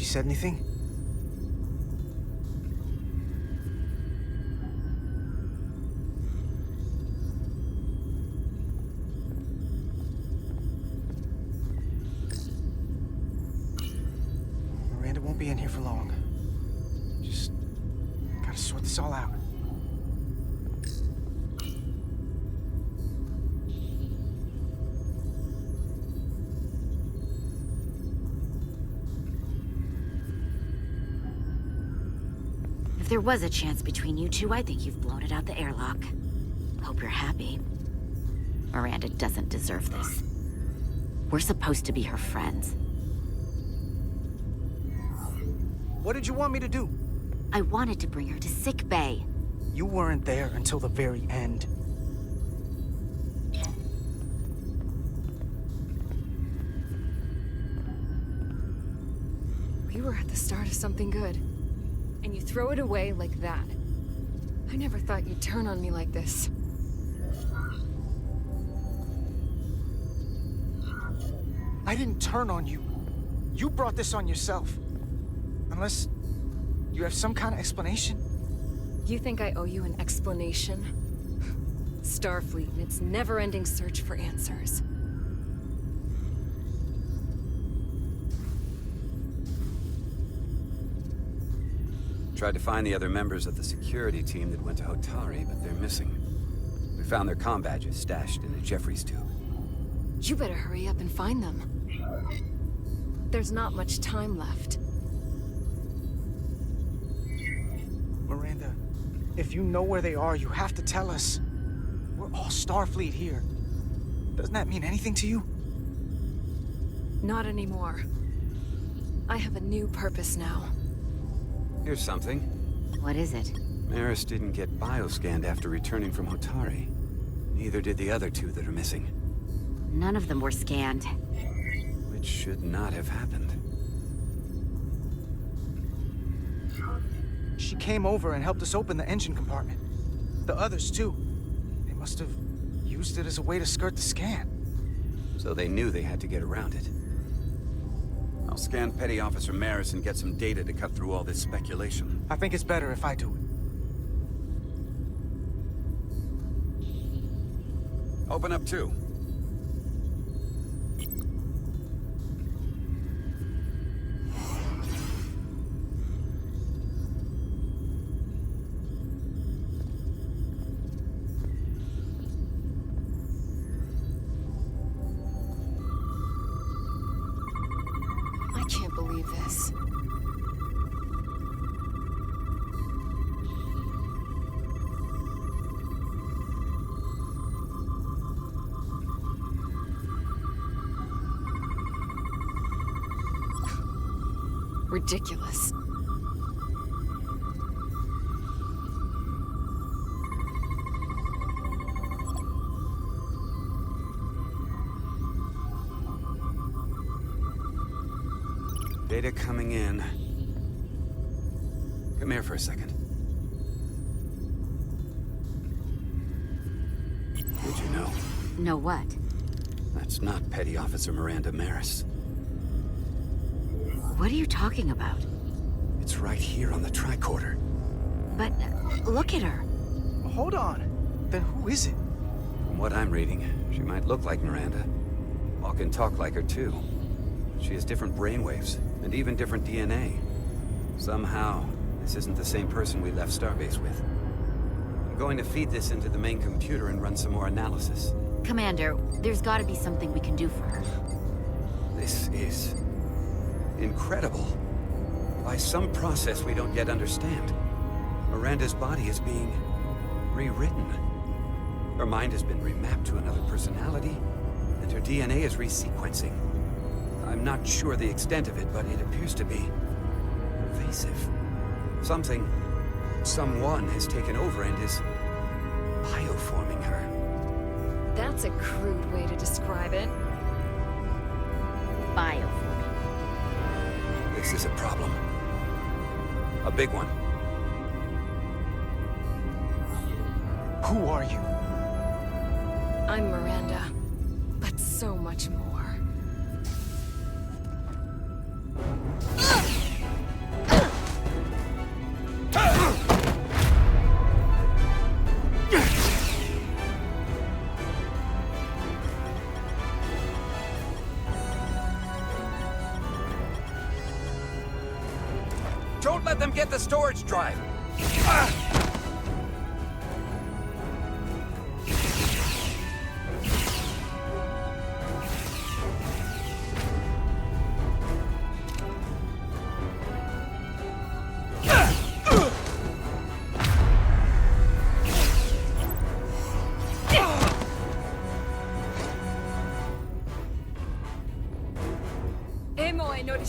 said anything? Miranda won't be in here for long. Just gotta sort this all out. If there was a chance between you two, I think you've blown it out the airlock. Hope you're happy. Miranda doesn't deserve this. We're supposed to be her friends. What did you want me to do? I wanted to bring her to sick bay. You weren't there until the very end. We were at the start of something good. And you throw it away like that. I never thought you'd turn on me like this. I didn't turn on you. You brought this on yourself. Unless you have some kind of explanation. You think I owe you an explanation? Starfleet and its never-ending search for answers. Tried to find the other members of the security team that went to Hotari, but they're missing. We found their comm badges stashed in a Jeffries tube. You better hurry up and find them. There's not much time left. Miranda, if you know where they are, you have to tell us. We're all Starfleet here. Doesn't that mean anything to you? Not anymore. I have a new purpose now. Here's something. What is it? Maris didn't get bioscanned after returning from Hotari. Neither did the other two that are missing. None of them were scanned. Which should not have happened. She came over and helped us open the engine compartment. The others, too. They must have used it as a way to skirt the scan. So they knew they had to get around it. I'll scan Petty Officer Maris and get some data to cut through all this speculation. I think it's better if I do it. Open up too. I can't believe this. Ridiculous. Data coming in. Come here for a second. Did you know? Know what? That's not Petty Officer Miranda Maris. What are you talking about? It's right here on the tricorder. But look at her. Hold on. Then who is it? From what I'm reading, she might look like Miranda. Walk and talk like her too. She has different brainwaves, and even different DNA. Somehow, this isn't the same person we left Starbase with. I'm going to feed this into the main computer and run some more analysis. Commander, there's gotta be something we can do for her. This is incredible. By some process we don't yet understand, Miranda's body is being rewritten. Her mind has been remapped to another personality, and her DNA is resequencing. I'm not sure the extent of it, but it appears to be pervasive. Someone has taken over and is bioforming her. That's a crude way to describe it. Bioforming. This is a problem. A big one. Who are you? I'm Miranda, but so much more. Don't let them get the storage drive!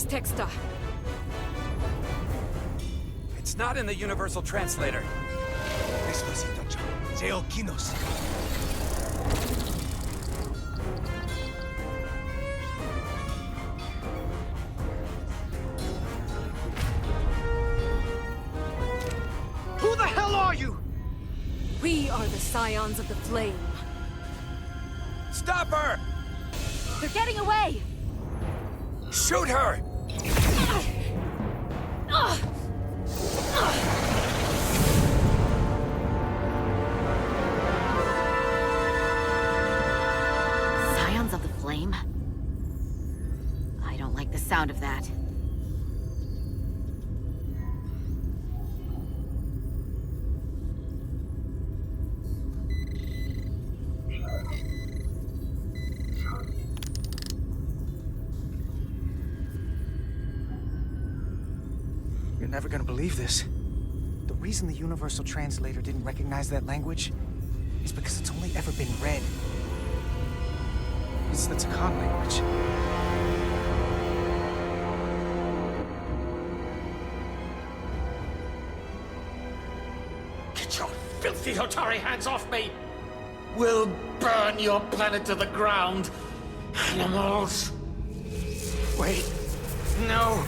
Texta. It's not in the Universal Translator. Who the hell are you? We are the Scions of the Flame. Stop her! They're getting away! Shoot her! Scions of the Flame? I don't like the sound of that. You're never gonna believe this. The reason the Universal Translator didn't recognize that language is because it's only ever been read. It's the Takan language. Get your filthy Hotari hands off me! We'll burn your planet to the ground, animals! Wait, no!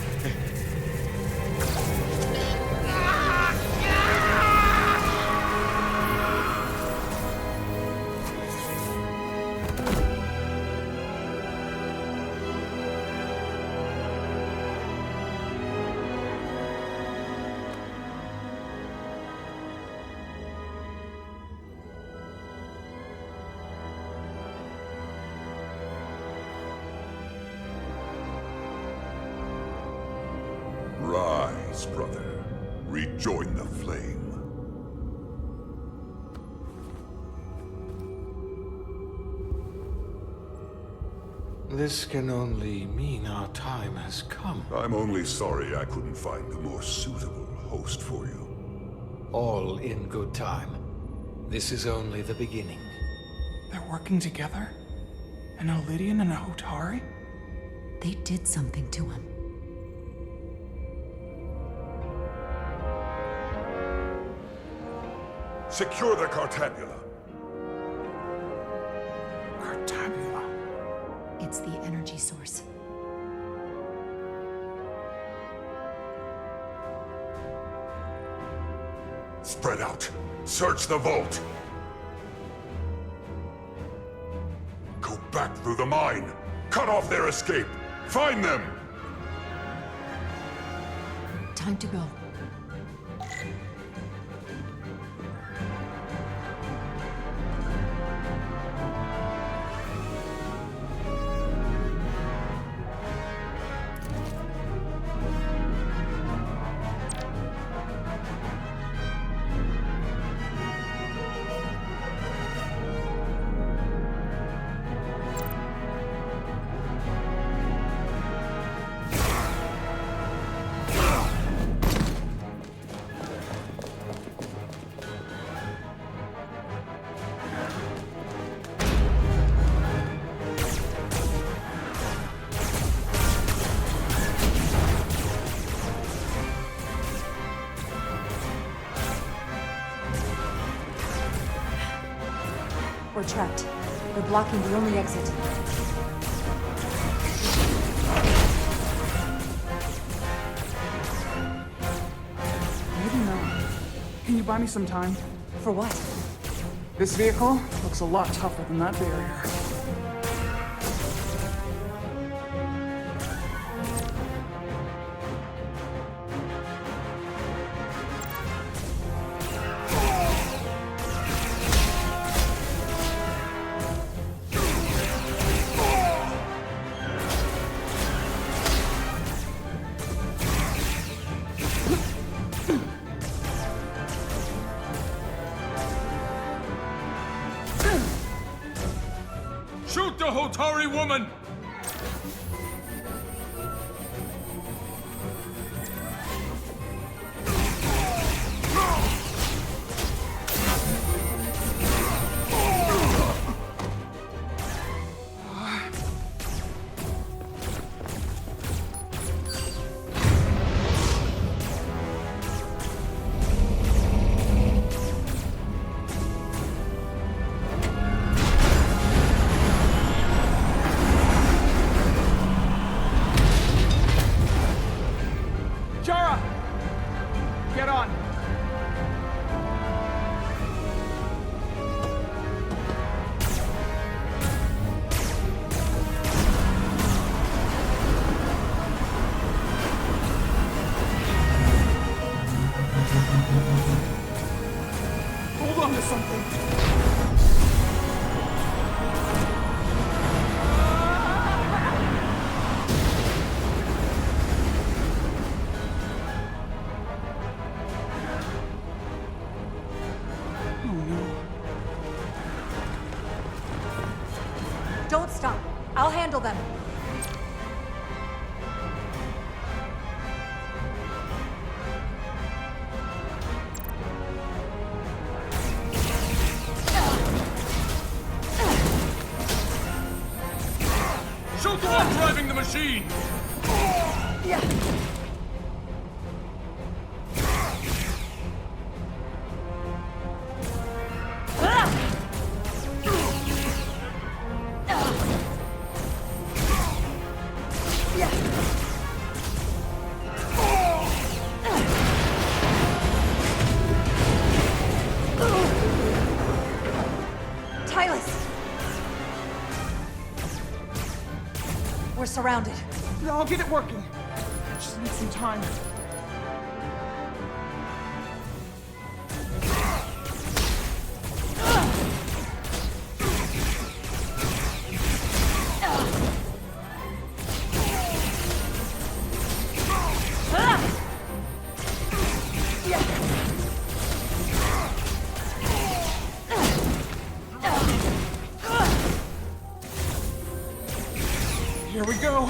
Rise, brother. Rejoin the flame. This can only mean our time has come. I'm only sorry I couldn't find a more suitable host for you. All in good time. This is only the beginning. They're working together? An Elidian and a Hotari? They did something to him. Secure the Cartabula. Cartabula. It's the energy source. Spread out. Search the vault. Go back through the mine. Cut off their escape. Find them! Time to go. We're trapped. They're blocking the only exit. Maybe not. Can you buy me some time? For what? This vehicle looks a lot tougher than that barrier. the Hotari woman! Get on! Hold on to something! Don't stop. I'll handle them. Shoot the one driving the machine! We're surrounded. I'll get it working. Just need some time. Here we go.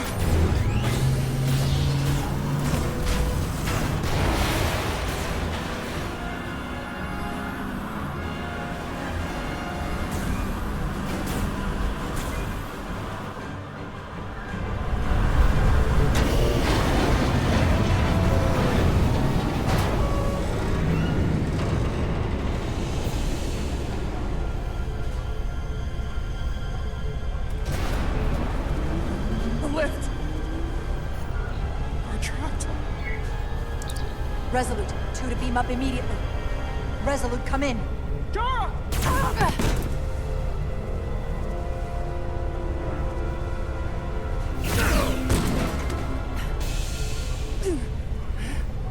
Resolute, 2 to beam up immediately. Resolute, come in. Dora!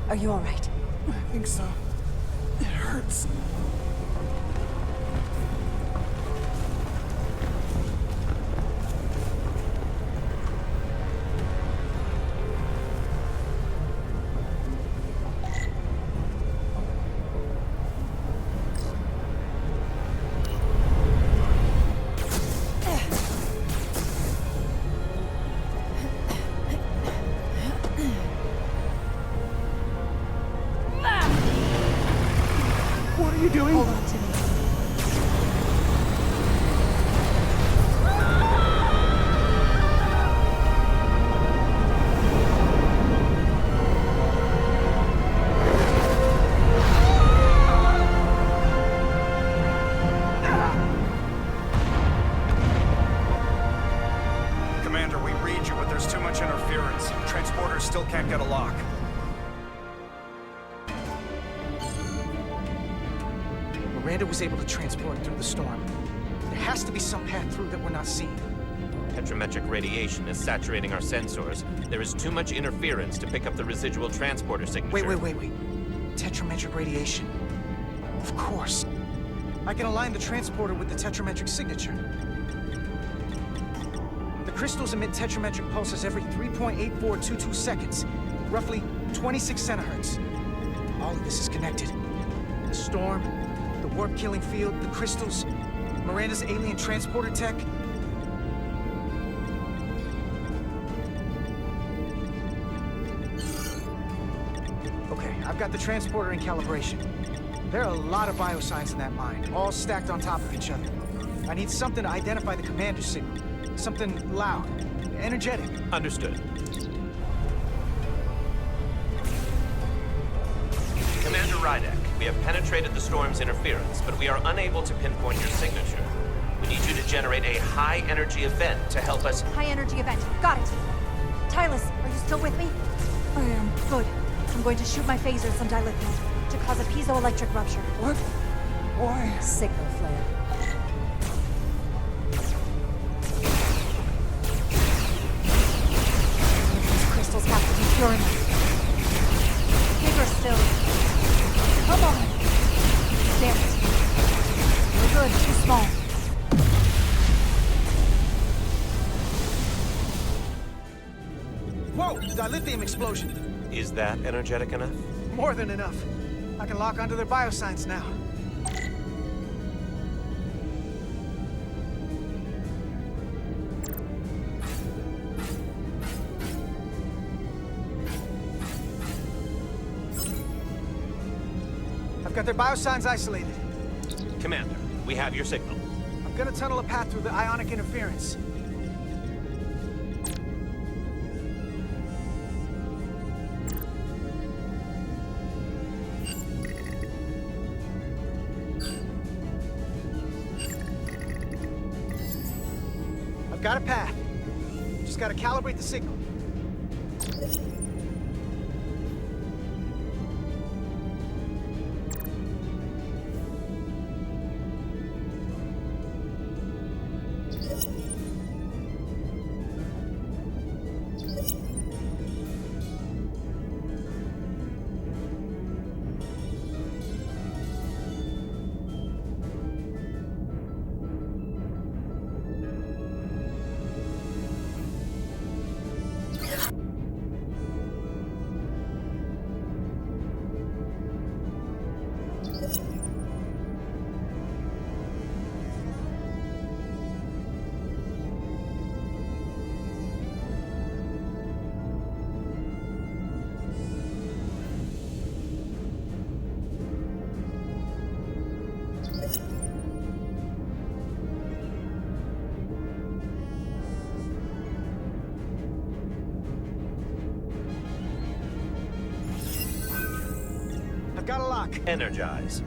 Are you all right? I think so. It hurts. What are you doing? Hold on to me. Commander, we read you, but there's too much interference. Transporters still can't get a lock. Miranda was able to transport through the storm. There has to be some path through that we're not seeing. Tetrametric radiation is saturating our sensors. There is too much interference to pick up the residual transporter signature. Wait. Tetrametric radiation. Of course. I can align the transporter with the tetrametric signature. The crystals emit tetrametric pulses every 3.8422 seconds, roughly 26 centihertz. All of this is connected. The storm, the warp-killing field, the crystals, Miranda's alien transporter tech. got the transporter in calibration. There are a lot of biosigns in that mine, all stacked on top of each other. I need something to identify the commander signal. Something loud, energetic. Understood. Commander Rydek, we have penetrated the storm's interference, but we are unable to pinpoint your signature. We need you to generate a high-energy event to help us... High-energy event. Got it. Tylus, are you still with me? I am. Good. I'm going to shoot my phasers on dilithium to cause a piezoelectric rupture. What? Why? Signal flare. These crystals have to be pure enough. Bigger still. Come on. Damn it. We're good. Too small. Whoa! Dilithium explosion! Is that energetic enough? More than enough. I can lock onto their biosigns now. I've got their biosigns isolated. Commander, we have your signal. I'm gonna tunnel a path through the ionic interference. I've got a path. Just gotta calibrate the signal. I've got a lock. Energize.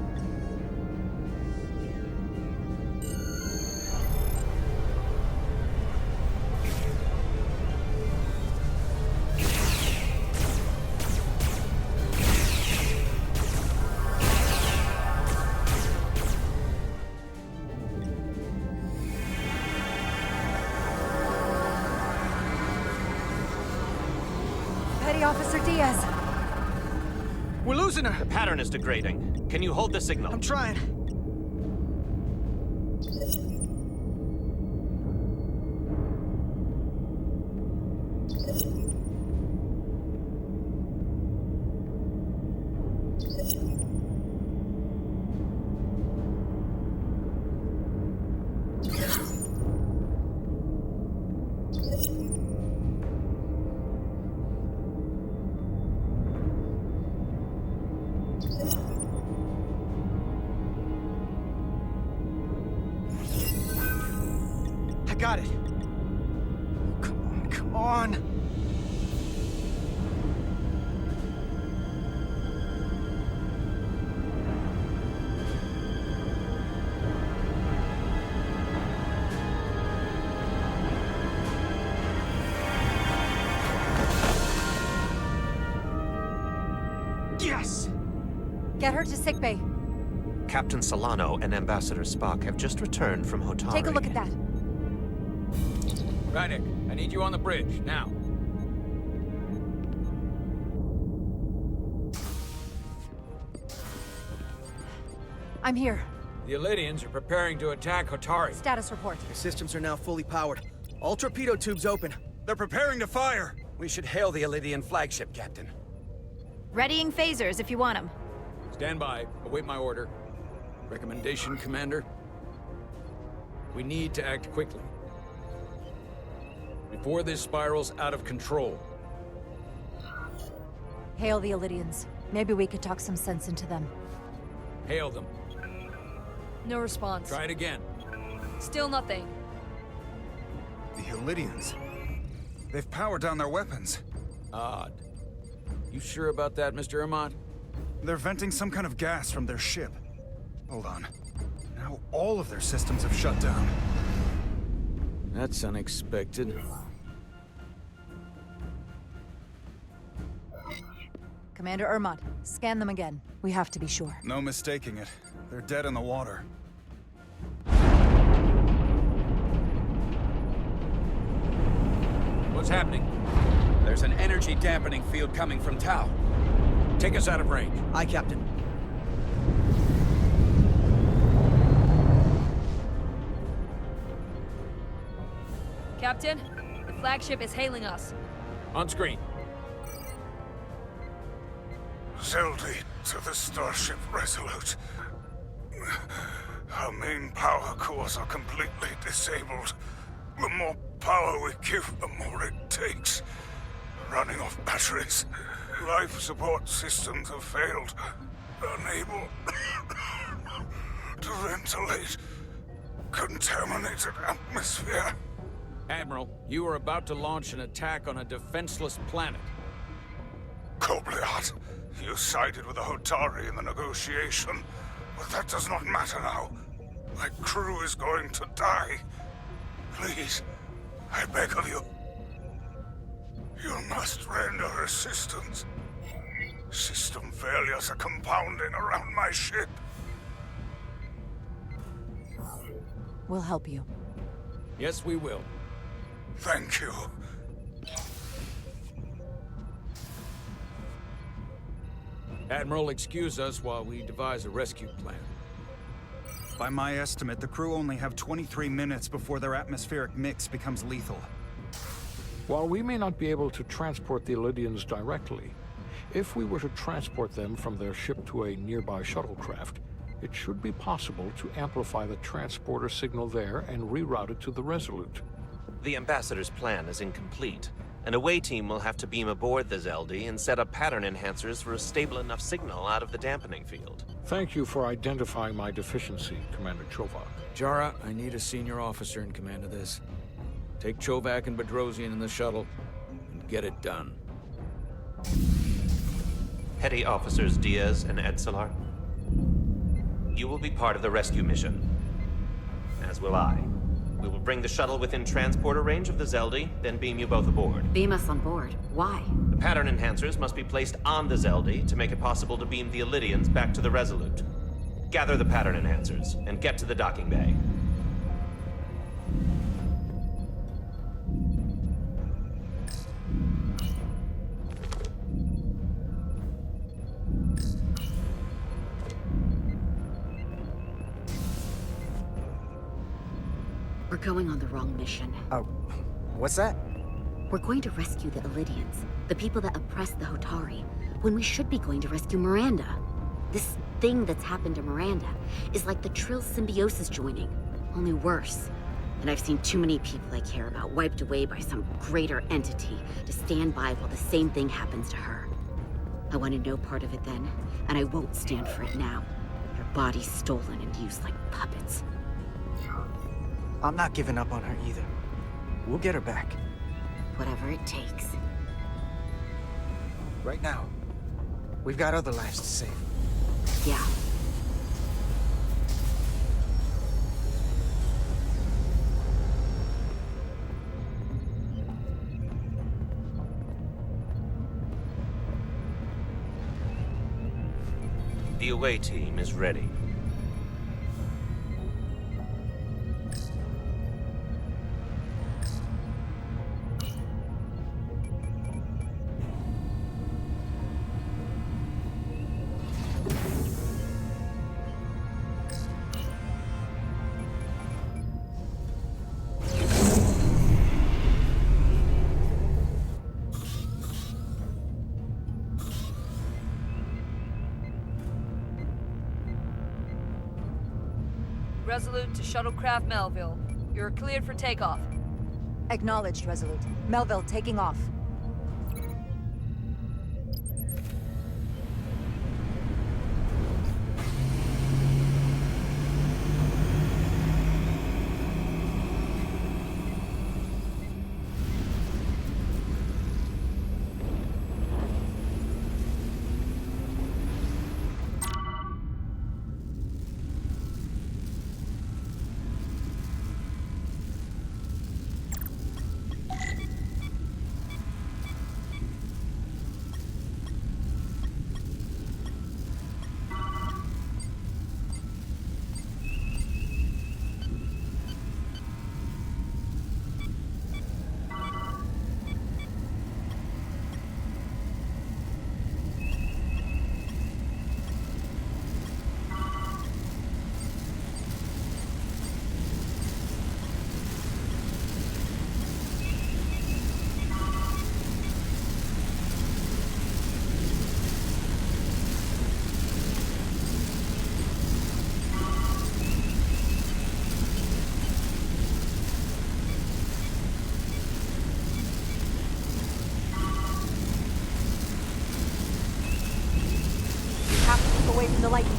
Petty Officer Diaz. We're losing her. The pattern is degrading. Can you hold the signal? I'm trying. I got it. Come on, come on. Yes! Get her to sickbay. Captain Solano and Ambassador Spock have just returned from Hotari. Take a look at that. Rydek, I need you on the bridge, now. I'm here. The Elydians are preparing to attack Hotari. Status report. The systems are now fully powered. All torpedo tubes open. They're preparing to fire! We should hail the Elydian flagship, Captain. Readying phasers if you want them. Stand by. Await my order. Recommendation, Commander? We need to act quickly. Before this spirals out of control. Hail the Elydians. Maybe we could talk some sense into them. Hail them. No response. Try it again. Still nothing. The Elydians. They've powered down their weapons. Odd. You sure about that, Mr. Armand? They're venting some kind of gas from their ship. Hold on. Now all of their systems have shut down. That's unexpected. Commander Ermont, scan them again. We have to be sure. No mistaking it. They're dead in the water. What's happening? There's an energy dampening field coming from Tau. Take us out of range. Aye, Captain. Captain, the flagship is hailing us. On screen. Zeldy to the Starship Resolute. Our main power cores are completely disabled. The more power we give, the more it takes. Running off batteries. Life support systems have failed. Unable to ventilate. Contaminated atmosphere. Admiral, you are about to launch an attack on a defenseless planet. Kobliat, you sided with the Hotari in the negotiation, but that does not matter now. My crew is going to die. Please, I beg of you. You must render assistance. System failures are compounding around my ship. We'll help you. Yes, we will. Thank you. Admiral, excuse us while we devise a rescue plan. By my estimate, the crew only have 23 minutes before their atmospheric mix becomes lethal. While we may not be able to transport the Elydians directly, if we were to transport them from their ship to a nearby shuttlecraft, it should be possible to amplify the transporter signal there and reroute it to the Resolute. The Ambassador's plan is incomplete. An away team will have to beam aboard the Zeldy and set up pattern enhancers for a stable enough signal out of the dampening field. Thank you for identifying my deficiency, Commander Chovak. Jara, I need a senior officer in command of this. Take Chovak and Bedrosian in the shuttle, and get it done. Petty Officers Diaz and Edselar, you will be part of the rescue mission. As will I. We will bring the shuttle within transporter range of the Zeldy, then beam you both aboard. Beam us on board. Why? The pattern enhancers must be placed on the Zeldy to make it possible to beam the Elydians back to the Resolute. Gather the pattern enhancers, and get to the docking bay. We're going on the wrong mission. Oh, what's that? We're going to rescue the Elydians, the people that oppressed the Hotari, when we should be going to rescue Miranda. This thing that's happened to Miranda is like the Trill symbiosis joining, only worse. And I've seen too many people I care about wiped away by some greater entity to stand by while the same thing happens to her. I wanted no part of it then, and I won't stand for it now. Their bodies stolen and used like puppets. I'm not giving up on her either. We'll get her back. Whatever it takes. Right now, we've got other lives to save. Yeah. The away team is ready. Resolute to Shuttlecraft Melville. You're cleared for takeoff. Acknowledged, Resolute. Melville taking off. lightning.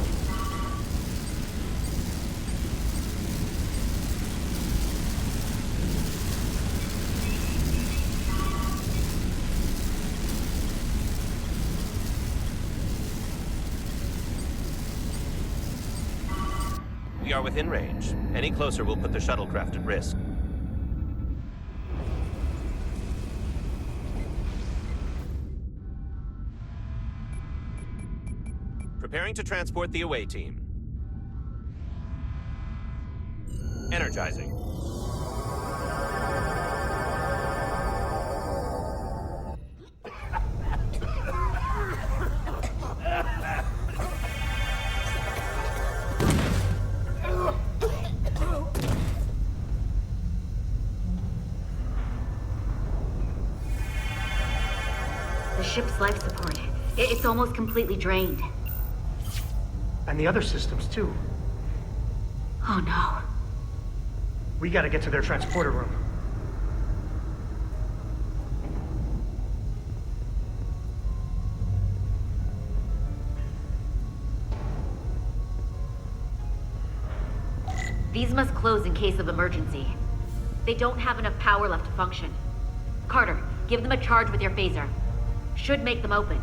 We are within range. Any closer will put the shuttlecraft at risk. Preparing to transport the away team. Energizing. The ship's life support. It's almost completely drained. And the other systems, too. Oh no. We gotta get to their transporter room. These must close in case of emergency. They don't have enough power left to function. Carter, give them a charge with your phaser. Should make them open.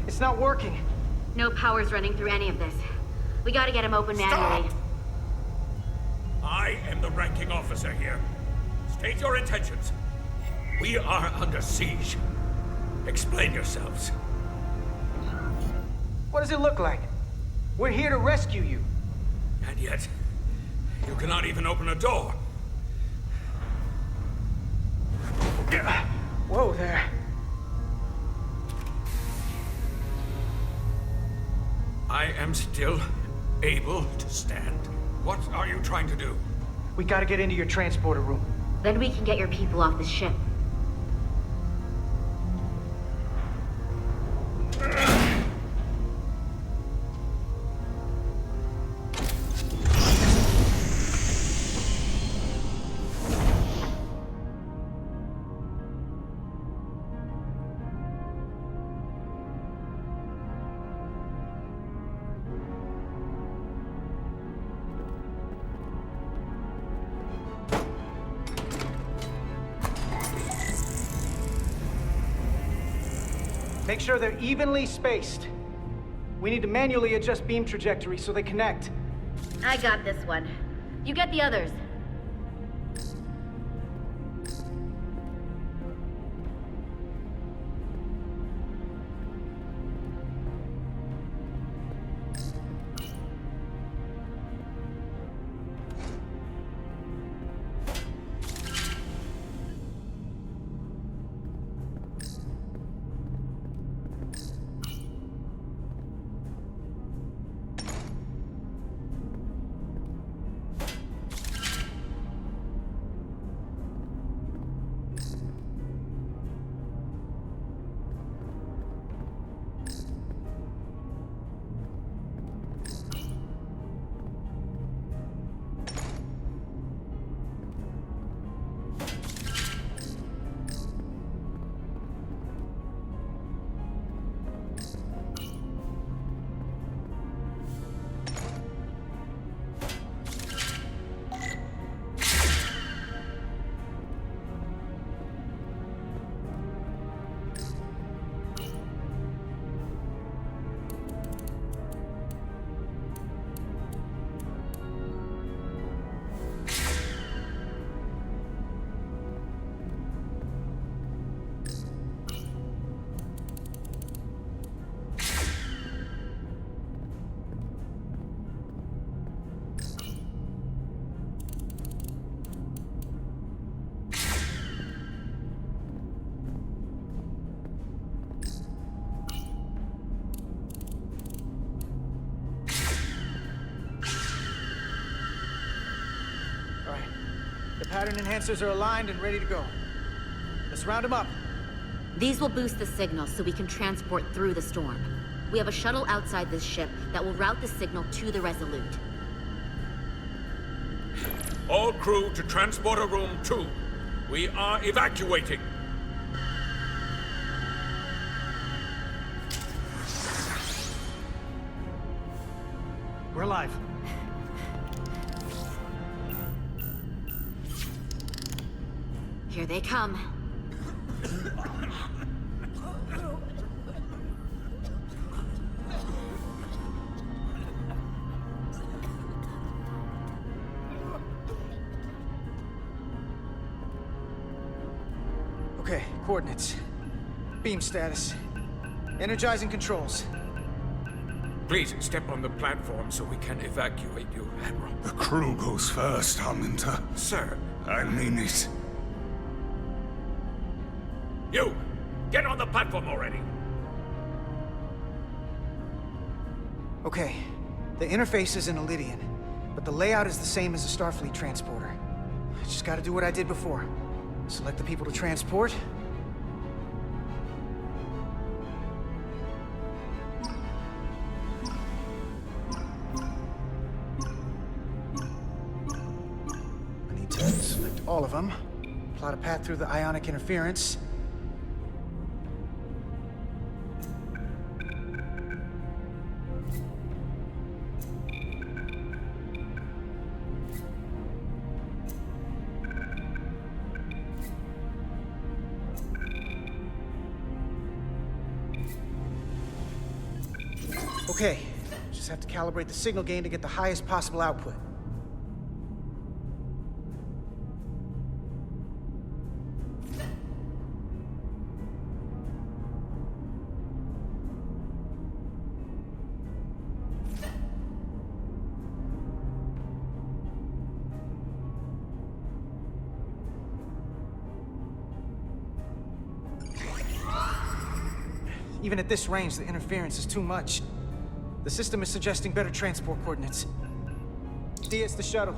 It's not working. No power's running through any of this. We gotta get him open manually. Stop! I am the ranking officer here. State your intentions. We are under siege. Explain yourselves. What does it look like? We're here to rescue you. And yet, you cannot even open a door. Whoa there. I am still able to stand. What are you trying to do? We gotta get into your transporter room. Then we can get your people off this ship. Make sure they're evenly spaced. We need to manually adjust beam trajectory so they connect. I got this one. You get the others. Pattern enhancers are aligned and ready to go. Let's round them up. These will boost the signal so we can transport through the storm. We have a shuttle outside this ship that will route the signal to the Resolute. All crew to Transporter Room 2. We are evacuating. We're alive. Here they come. Okay, coordinates. Beam status. Energizing controls. Please step on the platform so we can evacuate you, Admiral. The crew goes first, Hunter. Sir. I mean it. You! Get on the platform already! Okay, the interface is in Elydian, but the layout is the same as a Starfleet transporter. I just gotta do what I did before. Select the people to transport. I need to select all of them. Plot a path through the ionic interference. Okay, just have to calibrate the signal gain to get the highest possible output. Even at this range, the interference is too much. The system is suggesting better transport coordinates. D, it's the shuttle.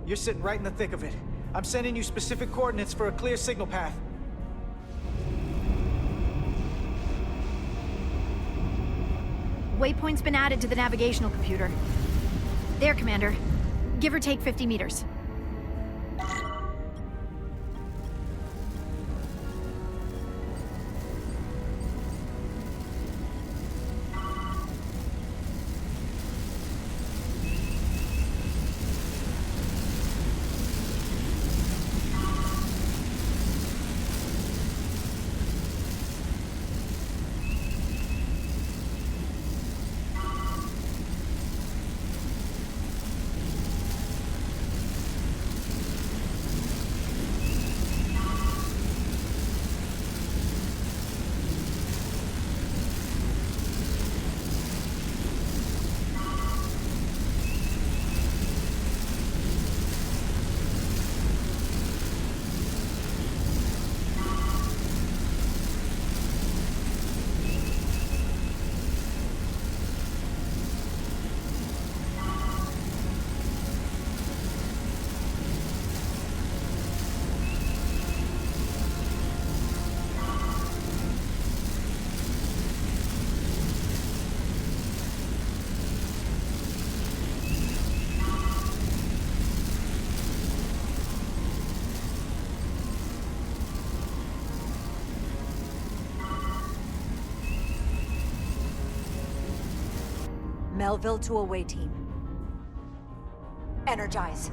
You're sitting right in the thick of it. I'm sending you specific coordinates for a clear signal path. Waypoint's been added to the navigational computer. There, Commander. Give or take 50 meters. Melville to away team. Energize.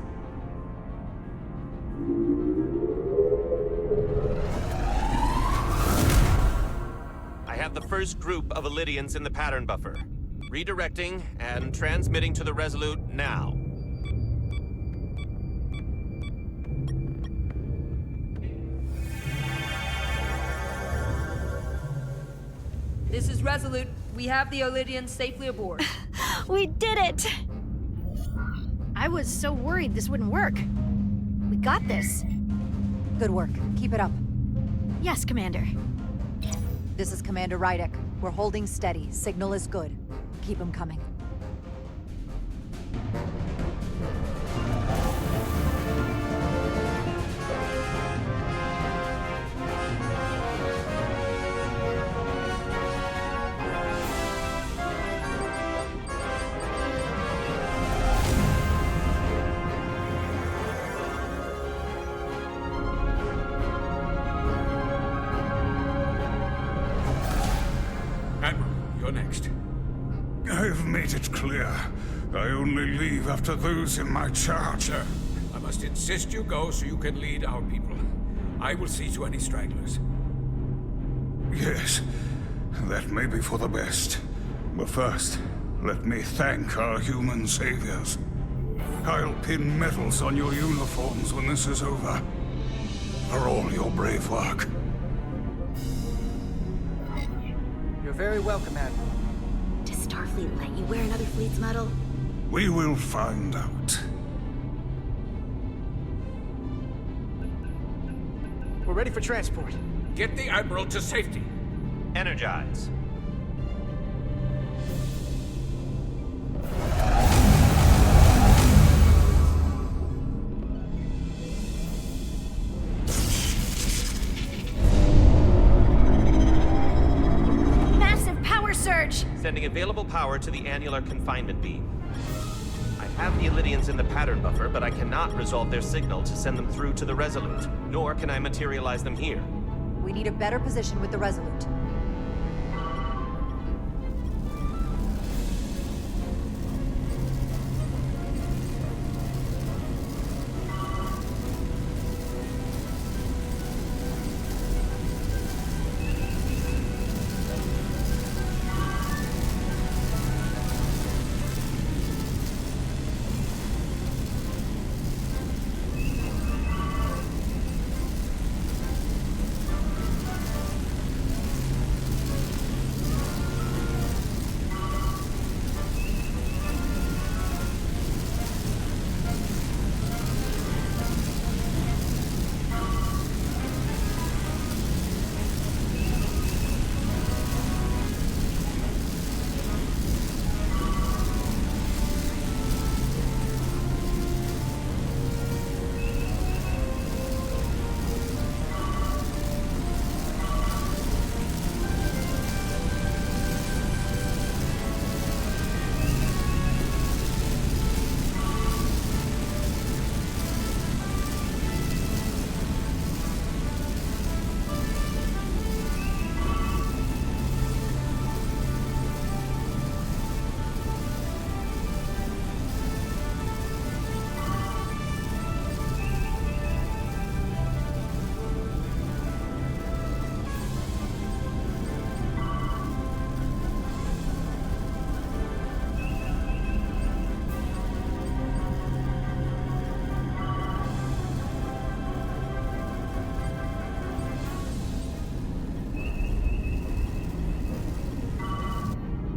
I have the first group of Elydians in the pattern buffer. Redirecting and transmitting to the Resolute now. This is Resolute. We have the Elydians safely aboard. We did it! I was so worried this wouldn't work. We got this. Good work. Keep it up. Yes, Commander. This is Commander Rydick. We're holding steady. Signal is good. Keep them coming. You're next. I've made it clear. I only leave after those in my charge. Sir, I must insist you go so you can lead our people. I will see to any stragglers. Yes, that may be for the best. But first, let me thank our human saviors. I'll pin medals on your uniforms when this is over. For all your brave work. You're very welcome, Admiral. Does Starfleet let you wear another fleet's medal? We will find out. We're ready for transport. Get the Admiral to safety. Energize. Massive power surge! Sending available power to the annular confinement beam. I have the Illydians in the pattern buffer, but I cannot resolve their signal to send them through to the Resolute, nor can I materialize them here. We need a better position with the Resolute.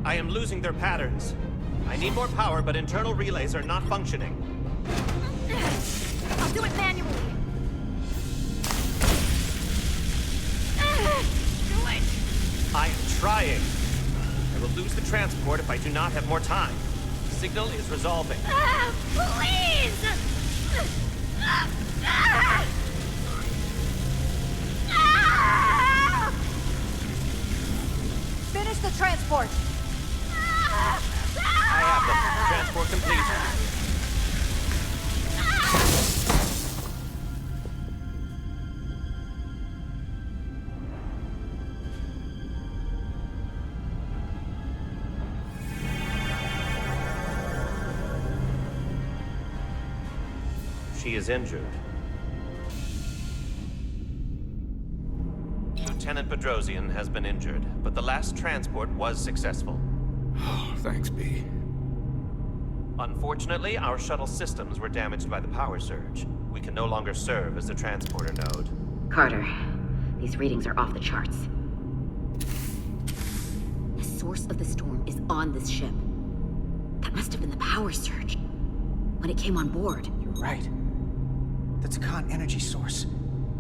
I am losing their patterns. I need more power, but internal relays are not functioning. I'll do it manually. Do it! I am trying. I will lose the transport if I do not have more time. The signal is resolving. Please! Finish the transport! I have them. Transport complete. She is injured. Lieutenant Bedrosian has been injured, but the last transport was successful. Oh, thanks, B. Unfortunately, our shuttle systems were damaged by the power surge. We can no longer serve as the transporter node. Carter, these readings are off the charts. The source of the storm is on this ship. That must have been the power surge. When it came on board. You're right. That's a con energy source.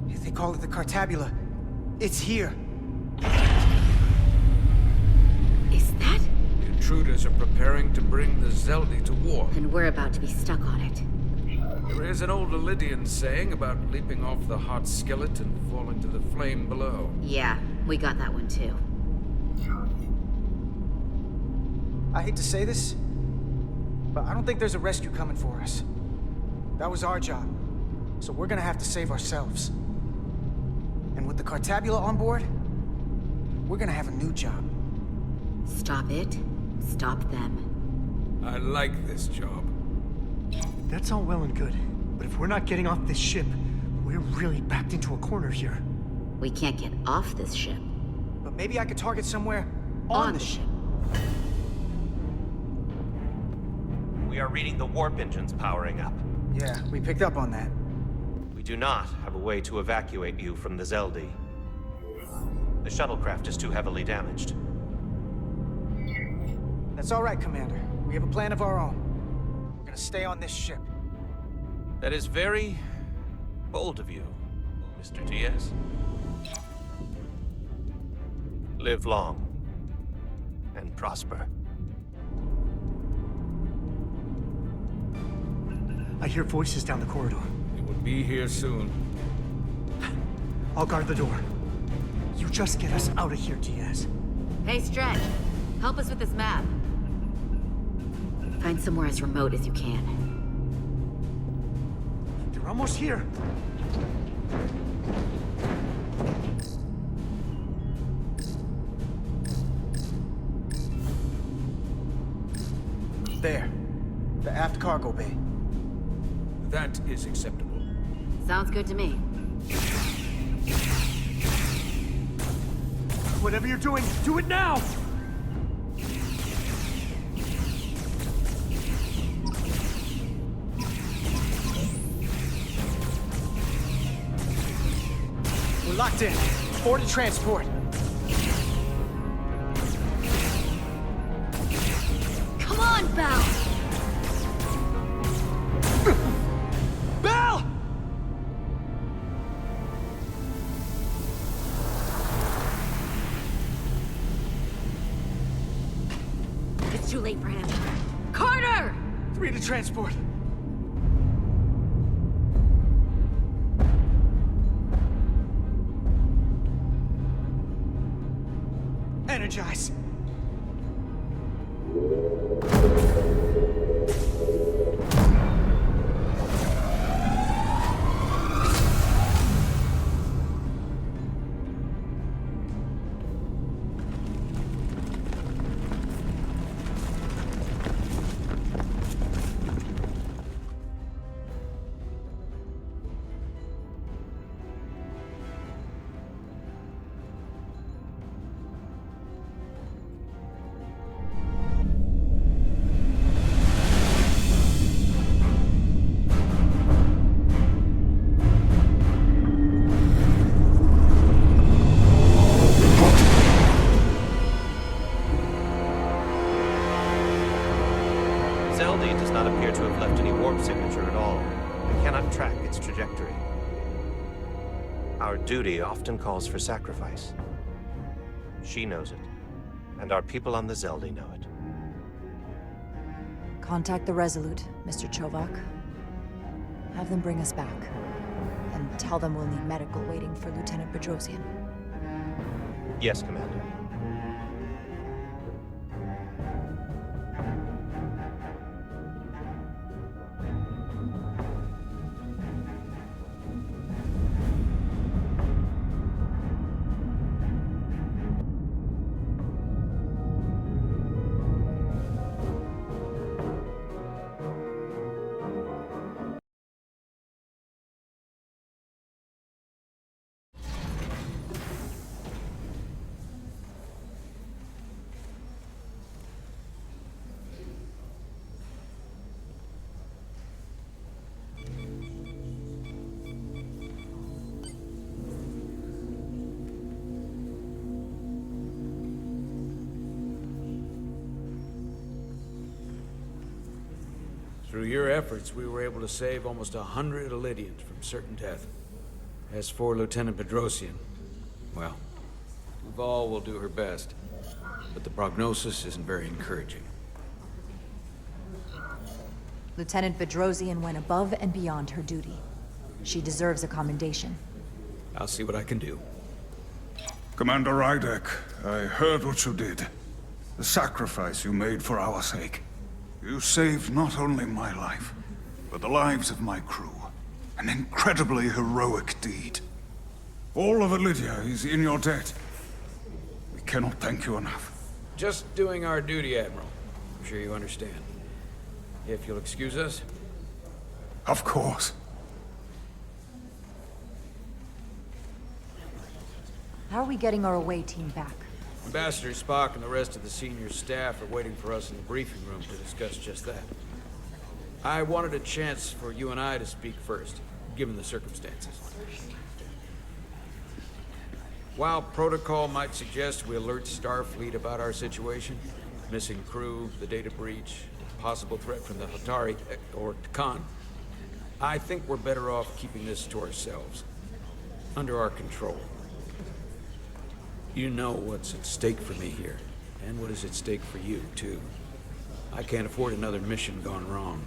If they call it the Cartabula, it's here. Is that? The intruders are preparing to bring the Zeldi to war. And we're about to be stuck on it. There is an old Illydian saying about leaping off the hot skillet and falling to the flame below. Yeah, we got that one too. I hate to say this, but I don't think there's a rescue coming for us. That was our job, so we're gonna have to save ourselves. And with the Cartabula on board, we're gonna have a new job. Stop it. Stop them. I like this job. That's all well and good, but if we're not getting off this ship, we're really backed into a corner here. We can't get off this ship. But maybe I could target somewhere on the ship. We are reading the warp engines powering up. Yeah, we picked up on that. We do not have a way to evacuate you from the Zeldi. The shuttlecraft is too heavily damaged. That's all right, Commander. We have a plan of our own. We're gonna stay on this ship. That is very bold of you, Mr. Diaz. Live long and prosper. I hear voices down the corridor. It will be here soon. I'll guard the door. You just get us out of here, Diaz. Hey, Stretch. Help us with this map. Find somewhere as remote as you can. They're almost here. There. The aft cargo bay. That is acceptable. Sounds good to me. Whatever you're doing, do it now! We're locked in. Board to transport. Come on, Bell! Bell! It's too late for him. Carter! 3 to transport. Energize. Zeldi does not appear to have left any warp signature at all. We cannot track its trajectory. Our duty often calls for sacrifice. She knows it, and our people on the Zeldi know it. Contact the Resolute, Mr. Chovak. Have them bring us back. And tell them we'll need medical waiting for Lieutenant Bedrosian. Yes, Commander. Through your efforts, we were able to save almost 100 Elydians from certain death. As for Lieutenant Bedrosian, well, Duval will do her best, but the prognosis isn't very encouraging. Lieutenant Bedrosian went above and beyond her duty. She deserves a commendation. I'll see what I can do. Commander Rydek, I heard what you did. The sacrifice you made for our sake. You saved not only my life, but the lives of my crew. An incredibly heroic deed. All of Elydia is in your debt. We cannot thank you enough. Just doing our duty, Admiral. I'm sure you understand. If you'll excuse us. Of course. How are we getting our away team back? Ambassador Spock and the rest of the senior staff are waiting for us in the briefing room to discuss just that. I wanted a chance for you and I to speak first, given the circumstances. While protocol might suggest we alert Starfleet about our situation, missing crew, the data breach, possible threat from the Hatari, or Khan, I think we're better off keeping this to ourselves, under our control. You know what's at stake for me here, and what is at stake for you, too. I can't afford another mission gone wrong,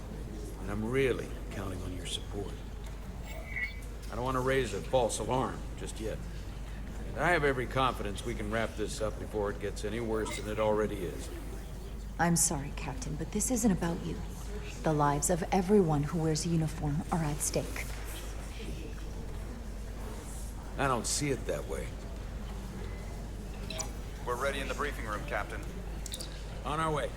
and I'm really counting on your support. I don't want to raise a false alarm just yet. And I have every confidence we can wrap this up before it gets any worse than it already is. I'm sorry, Captain, but this isn't about you. The lives of everyone who wears a uniform are at stake. I don't see it that way. We're ready in the briefing room, Captain. On our way.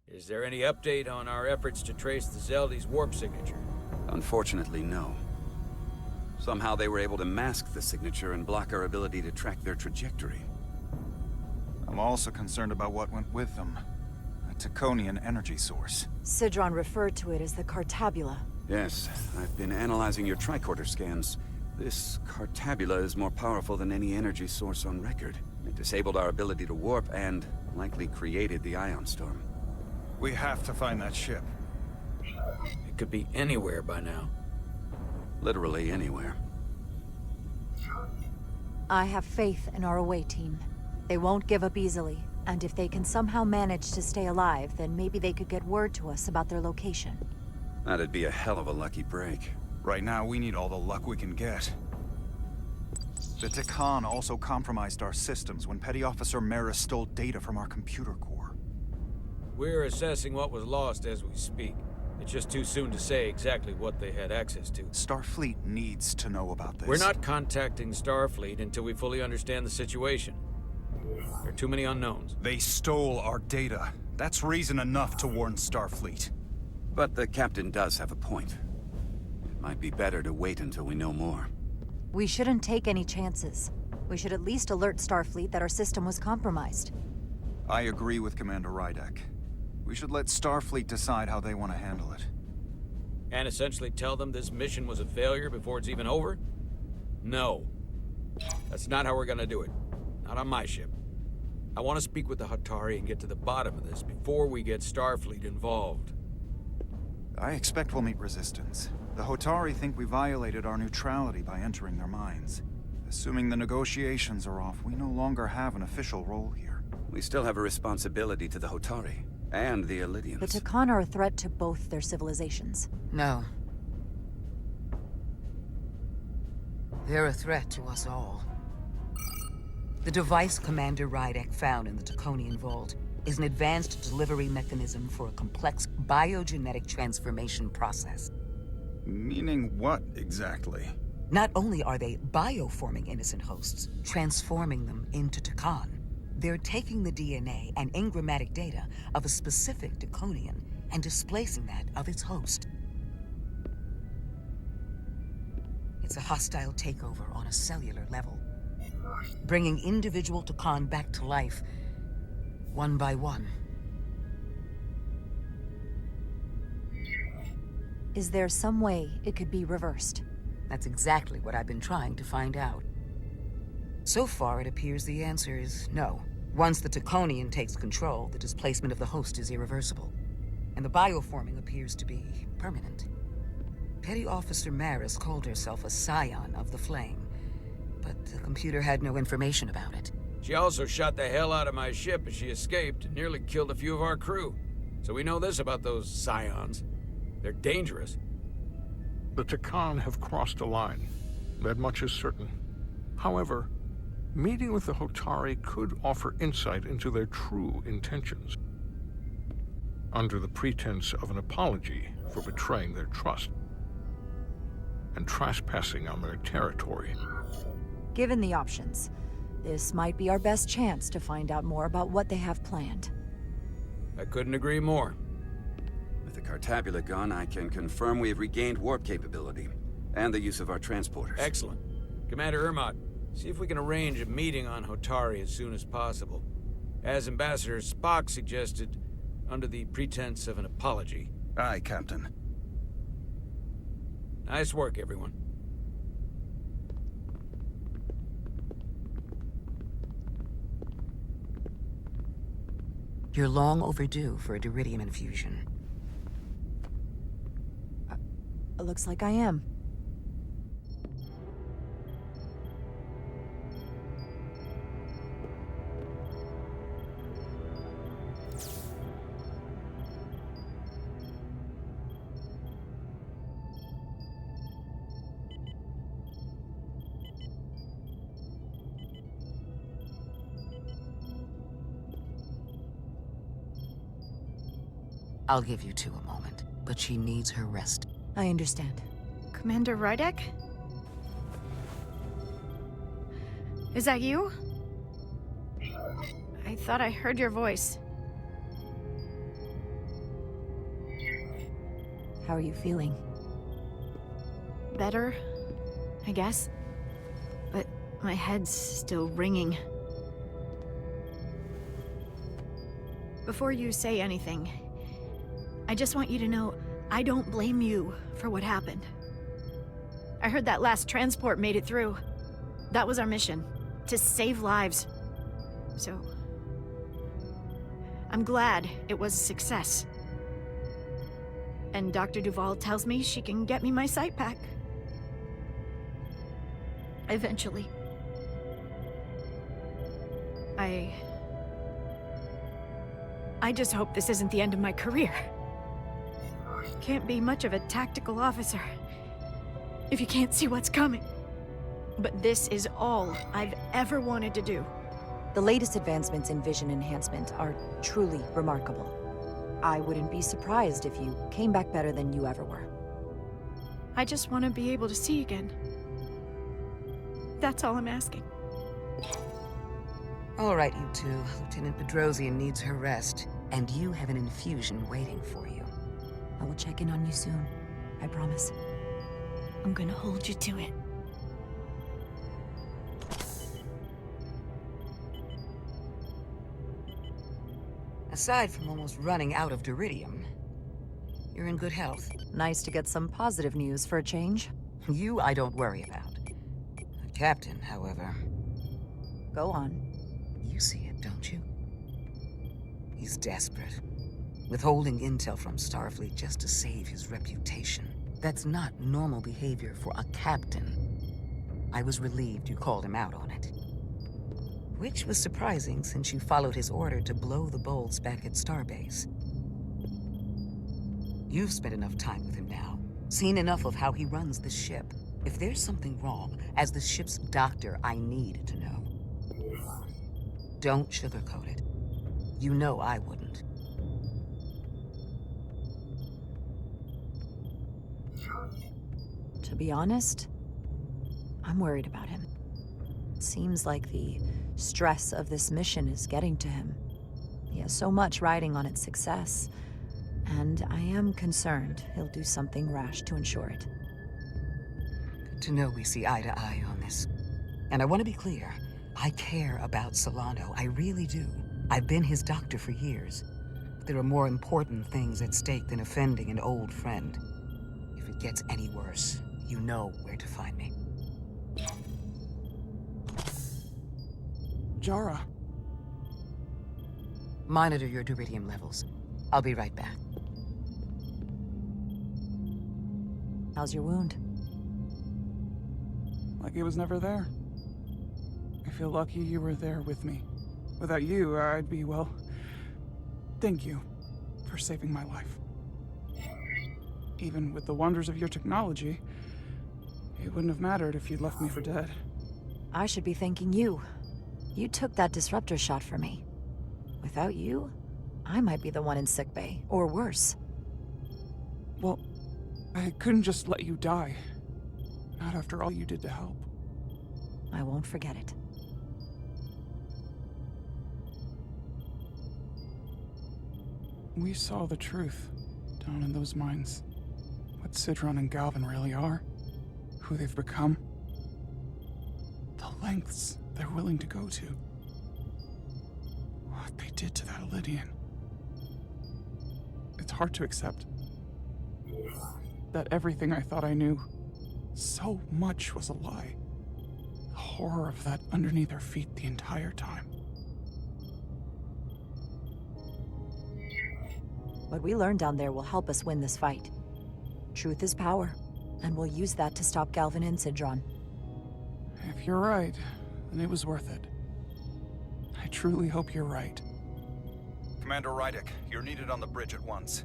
Is there any update on our efforts to trace the Zeldy's warp signature? Unfortunately, no. Somehow they were able to mask the signature and block our ability to track their trajectory. I'm also concerned about what went with them. A Taconian energy source. Sidron referred to it as the Cartabula. Yes, I've been analyzing your tricorder scans. This Cartabula is more powerful than any energy source on record. It disabled our ability to warp and likely created the ion storm. We have to find that ship. It could be anywhere by now. Literally anywhere. I have faith in our away team. They won't give up easily, and if they can somehow manage to stay alive, then maybe they could get word to us about their location. That'd be a hell of a lucky break. Right now, we need all the luck we can get. The Takan also compromised our systems when Petty Officer Maris stole data from our computer core. We're assessing what was lost as we speak. It's just too soon to say exactly what they had access to. Starfleet needs to know about this. We're not contacting Starfleet until we fully understand the situation. There are too many unknowns. They stole our data. That's reason enough to warn Starfleet. But the captain does have a point. It might be better to wait until we know more. We shouldn't take any chances. We should at least alert Starfleet that our system was compromised. I agree with Commander Rydek. We should let Starfleet decide how they want to handle it. And essentially tell them this mission was a failure before it's even over? No. That's not how we're gonna do it. Not on my ship. I want to speak with the Hatari and get to the bottom of this before we get Starfleet involved. I expect we'll meet resistance. The Hatari think we violated our neutrality by entering their minds. Assuming the negotiations are off, we no longer have an official role here. We still have a responsibility to the Hatari. And the Elydians. The Takan are a threat to both their civilizations. No. They're a threat to us all. The device Commander Rydek found in the Taconian Vault is an advanced delivery mechanism for a complex biogenetic transformation process. Meaning what, exactly? Not only are they bioforming innocent hosts, transforming them into Takan, they're taking the DNA and engrammatic data of a specific Taconian and displacing that of its host. It's a hostile takeover on a cellular level, bringing individual Takan back to life, one by one. Is there some way it could be reversed? That's exactly what I've been trying to find out. So far, it appears the answer is no. Once the Taconian takes control, the displacement of the host is irreversible. And the bioforming appears to be permanent. Petty Officer Maris called herself a scion of the Flame, but the computer had no information about it. She also shot the hell out of my ship as she escaped and nearly killed a few of our crew. So we know this about those scions. They're dangerous. The Takan have crossed a line. That much is certain. However, meeting with the Hatari could offer insight into their true intentions, under the pretense of an apology for betraying their trust and trespassing on their territory. Given the options, This might be our best chance to find out more about what they have planned. I couldn't agree more. With the Cartabula gone, I can confirm we have regained warp capability, and the use of our transporters. Excellent. Commander Ermot, see if we can arrange a meeting on Hotari as soon as possible. As Ambassador Spock suggested, under the pretense of an apology. Aye, Captain. Nice work, everyone. You're long overdue for a Duridium infusion. Looks like I am. I'll give you two a moment, but she needs her rest. I understand. Commander Rydek? Is that you? I thought I heard your voice. How are you feeling? Better, I guess. But my head's still ringing. Before you say anything, I just want you to know I don't blame you for what happened. I heard that last transport made it through. That was our mission, to save lives. So, I'm glad it was a success. And Dr. Duval tells me she can get me my sight back. Eventually. I just hope this isn't the end of my career. Can't be much of a tactical officer if you can't see what's coming. But this is all I've ever wanted to do. The latest advancements in vision enhancement are truly remarkable. I wouldn't be surprised if you came back better than you ever were. I just want to be able to see again. That's all I'm asking. All right, you two. Lieutenant Bedrosian needs her rest, and you have an infusion waiting for you. I will check in on you soon. I promise. I'm gonna hold you to it. Aside from almost running out of Duridium, you're in good health. Nice to get some positive news for a change. You, I don't worry about. The captain, however... Go on. You see it, don't you? He's desperate. Withholding intel from Starfleet just to save his reputation. That's not normal behavior for a captain. I was relieved you called him out on it. Which was surprising since you followed his order to blow the bolts back at Starbase. You've spent enough time with him now, seen enough of how he runs the ship. If there's something wrong, as the ship's doctor, I need to know. Don't sugarcoat it. You know I wouldn't. To be honest, I'm worried about him. Seems like the stress of this mission is getting to him. He has so much riding on its success, and I am concerned he'll do something rash to ensure it. Good to know we see eye to eye on this. And I want to be clear, I care about Solano, I really do. I've been his doctor for years. But there are more important things at stake than offending an old friend. If it gets any worse, you know where to find me. Jara. Monitor your Duridium levels. I'll be right back. How's your wound? Like it was never there. I feel lucky you were there with me. Without you, I'd be, well... Thank you for saving my life. Even with the wonders of your technology, it wouldn't have mattered if you'd left me for dead. I should be thanking you. You took that disruptor shot for me. Without you, I might be the one in sickbay, or worse. Well, I couldn't just let you die. Not after all you did to help. I won't forget it. We saw the truth down in those mines. What Sidron and Galvin really are. Who they've become. The lengths they're willing to go to. What they did to that Lydian. It's hard to accept that everything I thought I knew, so much was a lie. The horror of that underneath our feet the entire time. What we learned down there will help us win this fight. Truth is power, and we'll use that to stop Galvin and Sidron. If you're right, then it was worth it. I truly hope you're right. Commander Rydick, you're needed on the bridge at once.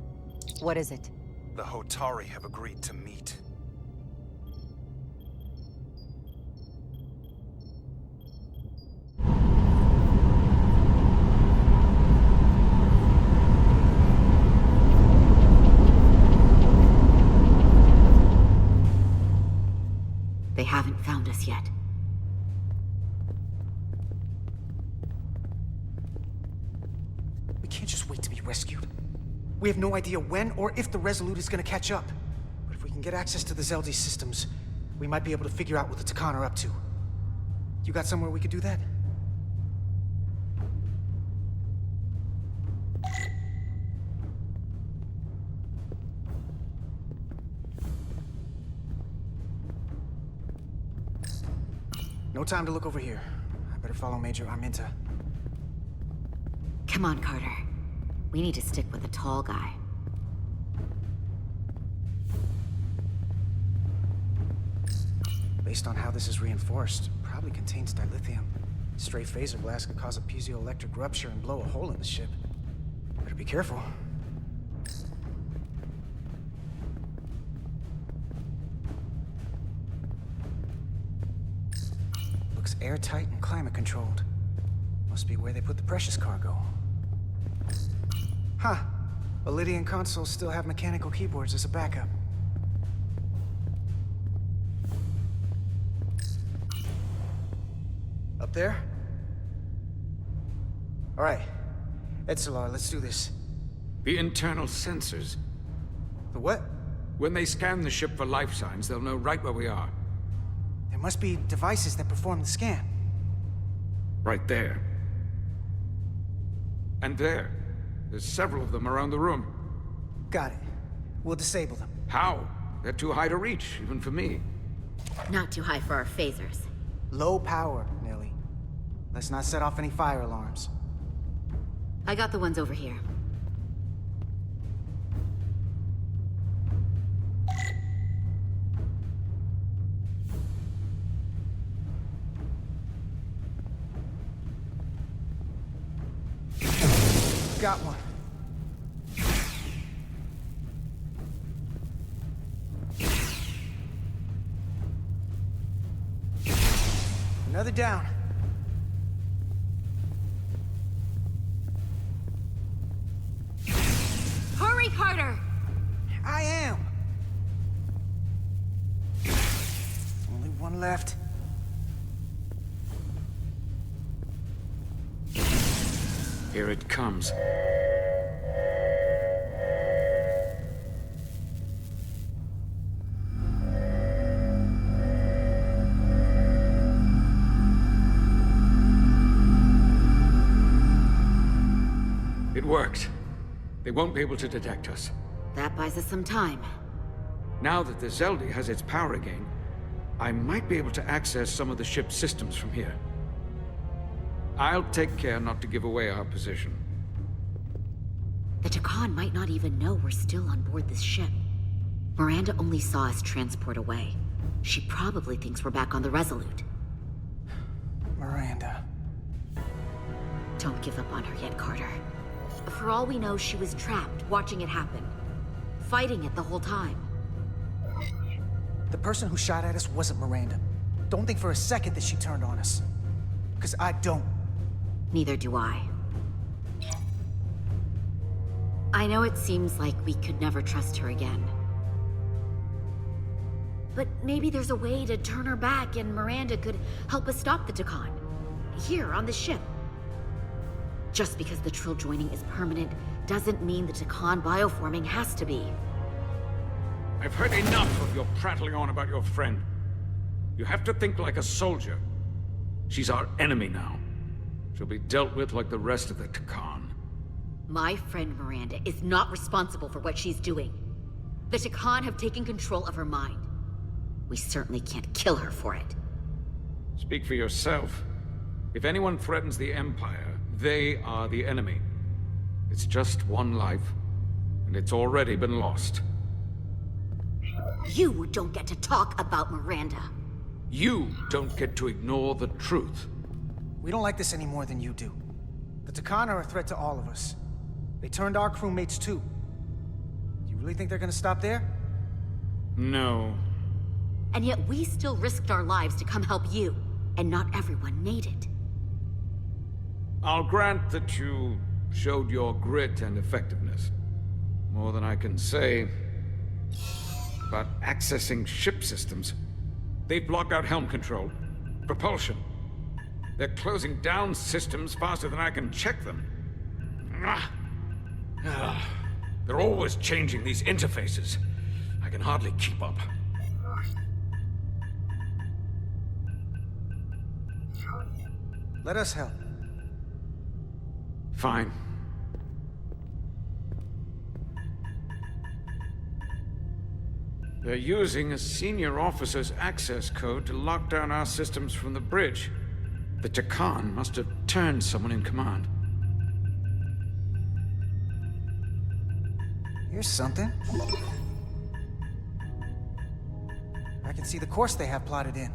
What is it? The Hotari have agreed to meet. They haven't found us yet. We can't just wait to be rescued. We have no idea when or if the Resolute is gonna catch up. But if we can get access to the Zeldi systems, we might be able to figure out what the Takan are up to. You got somewhere we could do that? No time to look over here. I better follow Major Arminta. Come on, Carter. We need to stick with the tall guy. Based on how this is reinforced, probably contains dilithium. Stray phaser blast could cause a piezoelectric rupture and blow a hole in the ship. Better be careful. Looks airtight and climate controlled. Must be where they put the precious cargo. Huh. Lydian consoles still have mechanical keyboards as a backup. Up there? All right. Edsolar, let's do this. The internal sensors. The what? When they scan the ship for life signs, they'll know right where we are. There must be devices that perform the scan. Right there. And there. There's several of them around the room. Got it. We'll disable them. How? They're too high to reach, even for me. Not too high for our phasers. Low power, Nelly. Let's not set off any fire alarms. I got the ones over here. Got one. Another down. Hurry, Carter! I am. Only one left. Here it comes. It worked. They won't be able to detect us. That buys us some time. Now that the Zeldi has its power again, I might be able to access some of the ship's systems from here. I'll take care not to give away our position. The Takan might not even know we're still on board this ship. Miranda only saw us transport away. She probably thinks we're back on the Resolute. Miranda. Don't give up on her yet, Carter. For all we know, she was trapped, watching it happen. Fighting it the whole time. The person who shot at us wasn't Miranda. Don't think for a second that she turned on us. Because I don't. Neither do I. I know it seems like we could never trust her again. But maybe there's a way to turn her back and Miranda could help us stop the Takan. Here, on the ship. Just because the Trill joining is permanent doesn't mean the Takan bioforming has to be. I've heard enough of your prattling on about your friend. You have to think like a soldier. She's our enemy now. She'll be dealt with like the rest of the Takan. My friend Miranda is not responsible for what she's doing. The Takan have taken control of her mind. We certainly can't kill her for it. Speak for yourself. If anyone threatens the Empire, they are the enemy. It's just one life, and it's already been lost. You don't get to talk about Miranda. You don't get to ignore the truth. We don't like this any more than you do. The Takan are a threat to all of us. They turned our crewmates too. Do you really think they're gonna stop there? No. And yet we still risked our lives to come help you, and not everyone made it. I'll grant that you showed your grit and effectiveness. More than I can say about accessing ship systems. They block out helm control, propulsion. They're closing down systems faster than I can check them. They're always changing these interfaces. I can hardly keep up. Let us help. Fine. They're using a senior officer's access code to lock down our systems from the bridge. The Takan must have turned someone in command. Here's something. I can see the course they have plotted in.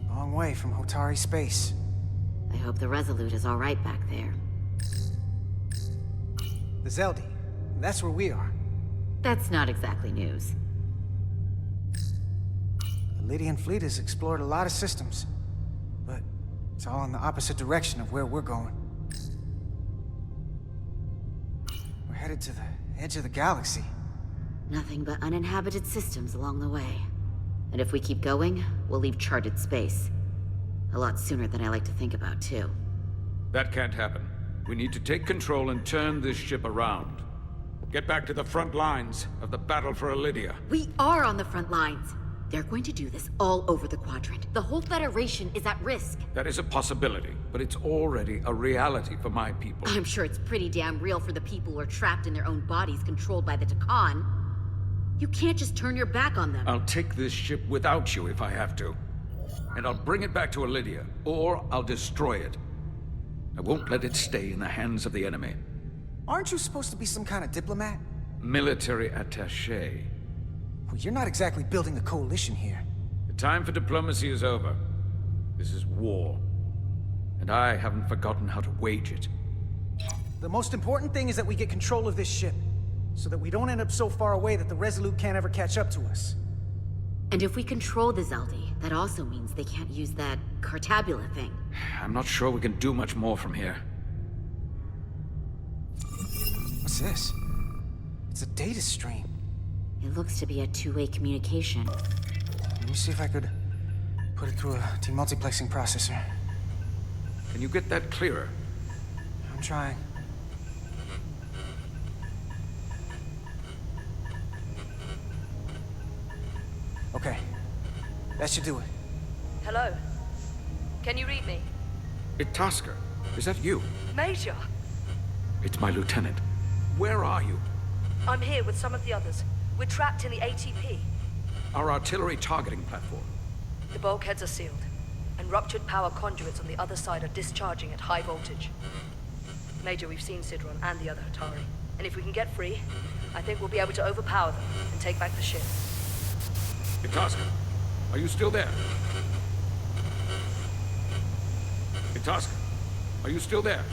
Long way from Hotari space. I hope the Resolute is all right back there. The Zeldi. That's where we are. That's not exactly news. The Lydian fleet has explored a lot of systems, but it's all in the opposite direction of where we're going. We're headed to the edge of the galaxy. Nothing but uninhabited systems along the way. And if we keep going, we'll leave charted space. A lot sooner than I like to think about, too. That can't happen. We need to take control and turn this ship around. Get back to the front lines of the battle for Elydia. We are on the front lines. They're going to do this all over the Quadrant. The whole Federation is at risk. That is a possibility, but it's already a reality for my people. I'm sure it's pretty damn real for the people who are trapped in their own bodies controlled by the Takan. You can't just turn your back on them. I'll take this ship without you if I have to. And I'll bring it back to Elydia, or I'll destroy it. I won't let it stay in the hands of the enemy. Aren't you supposed to be some kind of diplomat? Military attaché. Well, you're not exactly building a coalition here. The time for diplomacy is over. This is war. And I haven't forgotten how to wage it. The most important thing is that we get control of this ship, so that we don't end up so far away that the Resolute can't ever catch up to us. And if we control the Zeldi, that also means they can't use that Cartabula thing. I'm not sure we can do much more from here. What's this? It's a data stream. It looks to be a two-way communication. Let me see if I could put it through a demultiplexing processor. Can you get that clearer? I'm trying. Okay. That should do it. Hello? Can you read me? Itaska, is that you? Major! It's my lieutenant. Where are you? I'm here with some of the others. We're trapped in the ATP. Our artillery targeting platform. The bulkheads are sealed, and ruptured power conduits on the other side are discharging at high voltage. Major, we've seen Sidron and the other Hatari, and if we can get free, I think we'll be able to overpower them and take back the ship. Itaska, are you still there? Itaska, are you still there?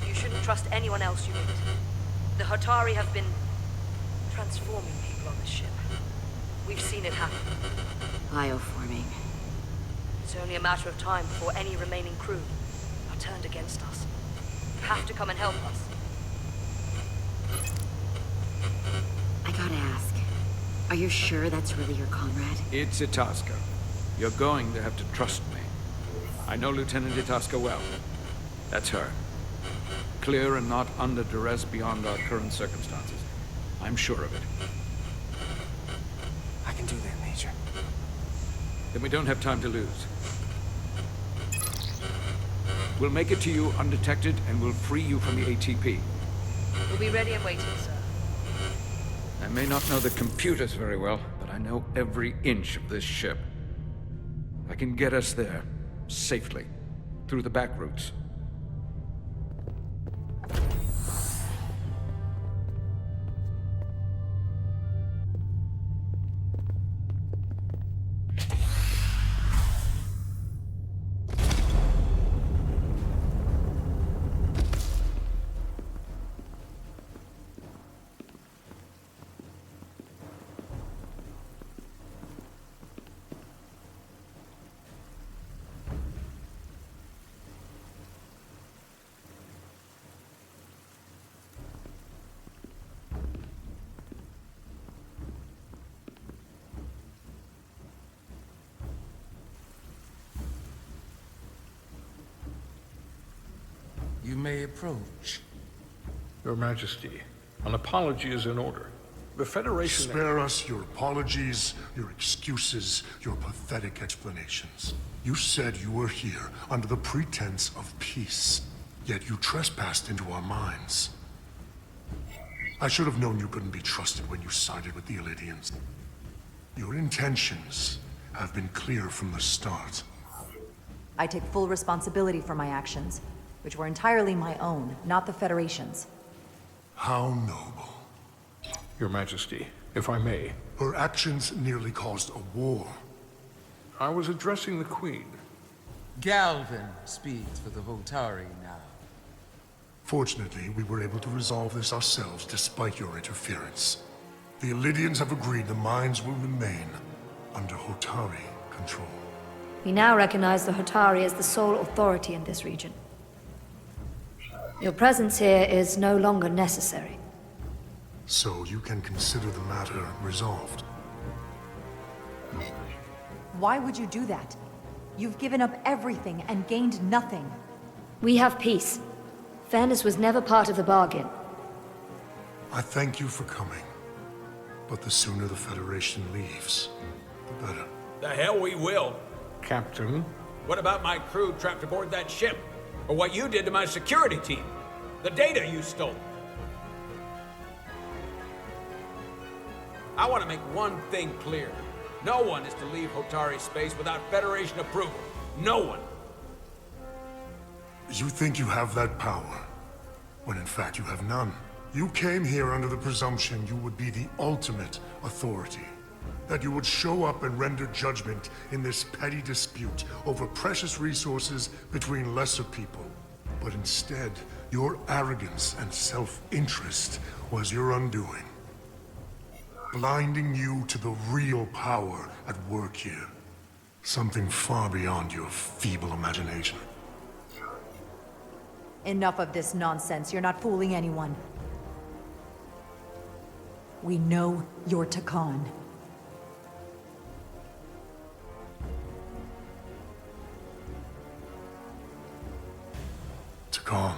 You shouldn't trust anyone else you meet. The Hatari have been transforming people on this ship. We've seen it happen. Bioforming. It's only a matter of time before any remaining crew are turned against us. You have to come and help us. I gotta ask, Are you sure that's really your comrade? It's Itasca. You're going to have to trust me. I know Lieutenant Itasca well. That's her. Clear and not under duress beyond our current circumstances. I'm sure of it. I can do that, Major. Then we don't have time to lose. We'll make it to you undetected, and we'll free you from the ATP. We'll be ready and waiting, sir. I may not know the computers very well, but I know every inch of this ship. I can get us there, safely, through the back routes. You may approach. Your Majesty, an apology is in order. The Federation... Spare us your apologies, your excuses, your pathetic explanations. You said you were here under the pretense of peace, yet you trespassed into our minds. I should have known you couldn't be trusted when you sided with the Illidians. Your intentions have been clear from the start. I take full responsibility for my actions, which were entirely my own, not the Federation's. How noble. Your Majesty, if I may. Her actions nearly caused a war. I was addressing the Queen. Galvin speaks for the Hotari now. Fortunately, we were able to resolve this ourselves despite your interference. The Illidians have agreed the mines will remain under Hotari control. We now recognize the Hotari as the sole authority in this region. Your presence here is no longer necessary. So you can consider the matter resolved. Why would you do that? You've given up everything and gained nothing. We have peace. Fairness was never part of the bargain. I thank you for coming. But the sooner the Federation leaves, the better. The hell we will. Captain? What about my crew trapped aboard that ship? Or what you did to my security team? The data you stole? I want to make one thing clear. No one is to leave Hotari space without Federation approval. No one. You think you have that power, when in fact you have none. You came here under the presumption you would be the ultimate authority. That you would show up and render judgment in this petty dispute over precious resources between lesser people. But instead, your arrogance and self-interest was your undoing. Blinding you to the real power at work here. Something far beyond your feeble imagination. Enough of this nonsense. You're not fooling anyone. We know you're Takan. Takan.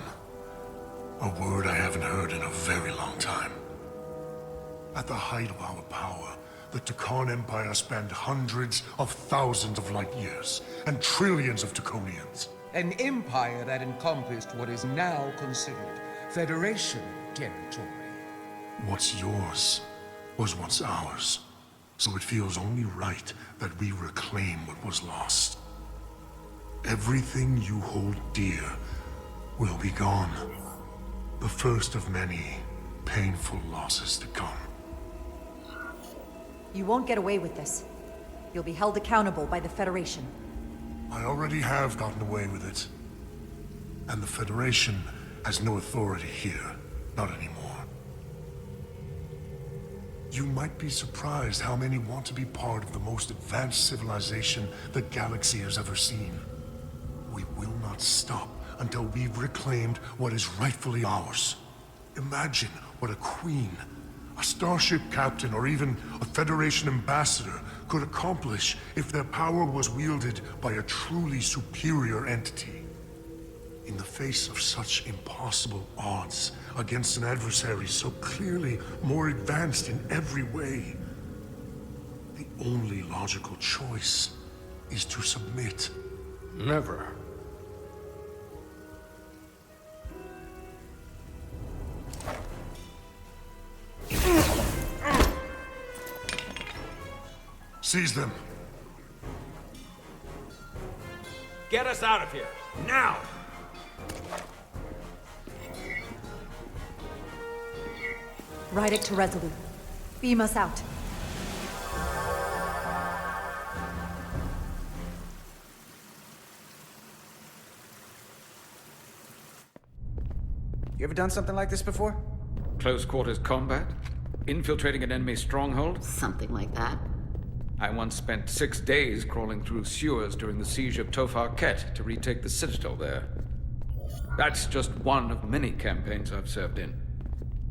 A word I haven't heard in a very long time. At the height of our power, the Takan Empire spanned hundreds of thousands of light years, and trillions of Taconians. An empire that encompassed what is now considered Federation territory. What's yours was once ours, so it feels only right that we reclaim what was lost. Everything you hold dear will be gone. The first of many painful losses to come. You won't get away with this. You'll be held accountable by the Federation. I already have gotten away with it. And the Federation has no authority here. Not anymore. You might be surprised how many want to be part of the most advanced civilization the galaxy has ever seen. We will not stop until we've reclaimed what is rightfully ours. Imagine what a queen, A starship captain or even a Federation ambassador could accomplish if their power was wielded by a truly superior entity. In the face of such impossible odds against an adversary so clearly more advanced in every way, the only logical choice is to submit. Never. Seize them. Get us out of here, now! Rydick to Resolute. Beam us out. You ever done something like this before? Close quarters combat? Infiltrating an enemy stronghold? Something like that. I once spent 6 days crawling through sewers during the siege of Tofar Ket to retake the citadel there. That's just one of many campaigns I've served in.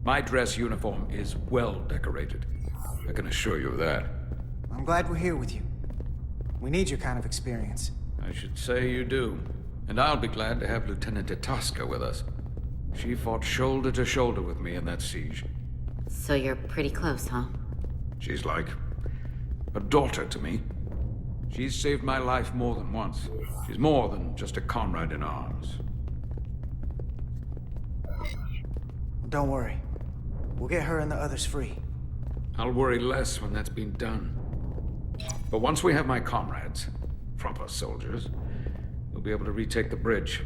My dress uniform is well decorated. I can assure you of that. I'm glad we're here with you. We need your kind of experience. I should say you do. And I'll be glad to have Lieutenant Itasca with us. She fought shoulder to shoulder with me in that siege. So you're pretty close, huh? She's like a daughter to me. She's saved my life more than once. She's more than just a comrade in arms. Don't worry. We'll get her and the others free. I'll worry less when that's been done. But once we have my comrades, proper soldiers, we'll be able to retake the bridge.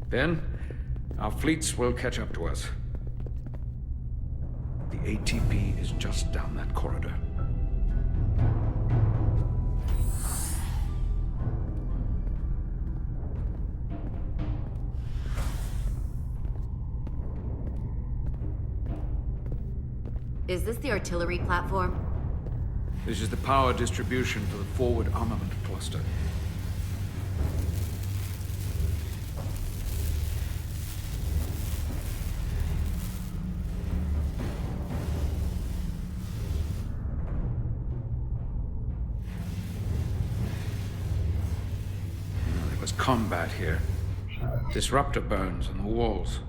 Then, our fleets will catch up to us. The ATP is just down that corridor. Is this the artillery platform? This is the power distribution for the forward armament cluster. There was combat here. Disruptor burns on the walls.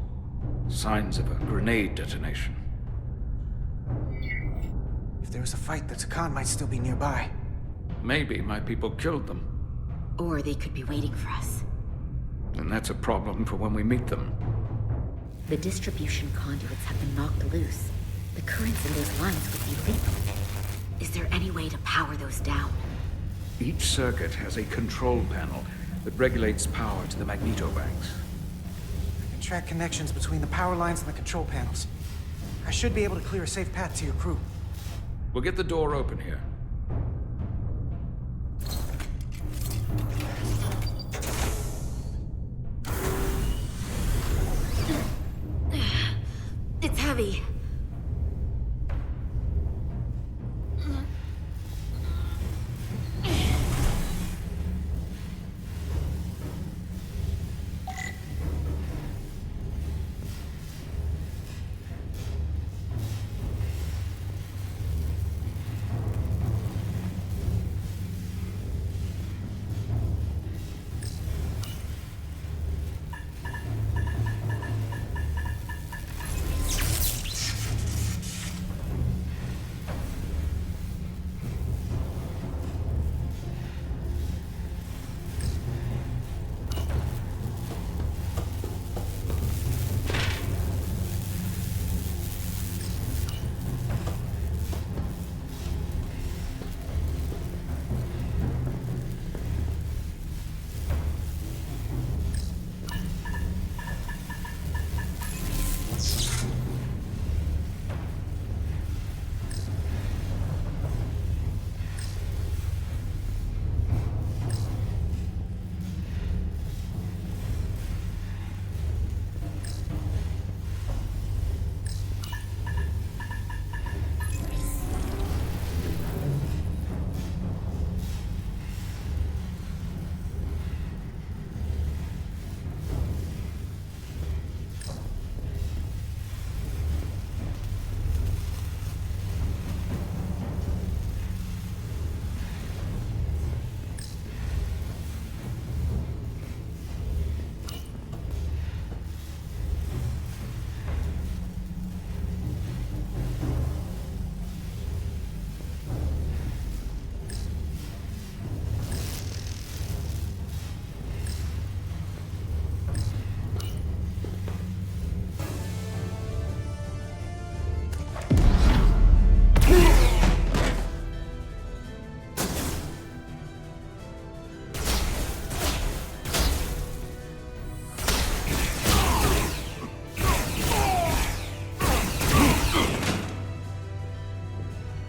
Signs of a grenade detonation. If there was a fight, the Takan might still be nearby. Maybe my people killed them. Or they could be waiting for us. And that's a problem for when we meet them. The distribution conduits have been knocked loose. The currents in those lines would be lethal. Is there any way to power those down? Each circuit has a control panel that regulates power to the magnetobanks. I can track connections between the power lines and the control panels. I should be able to clear a safe path to your crew. We'll get the door open here. It's heavy.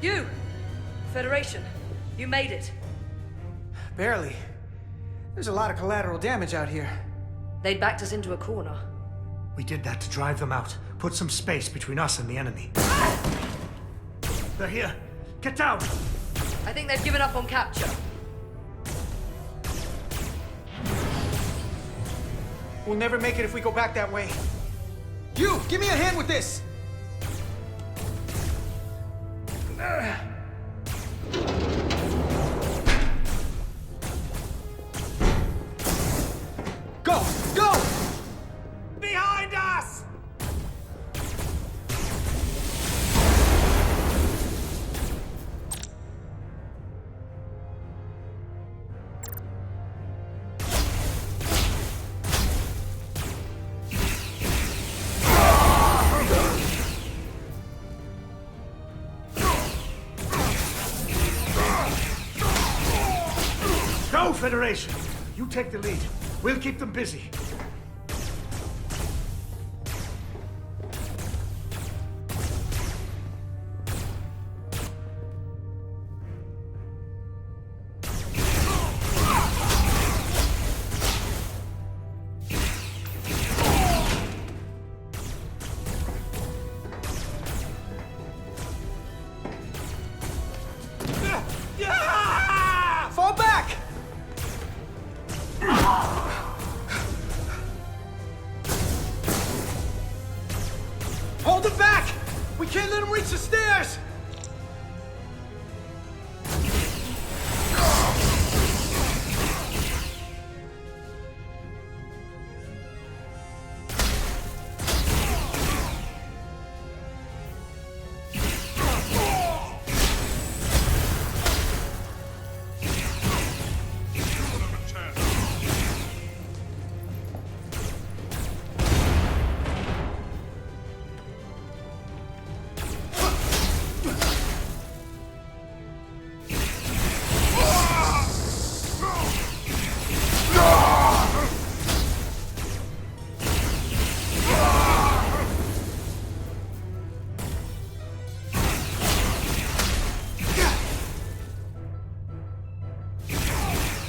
You! Federation, you made it. Barely. There's a lot of collateral damage out here. They'd backed us into a corner. We did that to drive them out. Put some space between us and the enemy. They're here. Get down! I think they've given up on capture. We'll never make it if we go back that way. You! Give me a hand with this! Go! Go! Behind us! Go, Federation! You take the lead. We'll keep them busy. Fall back! Hold it back! We can't let him reach the stairs!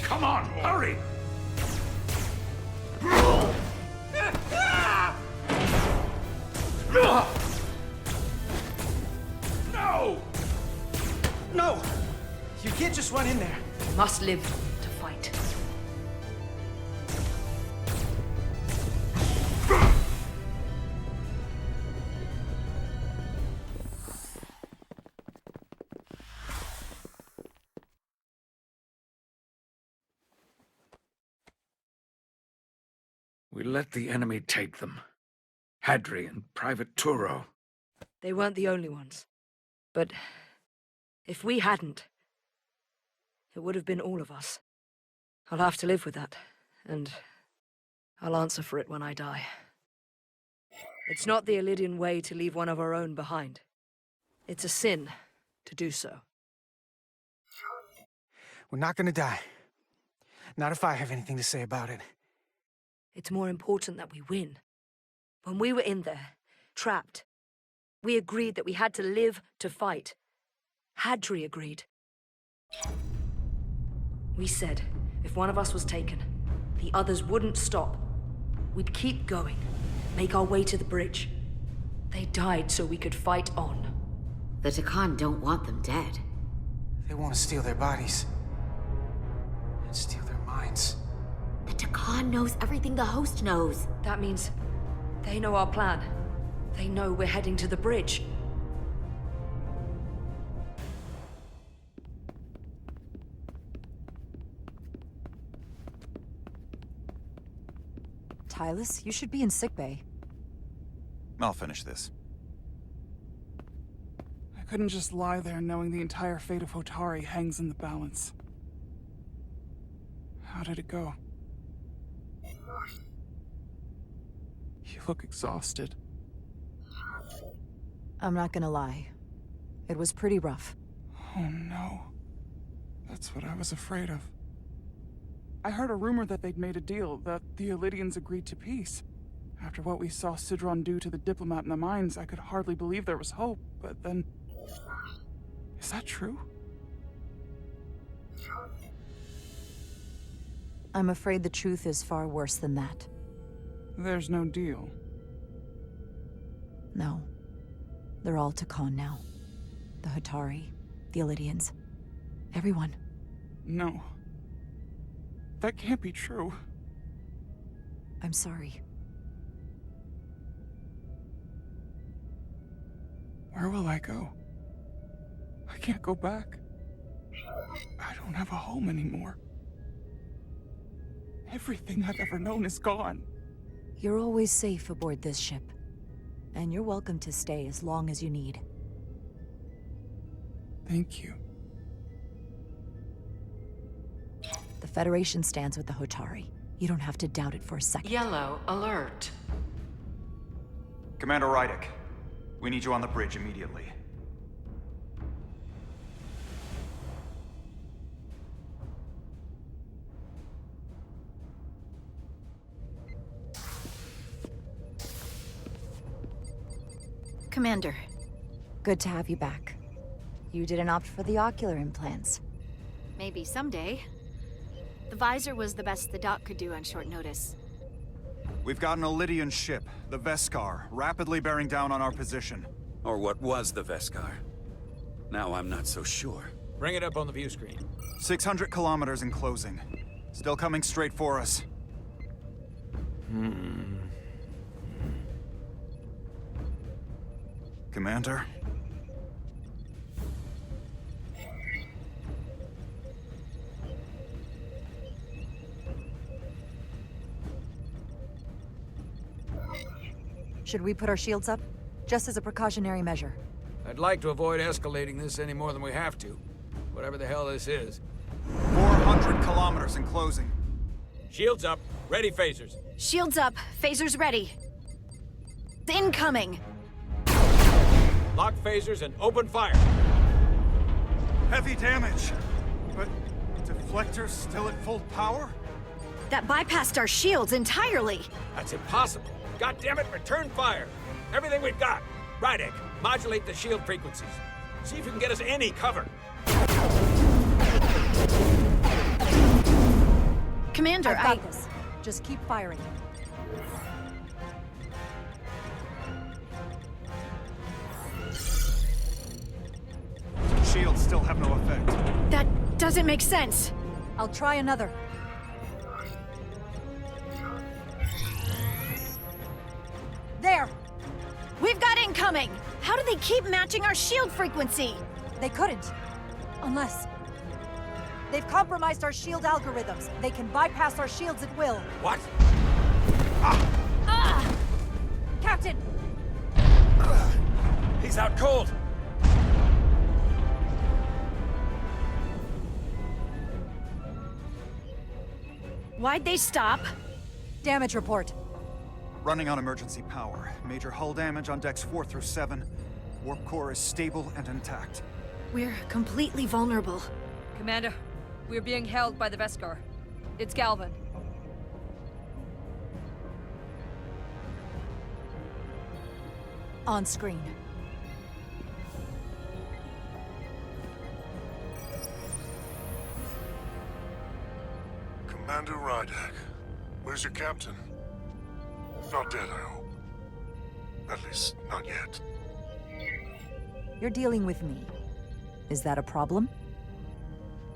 Come on, hurry! No! No! You can't just run in there. We must live to fight. We let the enemy take them. Hadri and Private Turo. They weren't the only ones. But if we hadn't, it would have been all of us. I'll have to live with that, and I'll answer for it when I die. It's not the Illidian way to leave one of our own behind. It's a sin to do so. We're not gonna die. Not if I have anything to say about it. It's more important that we win. When we were in there, trapped, we agreed that we had to live to fight. Hadri agreed. We said, if one of us was taken, the others wouldn't stop. We'd keep going, make our way to the bridge. They died so we could fight on. The Takan don't want them dead. They want to steal their bodies. And steal their minds. The Takan knows everything the host knows. That means they know our plan. They know we're heading to the bridge. Tylus, you should be in sickbay. I'll finish this. I couldn't just lie there knowing the entire fate of Hotari hangs in the balance. How did it go? You look exhausted. I'm not gonna lie. It was pretty rough. Oh no. That's what I was afraid of. I heard a rumor that they'd made a deal, that the Illidians agreed to peace. After what we saw Sidron do to the diplomat in the mines, I could hardly believe there was hope, but then... Is that true? I'm afraid the truth is far worse than that. There's no deal. No. They're all Takan now. The Hatari, the Illidians, everyone. No. That can't be true. I'm sorry. Where will I go? I can't go back. I don't have a home anymore. Everything I've ever known is gone. You're always safe aboard this ship. And you're welcome to stay as long as you need. Thank you. The Federation stands with the Hatari. You don't have to doubt it for a second. Yellow alert. Commander Rydick, we need you on the bridge immediately. Commander. Good to have you back. You didn't opt for the ocular implants. Maybe someday. The visor was the best the doc could do on short notice. We've got an Illidian ship, the Veskar, rapidly bearing down on our position. Or what was the Veskar. Now I'm not so sure. Bring it up on the view screen. 600 kilometers in closing. Still coming straight for us. Commander? Should we put our shields up? Just as a precautionary measure. I'd like to avoid escalating this any more than we have to. Whatever the hell this is. 400 kilometers in closing. Shields up. Ready phasers. Shields up. Phasers ready. Incoming. Lock phasers and open fire. Heavy damage. But deflectors still at full power? That bypassed our shields entirely. That's impossible. God damn it, return fire. Everything we've got. Rydick, modulate the shield frequencies. See if you can get us any cover. Commander, I've got this. Just keep firing. Shields still have no effect. That doesn't make sense. I'll try another. There! We've got incoming! How do they keep matching our shield frequency? They couldn't. Unless... They've compromised our shield algorithms. They can bypass our shields at will. What? Captain! He's out cold! Why'd they stop? Damage report. Running on emergency power. Major hull damage on decks 4 through 7. Warp core is stable and intact. We're completely vulnerable. Commander, we're being held by the Veskar. It's Galvin. On screen. Commander Rydick, where's your captain? Not dead, I hope. At least, not yet. You're dealing with me. Is that a problem?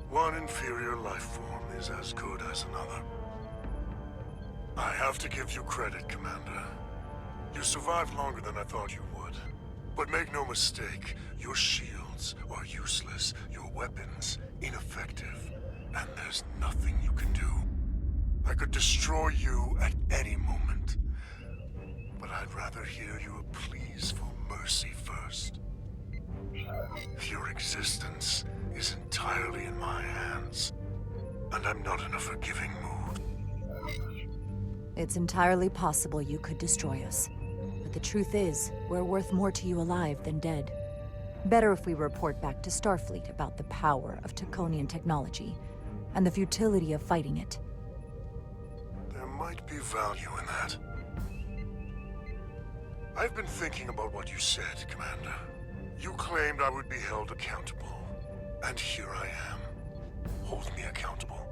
One inferior life form is as good as another. I have to give you credit, Commander. You survived longer than I thought you would. But make no mistake, your shields are useless, your weapons ineffective, and there's nothing you can do. I could destroy you at any moment. But I'd rather hear your pleas for mercy first. Your existence is entirely in my hands, and I'm not in a forgiving mood. It's entirely possible you could destroy us. But the truth is, we're worth more to you alive than dead. Better if we report back to Starfleet about the power of Taconian technology, and the futility of fighting it. There might be value in that. I've been thinking about what you said, Commander. You claimed I would be held accountable. And here I am. Hold me accountable.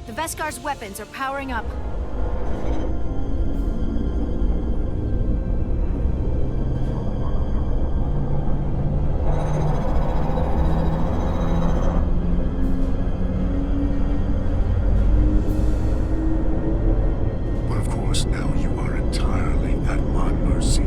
The Veskar's weapons are powering up. But of course, now you are entirely at my mercy.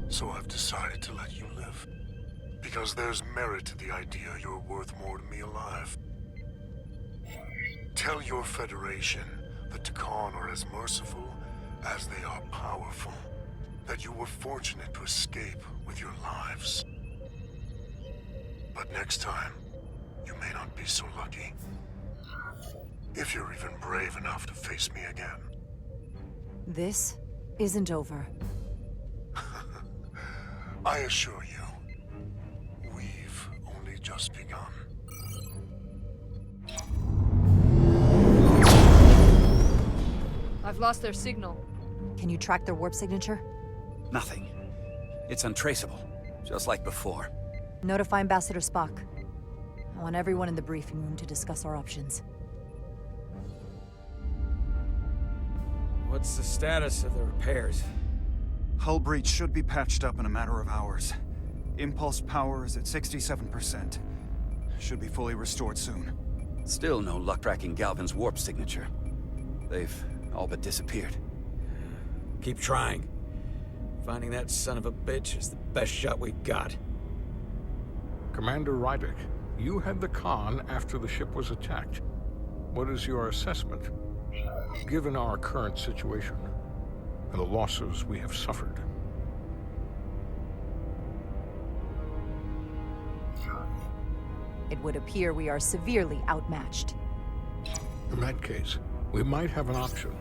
So I've decided to let you live. Because there's merit to the idea you're worth more to me alive. Tell your Federation the Takan are as merciful as they are powerful. That you were fortunate to escape with your lives. But next time, you may not be so lucky. If you're even brave enough to face me again. This isn't over. I assure you, we've only just begun. I've lost their signal. Can you track their warp signature? Nothing. It's untraceable, just like before. Notify Ambassador Spock. I want everyone in the briefing room to discuss our options. What's the status of the repairs? Hull breach should be patched up in a matter of hours. Impulse power is at 67%. Should be fully restored soon. Still no luck tracking Galvin's warp signature. They've all but disappeared. Keep trying. Finding that son of a bitch is the best shot we got. Commander Rydick, you had the Khan after the ship was attacked. What is your assessment, given our current situation and the losses we have suffered? It would appear we are severely outmatched. In that case, we might have an option.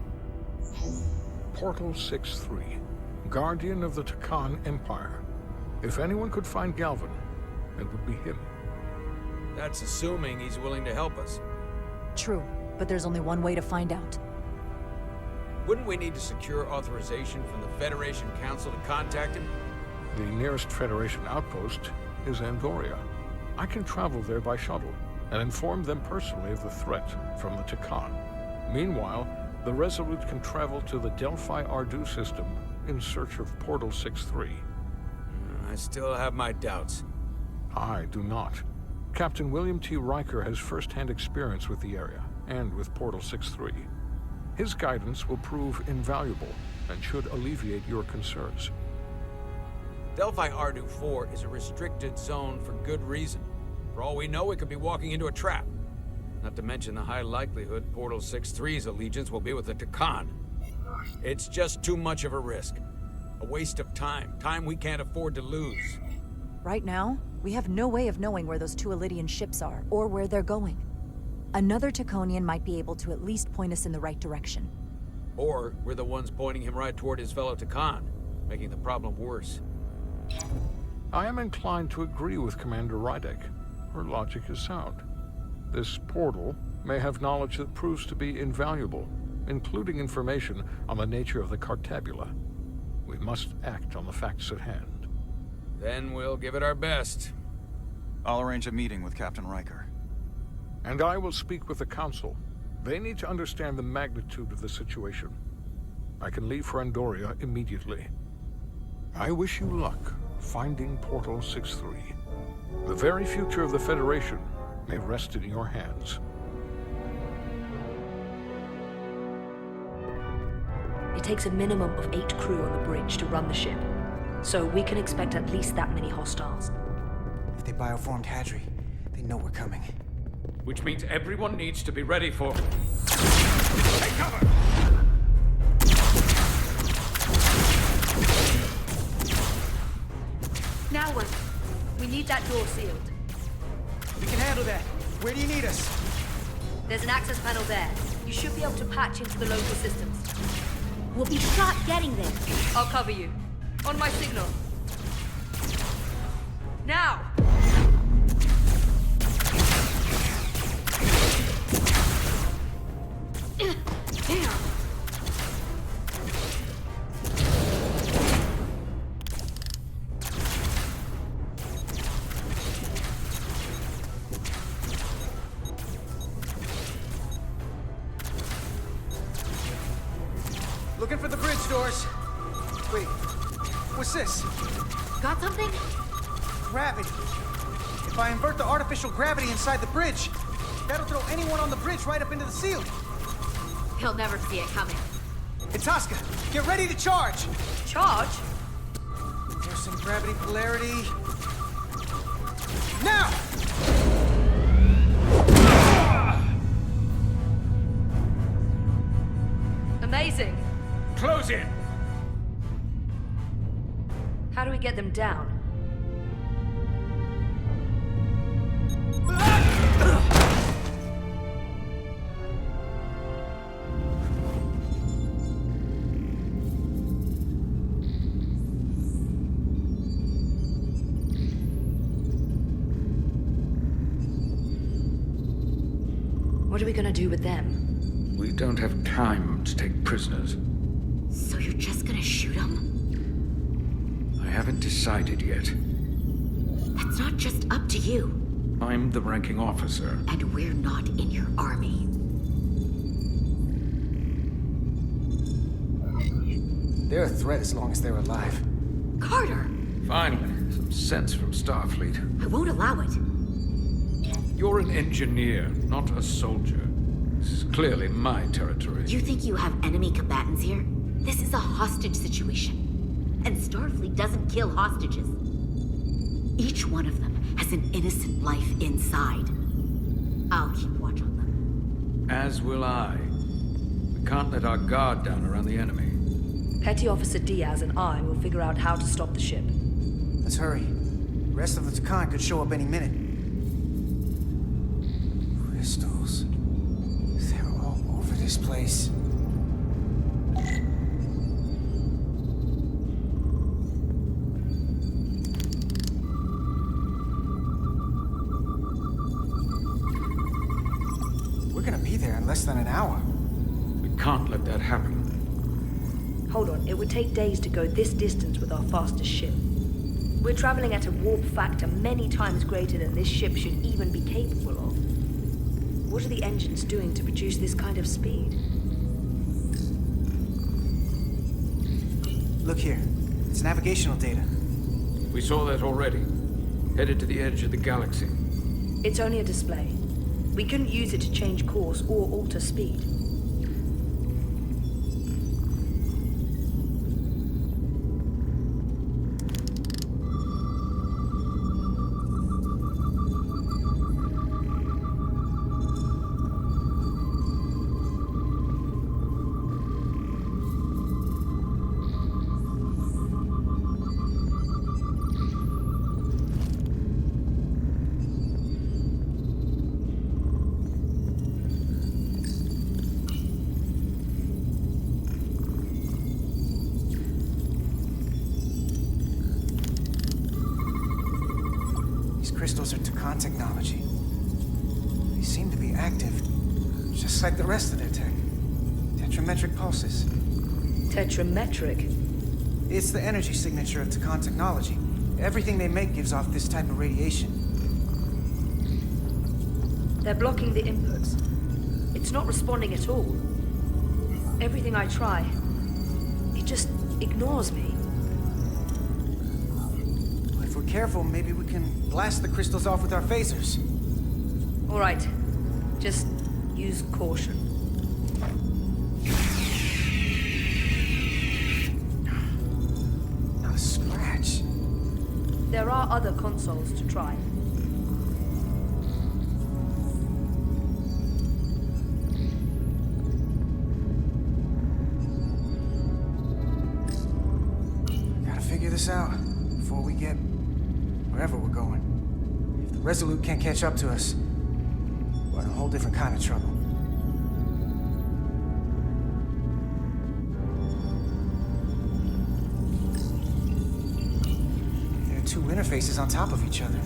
Portal 6-3, Guardian of the Takan Empire. If anyone could find Galvin, it would be him. That's assuming he's willing to help us. True, but there's only one way to find out. Wouldn't we need to secure authorization from the Federation Council to contact him? The nearest Federation outpost is Andoria. I can travel there by shuttle and inform them personally of the threat from the Takan. Meanwhile, the Resolute can travel to the Delphi Ardu system in search of Portal 6-3. I still have my doubts. I do not. Captain William T. Riker has first-hand experience with the area and with Portal 6-3. His guidance will prove invaluable and should alleviate your concerns. Delphi Ardu 4 is a restricted zone for good reason. For all we know, it could be walking into a trap. Not to mention the high likelihood Portal 6-3's allegiance will be with the Takan. It's just too much of a risk. A waste of time. Time we can't afford to lose. Right now, we have no way of knowing where those two Elydian ships are, or where they're going. Another Taconian might be able to at least point us in the right direction. Or we're the ones pointing him right toward his fellow Takan, making the problem worse. I am inclined to agree with Commander Rydick. Her logic is sound. This portal may have knowledge that proves to be invaluable, including information on the nature of the Cartabula. We must act on the facts at hand. Then we'll give it our best. I'll arrange a meeting with Captain Riker. And I will speak with the Council. They need to understand the magnitude of the situation. I can leave for Andoria immediately. I wish you luck finding Portal 6-3. The very future of the Federation may rest in your hands. It takes a minimum of 8 crew on the bridge to run the ship. So we can expect at least that many hostiles. If they bioformed Hadri, they know we're coming. Which means everyone needs to be ready for... Take cover! Now what? We need that door sealed. We can handle that. Where do you need us? There's an access panel there. You should be able to patch into the local systems. We'll be shot getting there. I'll cover you. On my signal. Now! Damn! Looking for the bridge doors. Wait, what's this? Got something? Gravity. If I invert the artificial gravity inside the bridge, that'll throw anyone on the bridge right up into the ceiling. He'll never see it coming. Itasca, get ready to charge! Charge? Reversing gravity polarity. Now! Amazing. Close in! How do we get them down? What are we gonna do with them? We don't have time to take prisoners. So you're just gonna shoot him? I haven't decided yet. That's not just up to you. I'm the ranking officer. And we're not in your army. They're a threat as long as they're alive. Carter! Finally, some sense from Starfleet. I won't allow it. You're an engineer, not a soldier. This is clearly my territory. You think you have enemy combatants here? This is a hostage situation. And Starfleet doesn't kill hostages. Each one of them has an innocent life inside. I'll keep watch on them. As will I. We can't let our guard down around the enemy. Petty Officer Diaz and I will figure out how to stop the ship. Let's hurry. The rest of the Takan could show up any minute. Crystals. They're all over this place. We're gonna be there in less than an hour. We can't let that happen. Hold on, it would take days to go this distance with our fastest ship. We're traveling at a warp factor many times greater than this ship should even be capable of. What are the engines doing to produce this kind of speed? Look here. It's navigational data. We saw that already. Headed to the edge of the galaxy. It's only a display. We couldn't use it to change course or alter speed. Crystals are Takan technology. They seem to be active, just like the rest of their tech. Tetrametric pulses. Tetrametric? It's the energy signature of Takan technology. Everything they make gives off this type of radiation. They're blocking the inputs. It's not responding at all. Everything I try, it just ignores me. If we're careful, maybe we can blast the crystals off with our phasers. All right. Just use caution. Not a scratch. There are other consoles to try. Gotta figure this out before we get wherever we're going. If the Resolute can't catch up to us, we're in a whole different kind of trouble. There are two interfaces on top of each other.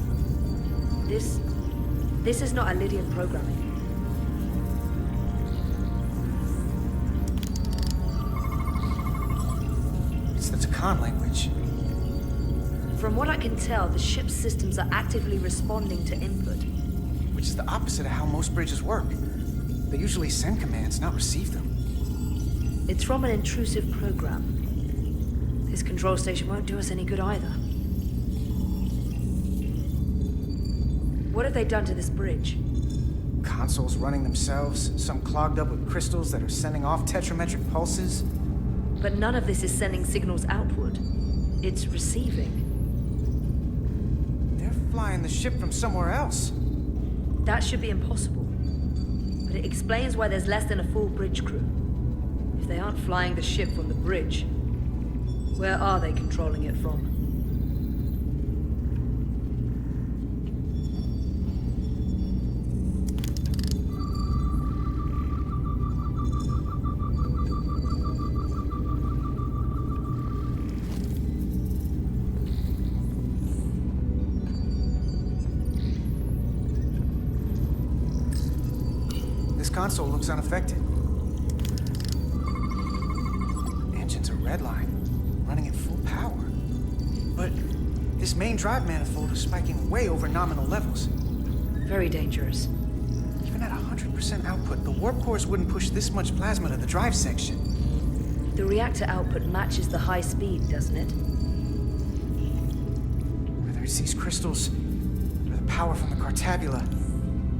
This is not Lydian programming. It's the Takan language. From what I can tell, the ship's systems are actively responding to input. Which is the opposite of how most bridges work. They usually send commands, not receive them. It's from an intrusive program. This control station won't do us any good either. What have they done to this bridge? Consoles running themselves, some clogged up with crystals that are sending off tetrametric pulses. But none of this is sending signals outward. It's receiving. They're flying the ship from somewhere else. That should be impossible. But it explains why there's less than a full bridge crew. If they aren't flying the ship from the bridge, where are they controlling it from? This console looks unaffected. Engines are redline, running at full power. But this main drive manifold is spiking way over nominal levels. Very dangerous. Even at 100% output, the warp cores wouldn't push this much plasma to the drive section. The reactor output matches the high speed, doesn't it? Whether it's these crystals or the power from the Cartabula,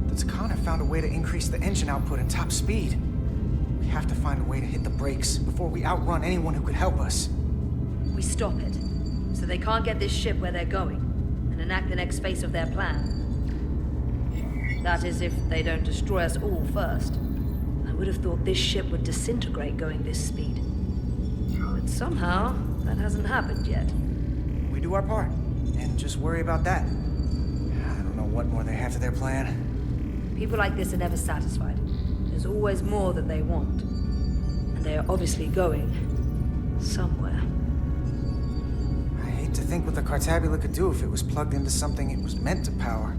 the Takan have found a way to increase the engine output and top speed. We have to find a way to hit the brakes before we outrun anyone who could help us. We stop it, so they can't get this ship where they're going, and enact the next phase of their plan. That is, if they don't destroy us all first. I would have thought this ship would disintegrate going this speed. But somehow, that hasn't happened yet. We do our part, and just worry about that. I don't know what more they have to their plan. People like this are never satisfied. There's always more that they want. And they are obviously going somewhere. I hate to think what the Cartabula could do if it was plugged into something it was meant to power.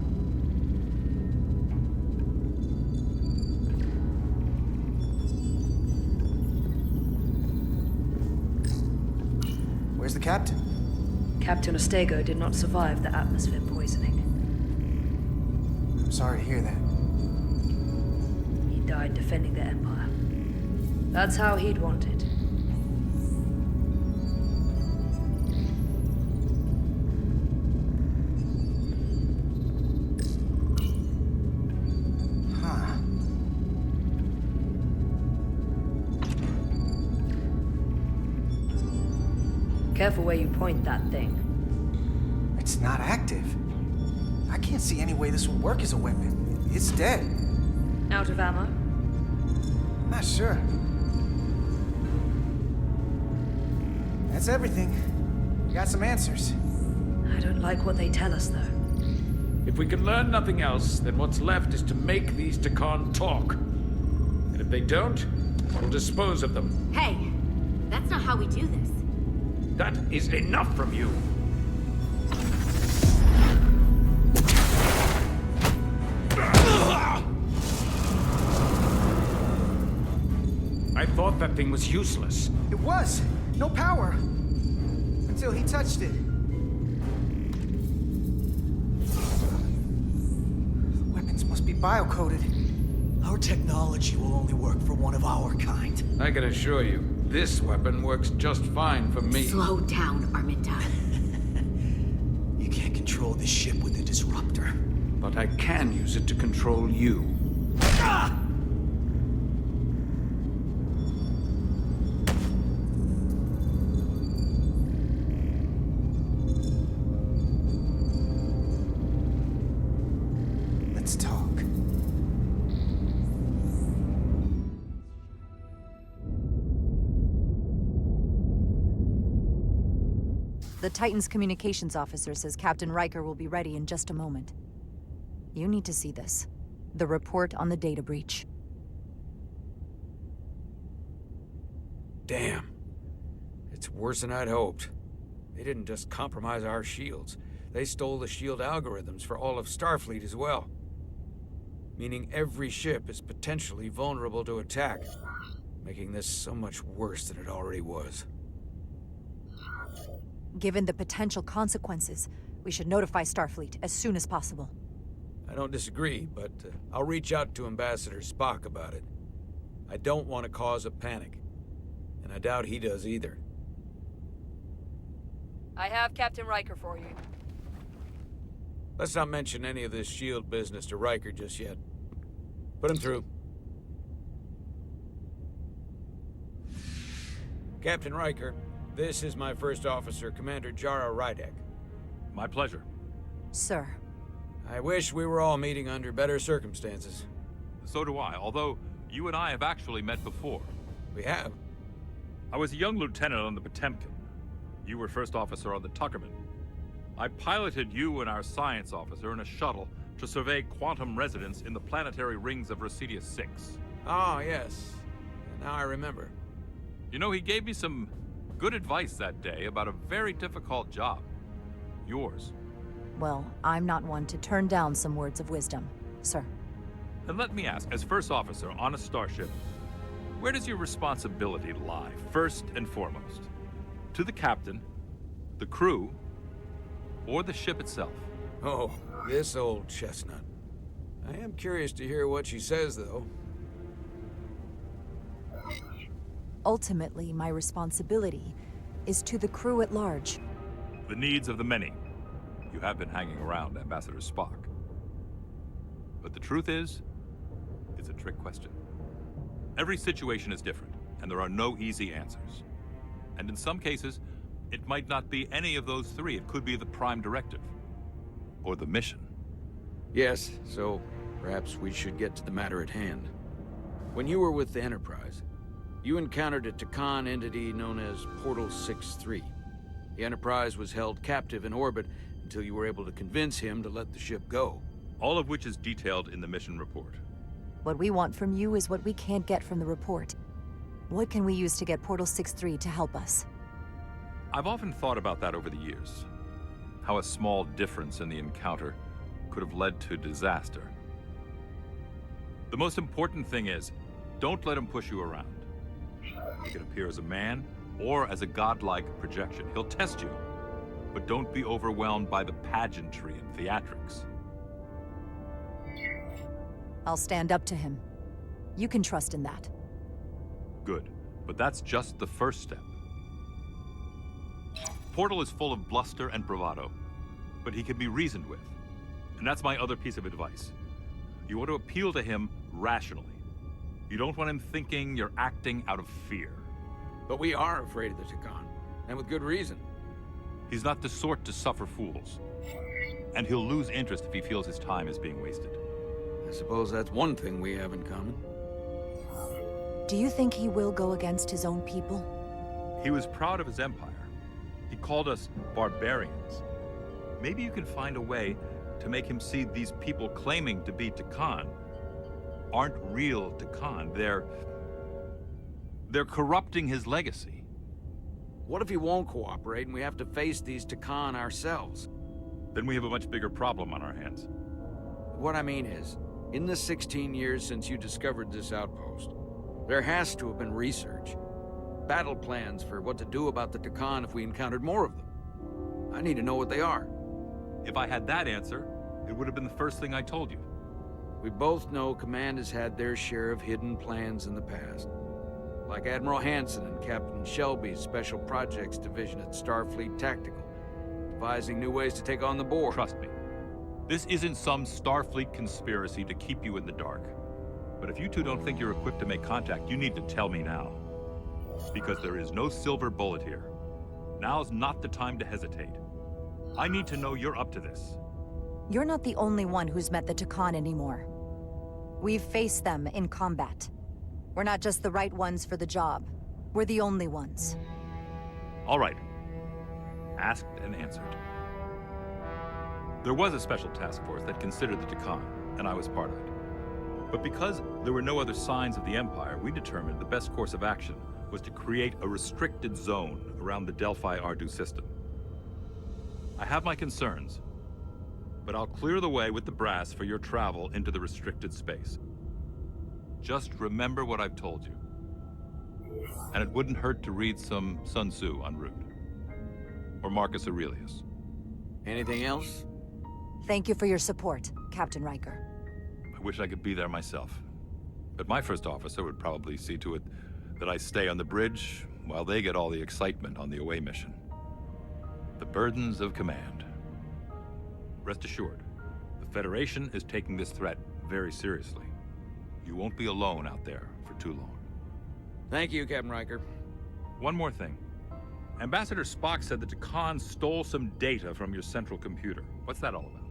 Where's the captain? Captain Ostego did not survive the atmosphere poisoning. I'm sorry to hear that. He died defending the Empire. That's how he'd want it. Huh. Careful where you point that thing. It's not active. I can't see any way this will work as a weapon. It's dead. Out of ammo? Not sure. That's everything. We got some answers. I don't like what they tell us, though. If we can learn nothing else, then what's left is to make these Takan talk. And if they don't, we'll dispose of them. Hey, that's not how we do this. That is enough from you. I thought that thing was useless. It was. No power. Until he touched it. The weapons must be biocoded. Our technology will only work for one of our kind. I can assure you, this weapon works just fine for me. Slow down, Arminta. You can't control this ship with a disruptor. But I can use it to control you. Ah! Let's talk. The Titan's communications officer says Captain Riker will be ready in just a moment. You need to see this. The report on the data breach. Damn. It's worse than I'd hoped. They didn't just compromise our shields. They stole the shield algorithms for all of Starfleet as well. Meaning every ship is potentially vulnerable to attack, making this so much worse than it already was. Given the potential consequences, we should notify Starfleet as soon as possible. I don't disagree, but I'll reach out to Ambassador Spock about it. I don't want to cause a panic, and I doubt he does either. I have Captain Riker for you. Let's not mention any of this shield business to Riker just yet. Put him through. Captain Riker, this is my first officer, Commander Jara Rydek. My pleasure. Sir. I wish we were all meeting under better circumstances. So do I, although you and I have actually met before. We have? I was a young lieutenant on the Potemkin. You were first officer on the Tuckerman. I piloted you and our science officer in a shuttle to survey quantum resonance in the planetary rings of Residius 6. Oh, yes. Now I remember. You know, he gave me some good advice that day about a very difficult job. Yours. Well, I'm not one to turn down some words of wisdom, sir. And let me ask, as first officer on a starship, where does your responsibility lie, first and foremost? To the captain, the crew, or the ship itself? Oh, this old chestnut. I am curious to hear what she says, though. Ultimately, my responsibility is to the crew at large. The needs of the many. You have been hanging around Ambassador Spock. But the truth is, it's a trick question. Every situation is different, and there are no easy answers. And in some cases, it might not be any of those three. It could be the prime directive. Or the mission. Yes, so perhaps we should get to the matter at hand. When you were with the Enterprise, you encountered a Takan entity known as Portal 6-3. The Enterprise was held captive in orbit until you were able to convince him to let the ship go. All of which is detailed in the mission report. What we want from you is what we can't get from the report. What can we use to get Portal 6-3 to help us? I've often thought about that over the years. How a small difference in the encounter could have led to disaster. The most important thing is, don't let him push you around. He can appear as a man or as a godlike projection. He'll test you, but don't be overwhelmed by the pageantry and theatrics. I'll stand up to him. You can trust in that. Good, but that's just the first step. Portal is full of bluster and bravado, but he can be reasoned with. And that's my other piece of advice. You want to appeal to him rationally. You don't want him thinking you're acting out of fear. But we are afraid of the Takan, and with good reason. He's not the sort to suffer fools. And he'll lose interest if he feels his time is being wasted. I suppose that's one thing we have in common. Do you think he will go against his own people? He was proud of his empire. He called us barbarians. Maybe you can find a way to make him see these people claiming to be Takan aren't real Takan. They're corrupting his legacy. What if he won't cooperate and we have to face these Takan ourselves? Then we have a much bigger problem on our hands. What I mean is, in the 16 years since you discovered this outpost, there has to have been research. Battle plans for what to do about the Takan if we encountered more of them. I need to know what they are. If I had that answer, it would have been the first thing I told you. We both know Command has had their share of hidden plans in the past. Like Admiral Hansen and Captain Shelby's Special Projects Division at Starfleet Tactical, devising new ways to take on the Borg. Trust me, this isn't some Starfleet conspiracy to keep you in the dark. But if you two don't think you're equipped to make contact, you need to tell me now. Because there is no silver bullet here. Now's not the time to hesitate. I need to know you're up to this. You're not the only one who's met the Takan anymore. We've faced them in combat. We're not just the right ones for the job. We're the only ones. All right. Asked and answered. There was a special task force that considered the Takan, and I was part of it. But because there were no other signs of the Empire, we determined the best course of action was to create a restricted zone around the Delphi Ardu system. I have my concerns, but I'll clear the way with the brass for your travel into the restricted space. Just remember what I've told you. And it wouldn't hurt to read some Sun Tzu en route. Or Marcus Aurelius. Anything else? Thank you for your support, Captain Riker. I wish I could be there myself. But my first officer would probably see to it that I stay on the bridge while they get all the excitement on the away mission. The burdens of command. Rest assured, the Federation is taking this threat very seriously. You won't be alone out there for too long. Thank you, Captain Riker. One more thing. Ambassador Spock said that Khan stole some data from your central computer. What's that all about?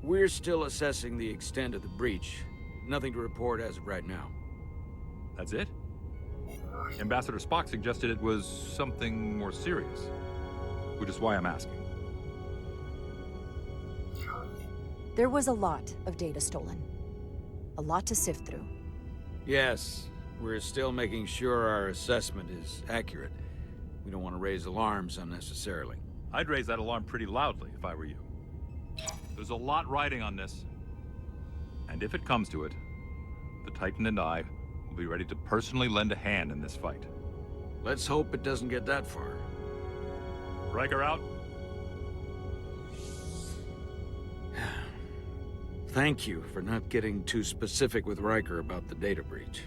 We're still assessing the extent of the breach. Nothing to report as of right now. That's it? Ambassador Spock suggested it was something more serious, which is why I'm asking. There was a lot of data stolen. A lot to sift through. Yes, we're still making sure our assessment is accurate. We don't want to raise alarms unnecessarily. I'd raise that alarm pretty loudly if I were you. There's a lot riding on this. And if it comes to it, the Titan and I will be ready to personally lend a hand in this fight. Let's hope it doesn't get that far. Riker out. Thank you for not getting too specific with Riker about the data breach.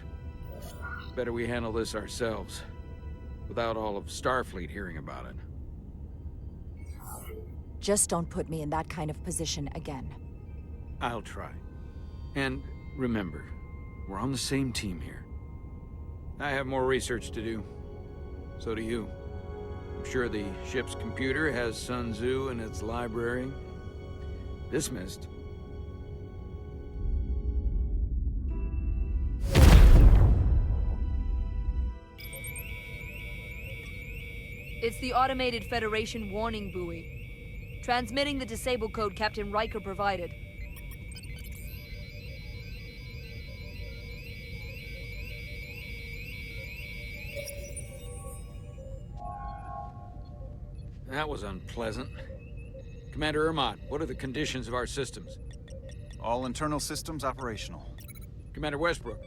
Better we handle this ourselves, without all of Starfleet hearing about it. Just don't put me in that kind of position again. I'll try. And remember, we're on the same team here. I have more research to do. So do you. I'm sure the ship's computer has Sun Tzu in its library. Dismissed. It's the automated Federation warning buoy. Transmitting the disable code Captain Riker provided. That was unpleasant. Commander Ermont, what are the conditions of our systems? All internal systems operational. Commander Westbrook,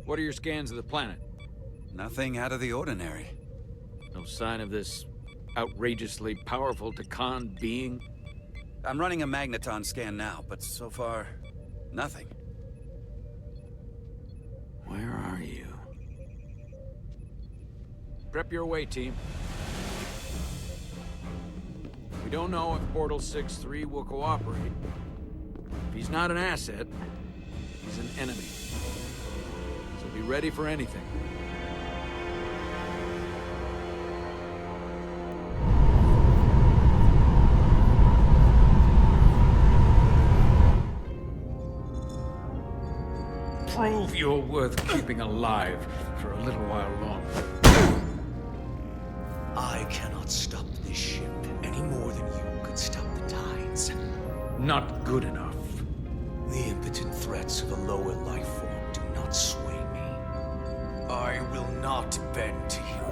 what are your scans of the planet? Nothing out of the ordinary. No sign of this outrageously powerful Takan being? I'm running a magneton scan now, but so far, nothing. Where are you? Prep your way, team. We don't know if Portal 6-3 will cooperate. If he's not an asset, he's an enemy. So be ready for anything. Prove you're worth keeping alive for a little while longer. I cannot stop this ship any more than you could stop the tides. Not good enough. The impotent threats of the lower life form do not sway me. I will not bend to you.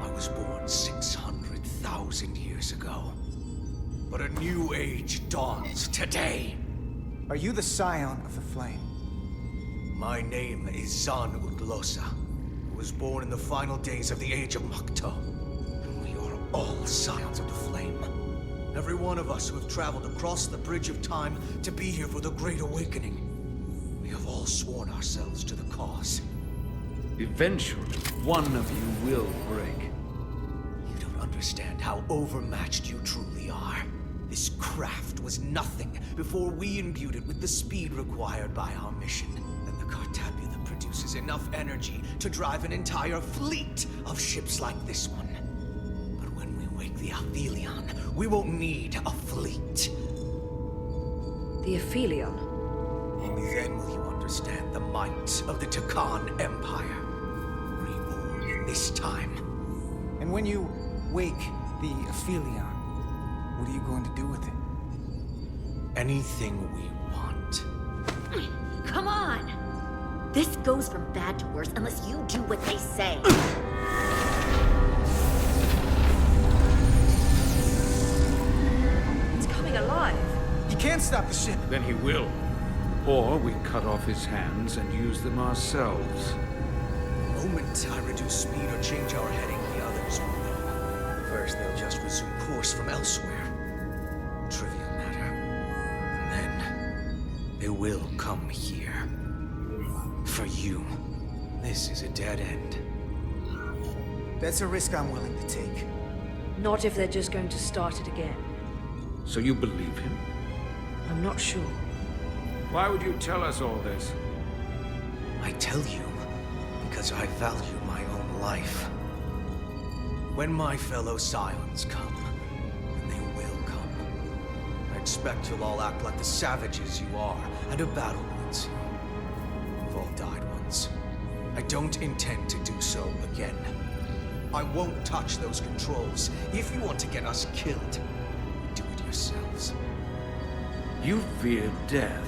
I was born 600,000 years ago. But a new age dawns today. Are you the scion of the flame? My name is Zan Utlosa, who was born in the final days of the Age of Makto. And we are all scions of the flame. Every one of us who have traveled across the Bridge of Time to be here for the Great Awakening. We have all sworn ourselves to the cause. Eventually, one of you will break. You don't understand how overmatched you truly are. This craft was nothing before we imbued it with the speed required by our mission. Cartabula produces enough energy to drive an entire fleet of ships like this one. But when we wake the Aphelion, we won't need a fleet. The Aphelion? Only then will you understand the might of the Takan Empire. Reborn in this time. And when you wake the Aphelion, what are you going to do with it? Anything we want. Come on! This goes from bad to worse unless you do what they say. can't stop the ship. Then he will. Or we cut off his hands and use them ourselves. The moment I reduce speed or change our heading, the others will know. First, they'll just resume course from elsewhere. Trivial matter. And then, they will come here. For you, this is a dead end. That's a risk I'm willing to take. Not if they're just going to start it again. So you believe him? I'm not sure. Why would you tell us all this? I tell you because I value my own life. When my fellow Scions come, and they will come, I expect you'll all act like the savages you are and a battle wounds you. You've all died once. I don't intend to do so again. I won't touch those controls. If you want to get us killed, do it yourselves. You fear death.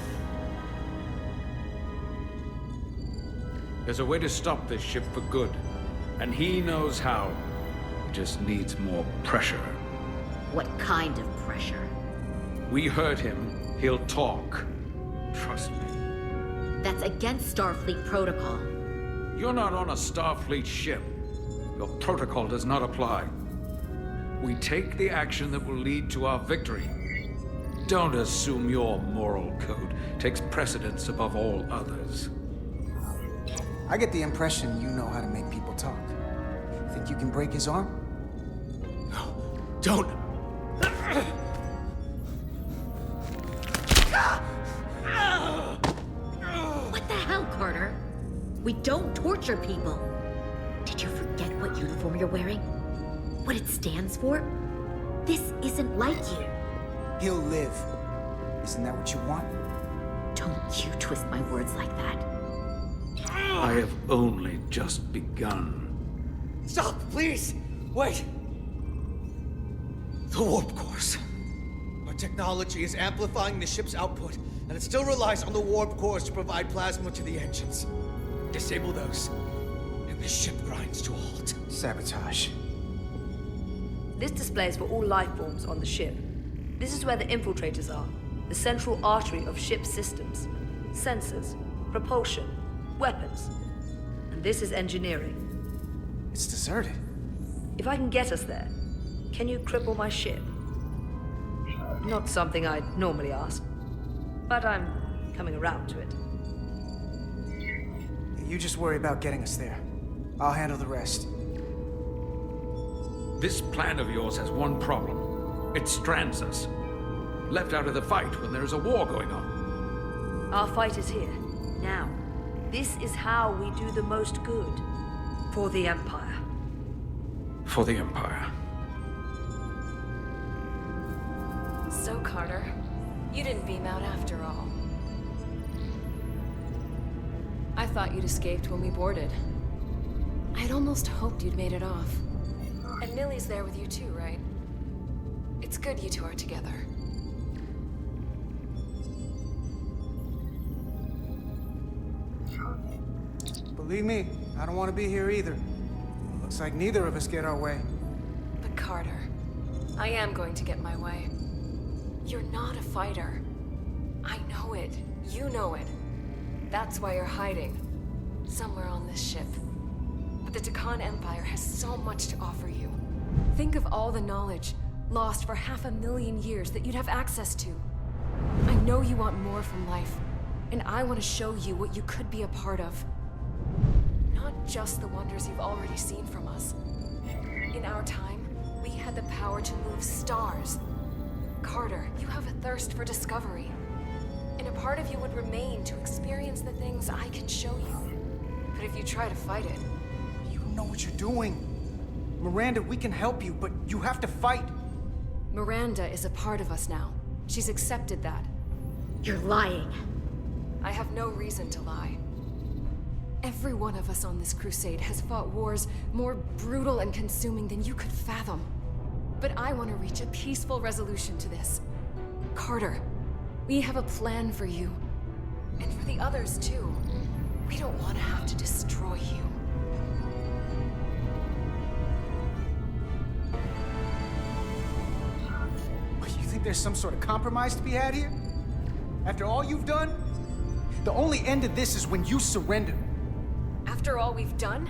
There's a way to stop this ship for good, and he knows how. He just needs more pressure. What kind of pressure? We heard him. He'll talk. Trust me. That's against Starfleet protocol. You're not on a Starfleet ship. Your protocol does not apply. We take the action that will lead to our victory. Don't assume your moral code takes precedence above all others. I get the impression you know how to make people talk. Think you can break his arm? No, don't! What the hell, Carter? We don't torture people. Did you forget what uniform you're wearing? What it stands for? This isn't like you. He'll live. Isn't that what you want? Don't you twist my words like that. I have only just begun. Stop, please! Wait! The warp cores. Our technology is amplifying the ship's output, and it still relies on the warp cores to provide plasma to the engines. Disable those, and the ship grinds to a halt. Sabotage. This display is for all life forms on the ship. This is where the infiltrators are, the central artery of ship systems, sensors, propulsion, weapons. And this is engineering. It's deserted. If I can get us there, can you cripple my ship? Not something I'd normally ask, but I'm coming around to it. You just worry about getting us there. I'll handle the rest. This plan of yours has one problem. It strands us. Left out of the fight when there is a war going on. Our fight is here, now. This is how we do the most good. For the Empire. For the Empire. So, Carter, you didn't beam out after all. I thought you'd escaped when we boarded. I'd almost hoped you'd made it off. And Millie's there with you too, right? It's good you two are together. Believe me, I don't want to be here either. Looks like neither of us get our way. But Carter, I am going to get my way. You're not a fighter. I know it. You know it. That's why you're hiding. Somewhere on this ship. But the Takan Empire has so much to offer you. Think of all the knowledge lost for 500,000 years that you'd have access to. I know you want more from life, and I want to show you what you could be a part of. Not just the wonders you've already seen from us. In our time, we had the power to move stars. Carter, you have a thirst for discovery. And a part of you would remain to experience the things I can show you. But if you try to fight it... You know what you're doing. Miranda, we can help you, but you have to fight. Miranda is a part of us now. She's accepted that. You're lying. I have no reason to lie. Every one of us on this crusade has fought wars more brutal and consuming than you could fathom. But I want to reach a peaceful resolution to this. Carter, we have a plan for you. And for the others, too. We don't want to have to destroy you. But you think think there's some sort of compromise to be had here? After all you've done? The only end of this is when you surrender. After all we've done?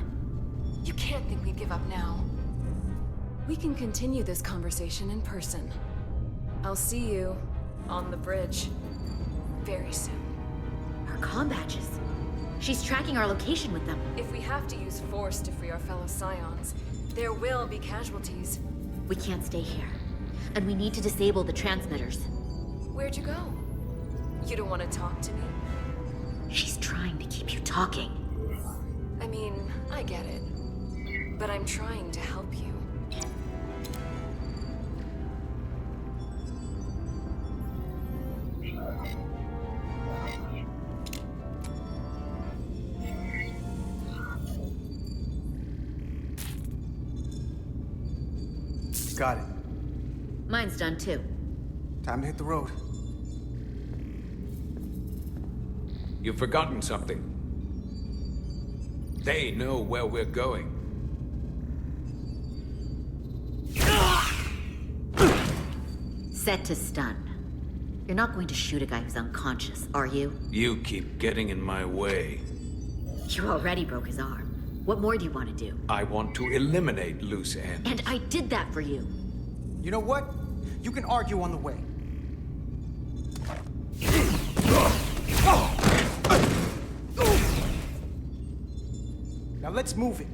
You can't think we'd give up now. We can continue this conversation in person. I'll see you on the bridge very soon. Her comm badges. She's tracking our location with them. If we have to use force to free our fellow Scions, there will be casualties. We can't stay here. And we need to disable the transmitters. Where'd you go? You don't want to talk to me? She's trying to keep you talking. I mean, I get it. But I'm trying to help you. Got it. Mine's done too. Time to hit the road. You've forgotten something. They know where we're going. Set to stun. You're not going to shoot a guy who's unconscious, are you? You keep getting in my way. You already broke his arm. What more do you want to do? I want to eliminate loose ends. And I did that for you. You know what? You can argue on the way. Now let's move it.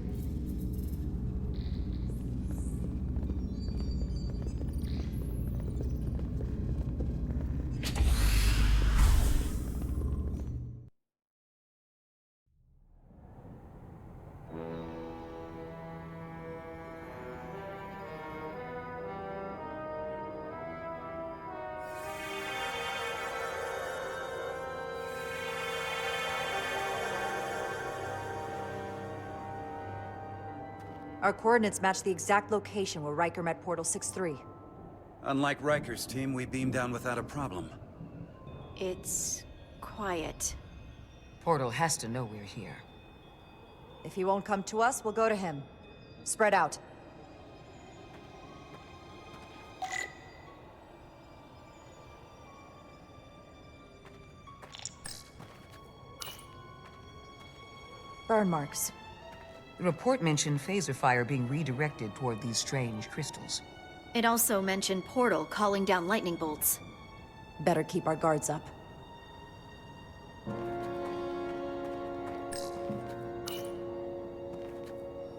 Our coordinates match the exact location where Riker met Portal 6-3. Unlike Riker's team, we beamed down without a problem. It's quiet. Portal has to know we're here. If he won't come to us, we'll go to him. Spread out. Burn marks. The report mentioned phaser fire being redirected toward these strange crystals. It also mentioned Portal calling down lightning bolts. Better keep our guards up.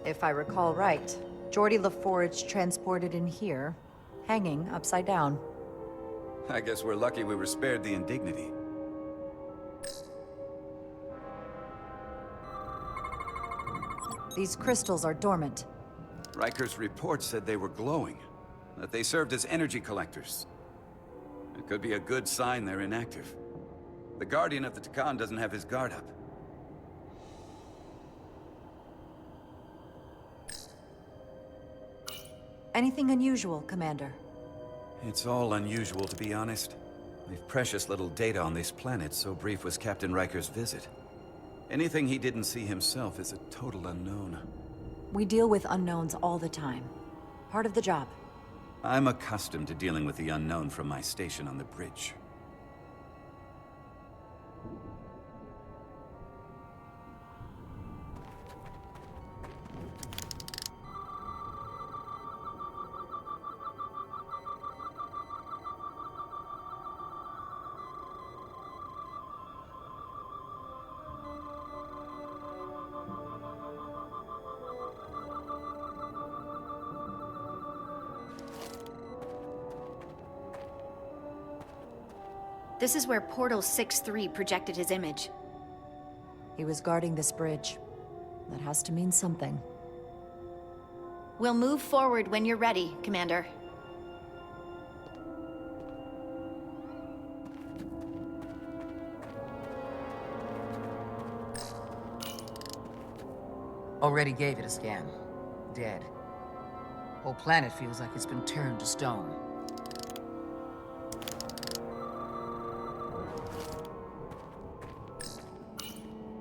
If I recall right, Geordi LaForge transported in here, hanging upside down. I guess we're lucky we were spared the indignity. These crystals are dormant. Riker's report said they were glowing, that they served as energy collectors. It could be a good sign they're inactive. The Guardian of the Takan doesn't have his guard up. Anything unusual, Commander? It's all unusual, to be honest. We've precious little data on this planet, so brief was Captain Riker's visit. Anything he didn't see himself is a total unknown. We deal with unknowns all the time. Part of the job. I'm accustomed to dealing with the unknown from my station on the bridge. This is where Portal 6-3 projected his image. He was guarding this bridge. That has to mean something. We'll move forward when you're ready, Commander. Already gave it a scan. Dead. Whole planet feels like it's been turned to stone.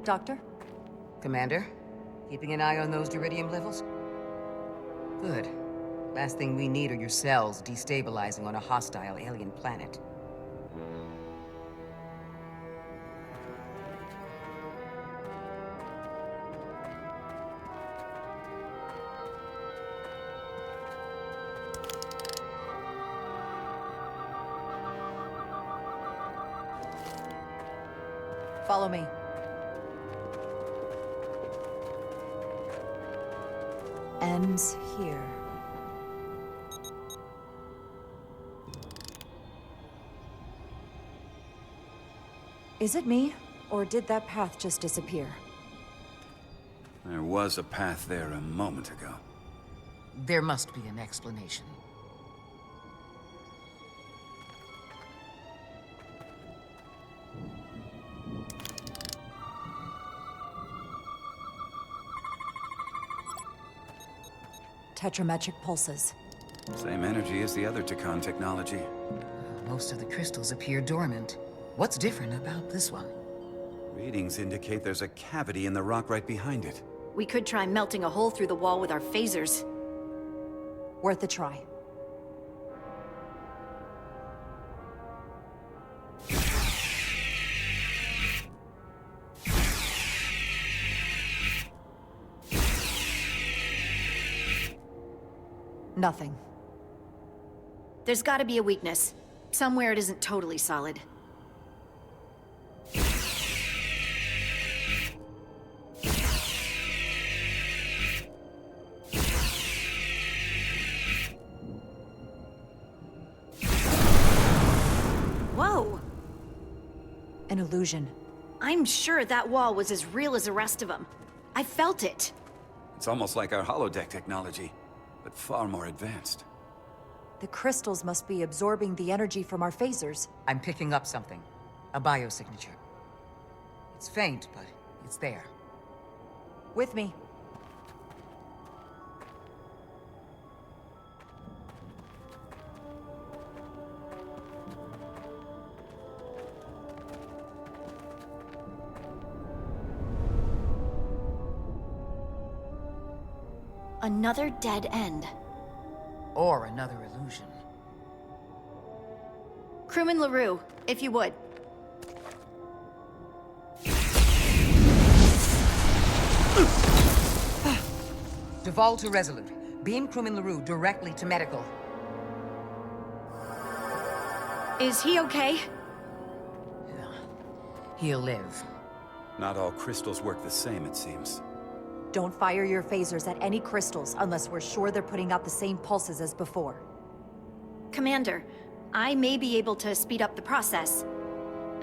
Doctor? Commander? Keeping an eye on those duridium levels? Good. Last thing we need are your cells destabilizing on a hostile alien planet. Follow me. Ends here. Is it me, or did that path just disappear? There was a path there a moment ago. There must be an explanation. Tetrametric pulses. Same energy as the other Takan technology. Most of the crystals appear dormant. What's different about this one? Readings indicate there's a cavity in the rock right behind it. We could try melting a hole through the wall with our phasers. Worth a try. Nothing. There's gotta be a weakness. Somewhere it isn't totally solid. Whoa! An illusion. I'm sure that wall was as real as the rest of them. I felt it. It's almost like our holodeck technology, but far more advanced. The crystals must be absorbing the energy from our phasers. I'm picking up something. A biosignature. It's faint, but it's there. With me. Another dead end. Or another illusion. Crewman LaRue, if you would. Duval to Resolute. Beam Crewman LaRue directly to medical. Is he okay? He'll live. Not all crystals work the same, it seems. Don't fire your phasers at any crystals unless we're sure they're putting out the same pulses as before. Commander, I may be able to speed up the process.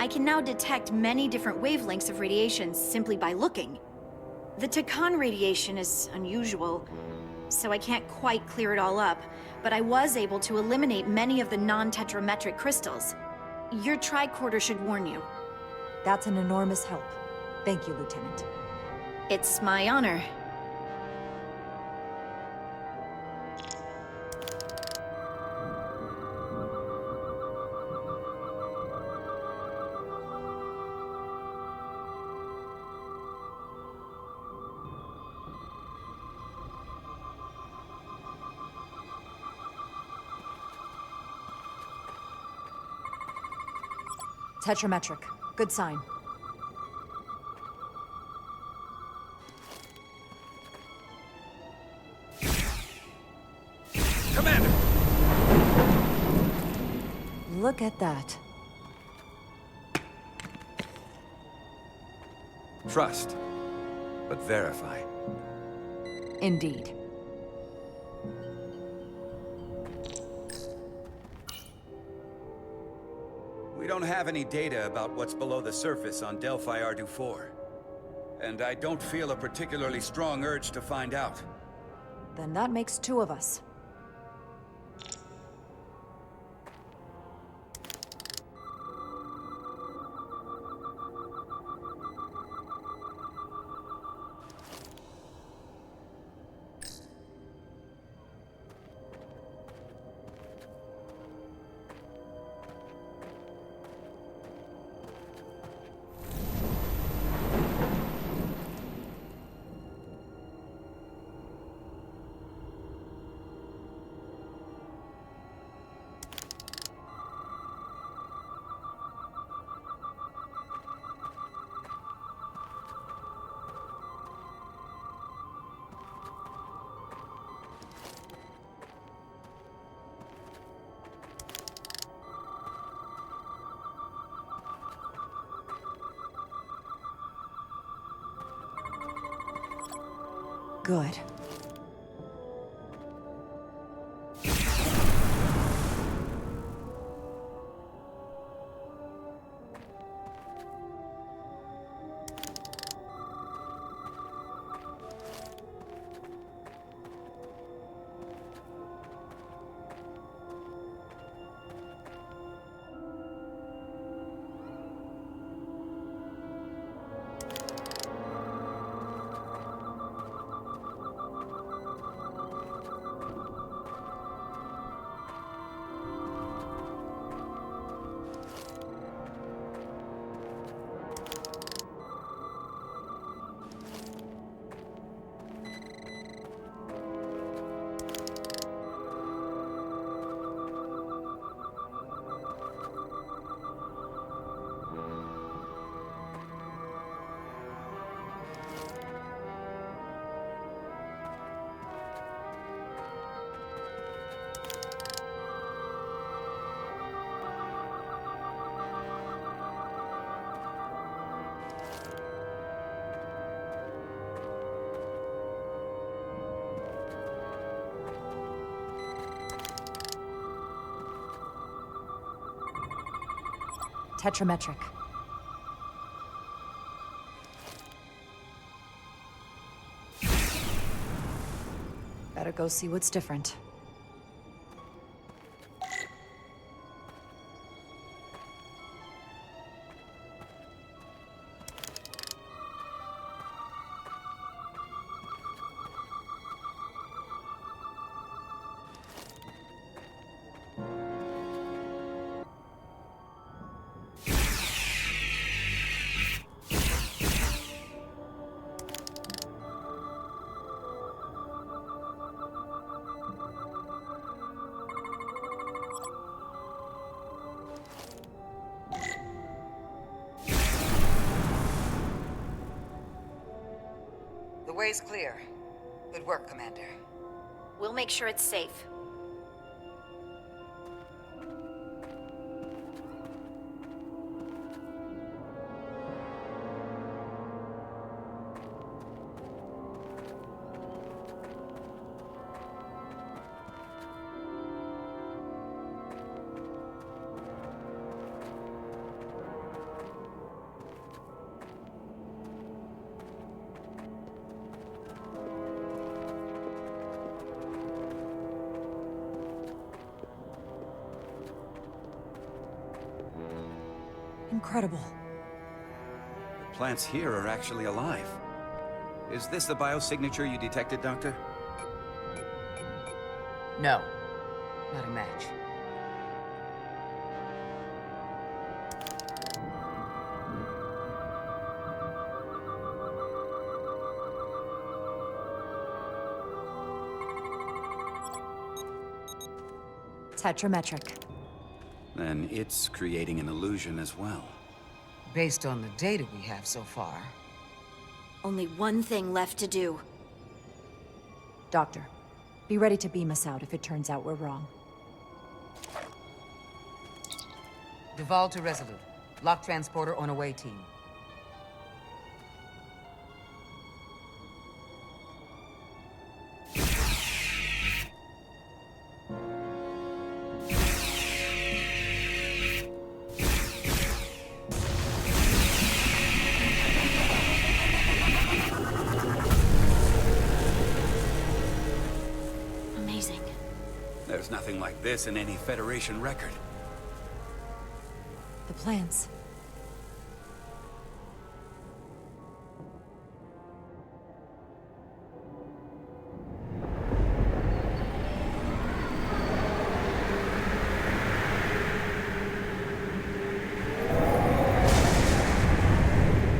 I can now detect many different wavelengths of radiation simply by looking. The Takan radiation is unusual, so I can't quite clear it all up, but I was able to eliminate many of the non-tetrametric crystals. Your tricorder should warn you. That's an enormous help. Thank you, Lieutenant. It's my honor. Tetrametric. Good sign. Commander! Look at that. Trust, but verify. Indeed. We don't have any data about what's below the surface on Delphi Ardu 4. And I don't feel a particularly strong urge to find out. Then that makes two of us. Good. Tetrametric. Better go see what's different. The way's clear. Good work, Commander. We'll make sure it's safe. Incredible. The plants here are actually alive. Is this the biosignature you detected, Doctor? No. Not a match. Tetrametric. Then it's creating an illusion as well. Based on the data we have so far. Only one thing left to do. Doctor, be ready to beam us out if it turns out we're wrong. Duval to Resolute. Lock transporter on away team. There's nothing like this in any Federation record. The plans.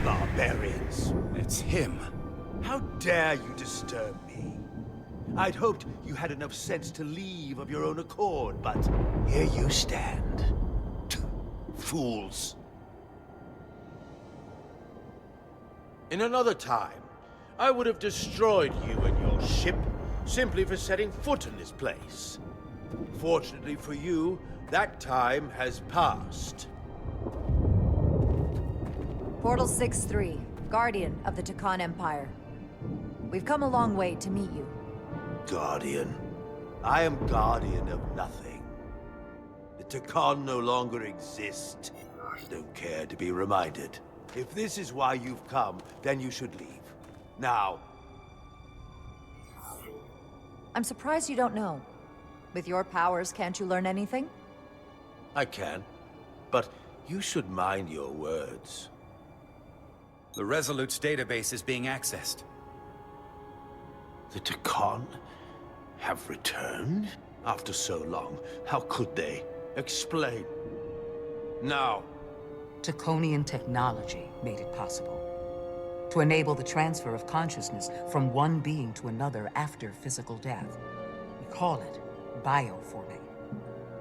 Barbarians. It's him. How dare you disturb me? I'd hoped you had enough sense to leave of your own accord, but here you stand. Fools. In another time, I would have destroyed you and your ship simply for setting foot in this place. Fortunately for you, that time has passed. Portal 6-3, Guardian of the Takan Empire. We've come a long way to meet you. Guardian. I am guardian of nothing. The Takan no longer exist. Don't care to be reminded. If this is why you've come, then you should leave. Now. I'm surprised you don't know. With your powers, can't you learn anything? I can. But you should mind your words. The Resolute's database is being accessed. The Takan have returned? After so long, how could they? Explain. Now. Taconian technology made it possible. To enable the transfer of consciousness from one being to another after physical death. We call it bioforming.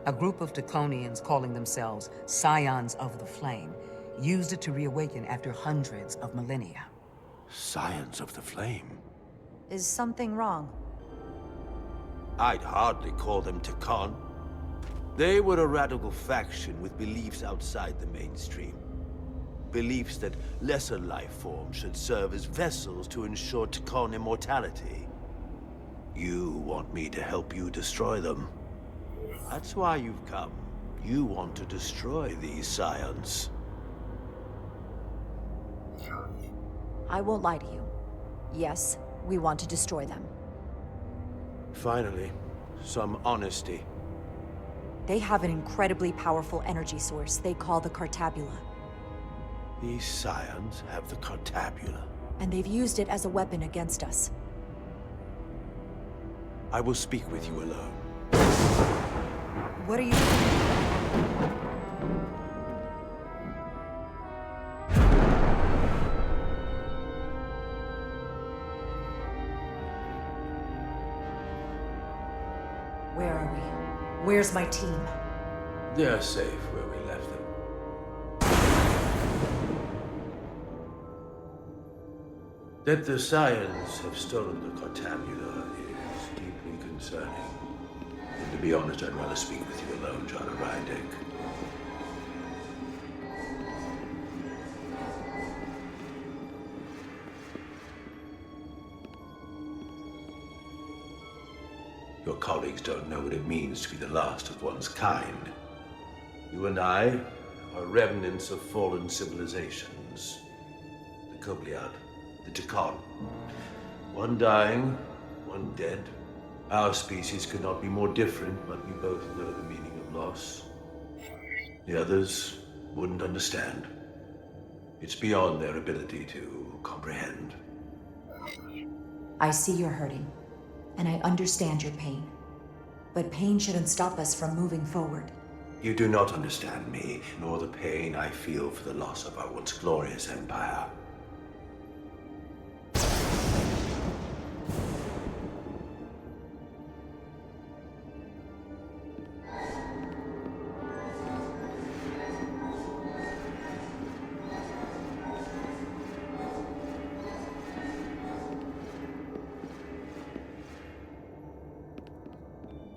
A group of Taconians calling themselves Scions of the Flame used it to reawaken after hundreds of millennia. Scions of the Flame? Is something wrong? I'd hardly call them Takan. They were a radical faction with beliefs outside the mainstream. Beliefs that lesser life forms should serve as vessels to ensure Takan immortality. You want me to help you destroy them. That's why you've come. You want to destroy these scions. I won't lie to you. Yes, we want to destroy them. Finally, some honesty. They have an incredibly powerful energy source they call the Cartabula. These scions have the Cartabula. And they've used it as a weapon against us. I will speak with you alone. What are you... Where are we? Where's my team? They're safe where we left them. That the scions have stolen the Cartabula is deeply concerning. And to be honest, I'd rather speak with you alone, John Rydick. Your colleagues don't know what it means to be the last of one's kind. You and I are remnants of fallen civilizations. The Kobliad, the Takan. One dying, one dead. Our species could not be more different, but we both know the meaning of loss. The others wouldn't understand. It's beyond their ability to comprehend. I see you're hurting, and I understand your pain. But pain shouldn't stop us from moving forward. You do not understand me, nor the pain I feel for the loss of our once glorious empire.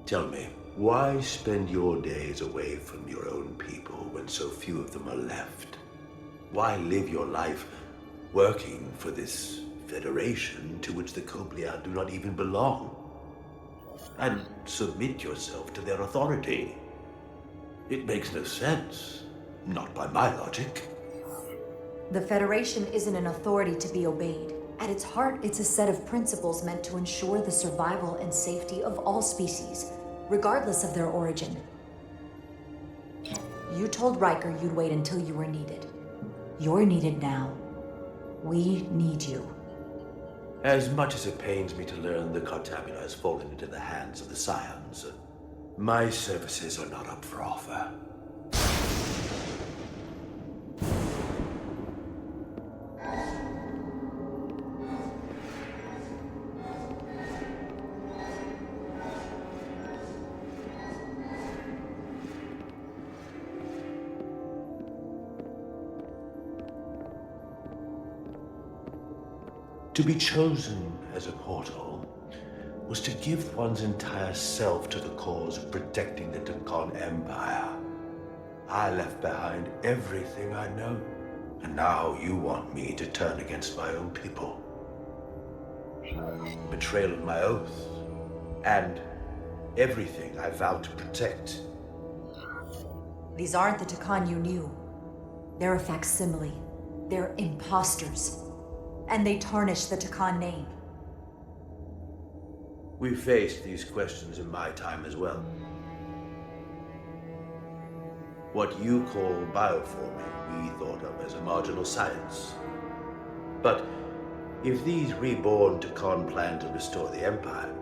Tell me, why spend your days away from your own people when so few of them are left? Why live your life working for this federation to which the Kobliad do not even belong? And submit yourself to their authority? It makes no sense. Not by my logic. The Federation isn't an authority to be obeyed. At its heart, it's a set of principles meant to ensure the survival and safety of all species, regardless of their origin. You told Riker you'd wait until you were needed. You're needed now. We need you. As much as it pains me to learn the Cartabula has fallen into the hands of the Scions, my services are not up for offer. To be chosen as a portal was to give one's entire self to the cause of protecting the Takan Empire. I left behind everything I know, and now you want me to turn against my own people. betrayal of my oath, and everything I vowed to protect. These aren't the Takan you knew. They're a facsimile. They're imposters. And they tarnish the Takan name. We faced these questions in my time as well. What you call bioforming, we thought of as a marginal science. But if these reborn Takan plan to restore the Empire,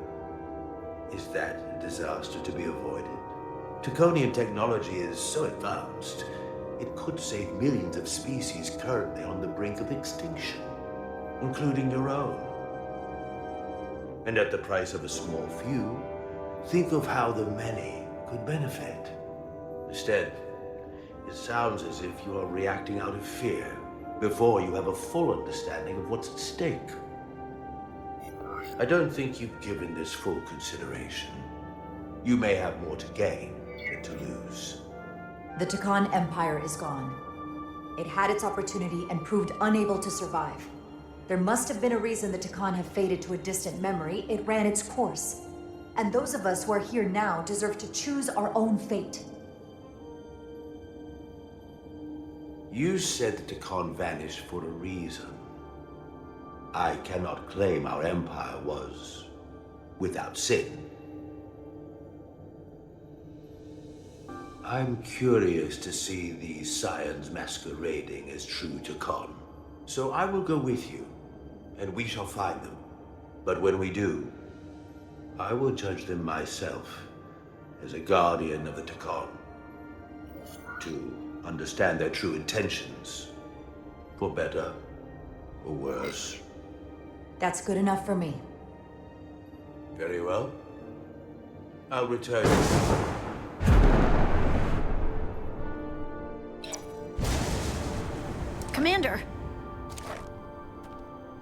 is that a disaster to be avoided? Takonian technology is so advanced, it could save millions of species currently on the brink of extinction, including your own. And at the price of a small few, think of how the many could benefit. Instead, it sounds as if you are reacting out of fear before you have a full understanding of what's at stake. I don't think you've given this full consideration. You may have more to gain than to lose. The Takan Empire is gone. It had its opportunity and proved unable to survive. There must have been a reason the Takan have faded to a distant memory. It ran its course. And those of us who are here now deserve to choose our own fate. You said the Takan vanished for a reason. I cannot claim our empire was without sin. I'm curious to see these scions masquerading as true Takan. So I will go with you, and we shall find them. But when we do, I will judge them myself as a guardian of the Takan, to understand their true intentions, for better or worse. That's good enough for me. Very well. I'll return. Commander!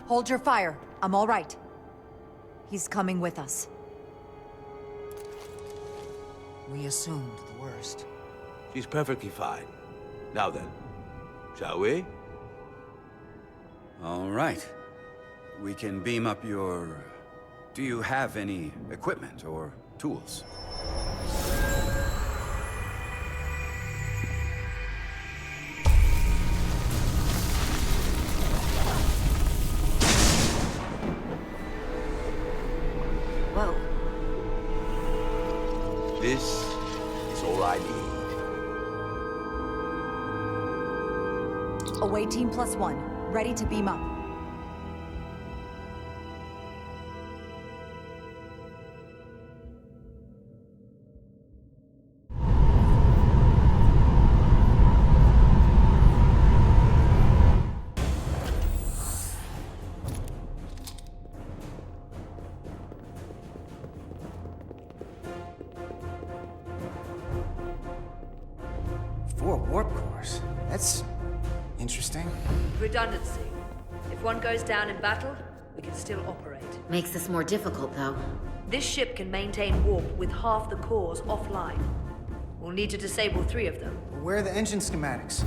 Hold your fire. I'm all right. He's coming with us. We assumed the worst. She's perfectly fine. Now then, shall we? All right. We can beam up your... Do you have any equipment or tools? Whoa. This is all I need. Away team +1, ready to beam up. Four warp cores. That's interesting. Redundancy. If one goes down in battle, we can still operate. Makes this more difficult, though. This ship can maintain warp with half the cores offline. We'll need to disable 3 of them. Where are the engine schematics?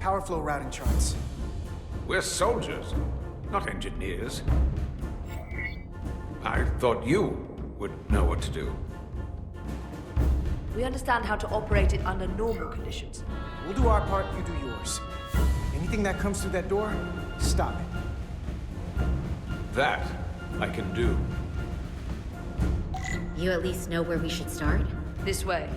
Power flow routing charts. We're soldiers, not engineers. I thought you would know what to do. We understand how to operate it under normal conditions. We'll do our part, you do yours. Anything that comes through that door, stop it. That I can do. You at least know where we should start? This way.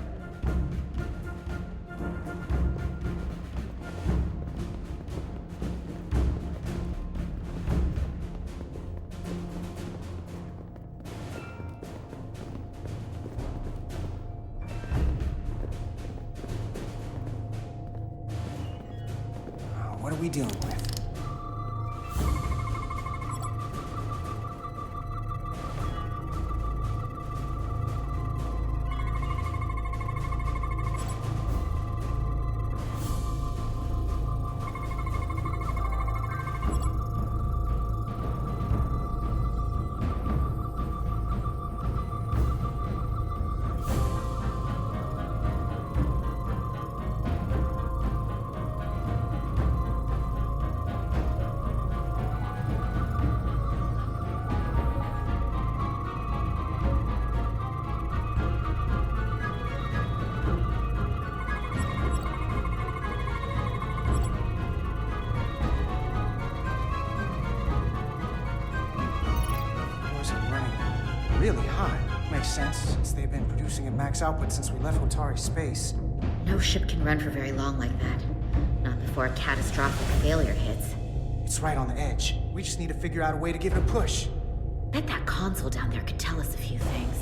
What are we dealing with? really high. Makes sense, since they've been producing at max output since we left Otari space. No ship can run for very long like that. Not before a catastrophic failure hits. It's right on the edge. We just need to figure out a way to give it a push. Bet that console down there could tell us a few things.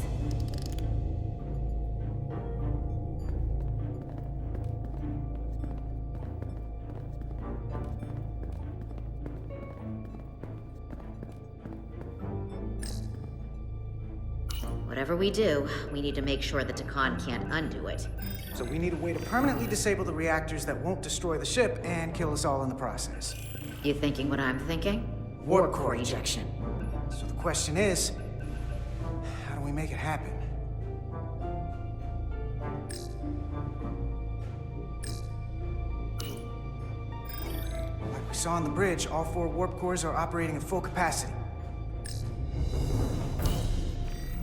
Whatever we do, we need to make sure the Takan can't undo it. So we need a way to permanently disable the reactors that won't destroy the ship and kill us all in the process. You thinking what I'm thinking? Warp core ejection. So the question is, how do we make it happen? Like we saw on the bridge, all 4 warp cores are operating at full capacity.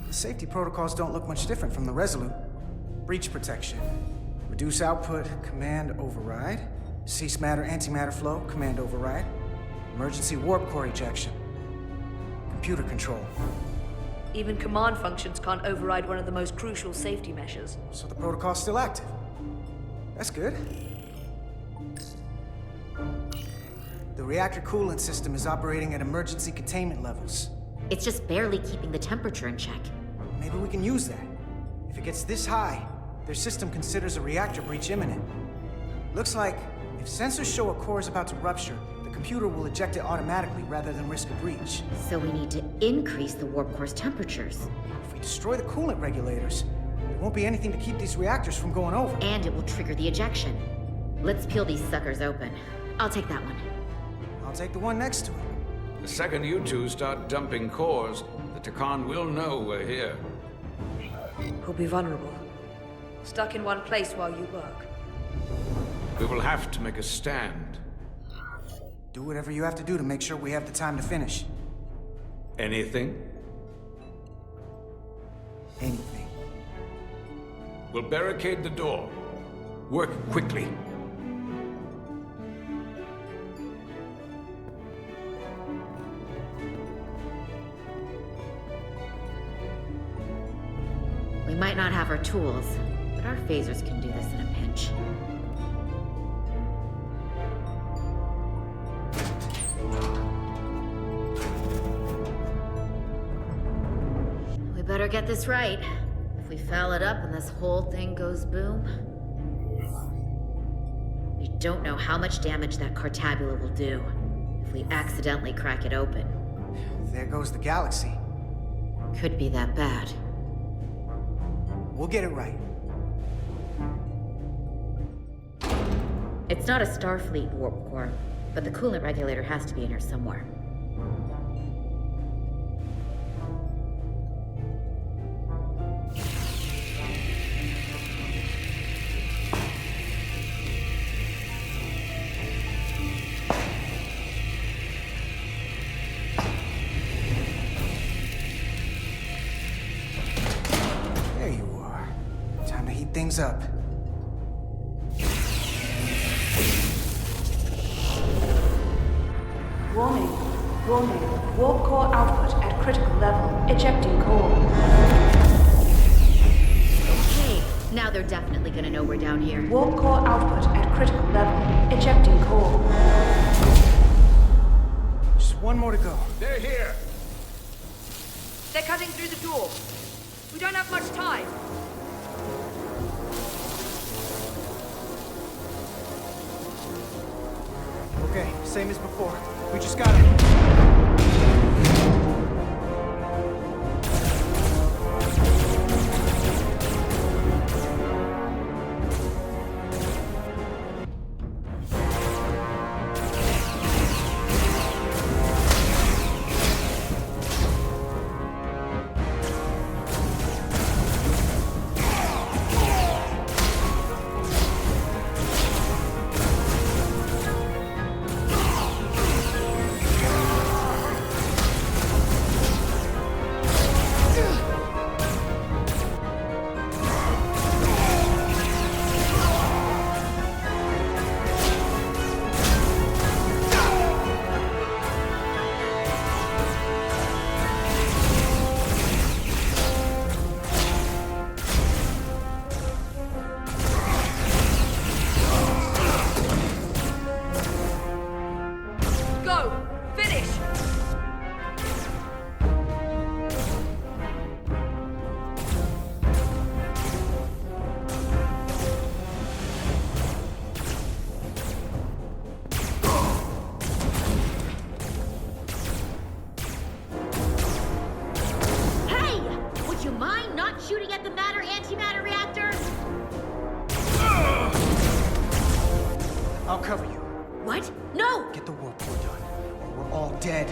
The safety protocols don't look much different from the Resolute. Breach protection. Reduce output, command override. Cease matter, antimatter flow, command override. Emergency warp core ejection. Computer control. Even command functions can't override one of the most crucial safety measures. So the protocol's still active. That's good. The reactor coolant system is operating at emergency containment levels. It's just barely keeping the temperature in check. Maybe we can use that. If it gets this high, their system considers a reactor breach imminent. Looks like if sensors show a core is about to rupture, the computer will eject it automatically rather than risk a breach. So we need to increase the warp core's temperatures. If we destroy the coolant regulators, there won't be anything to keep these reactors from going over. And it will trigger the ejection. Let's peel these suckers open. I'll take that one. I'll take the one next to it. The second you two start dumping cores, the Takan will know we're here. We'll be vulnerable. Stuck in one place while you work. We will have to make a stand. Do whatever you have to do to make sure we have the time to finish. Anything? Anything. We'll barricade the door. Work quickly. We might not have our tools, but our phasers can do this in a pinch. We better get this right. If we foul it up and this whole thing goes boom... We don't know how much damage that Cartabula will do if we accidentally crack it open. There goes the galaxy. Could be that bad. We'll get it right. It's not a Starfleet warp core, but the coolant regulator has to be in here somewhere. There you are. Time to heat things up. Warning. Warning. Warp core output at critical level. Ejecting core. Okay, now they're definitely gonna know we're down here. Warp core output at critical level. Ejecting core. Just one more to go. They're here! They're cutting through the door. We don't have much time. Okay, same as before. We just gotta... What? No! Get the warp core done, or we're all dead.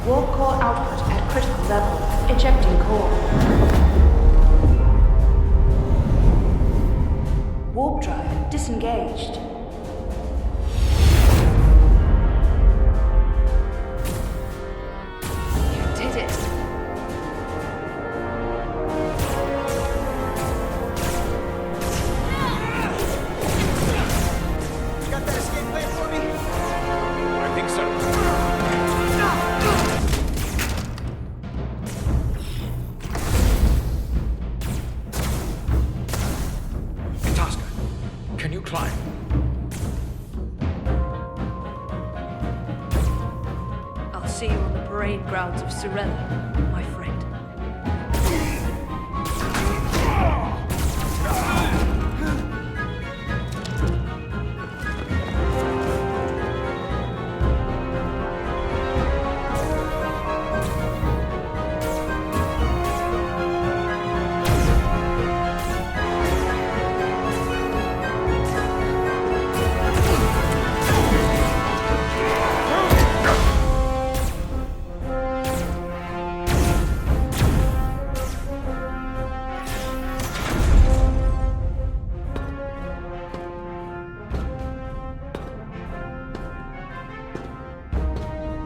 Warp core output at critical level. Ejecting core. Warp drive disengaged. You did it. You got that escape plan for me? I think so. Can you climb? I'll see you on the parade grounds of Surrella, my friend.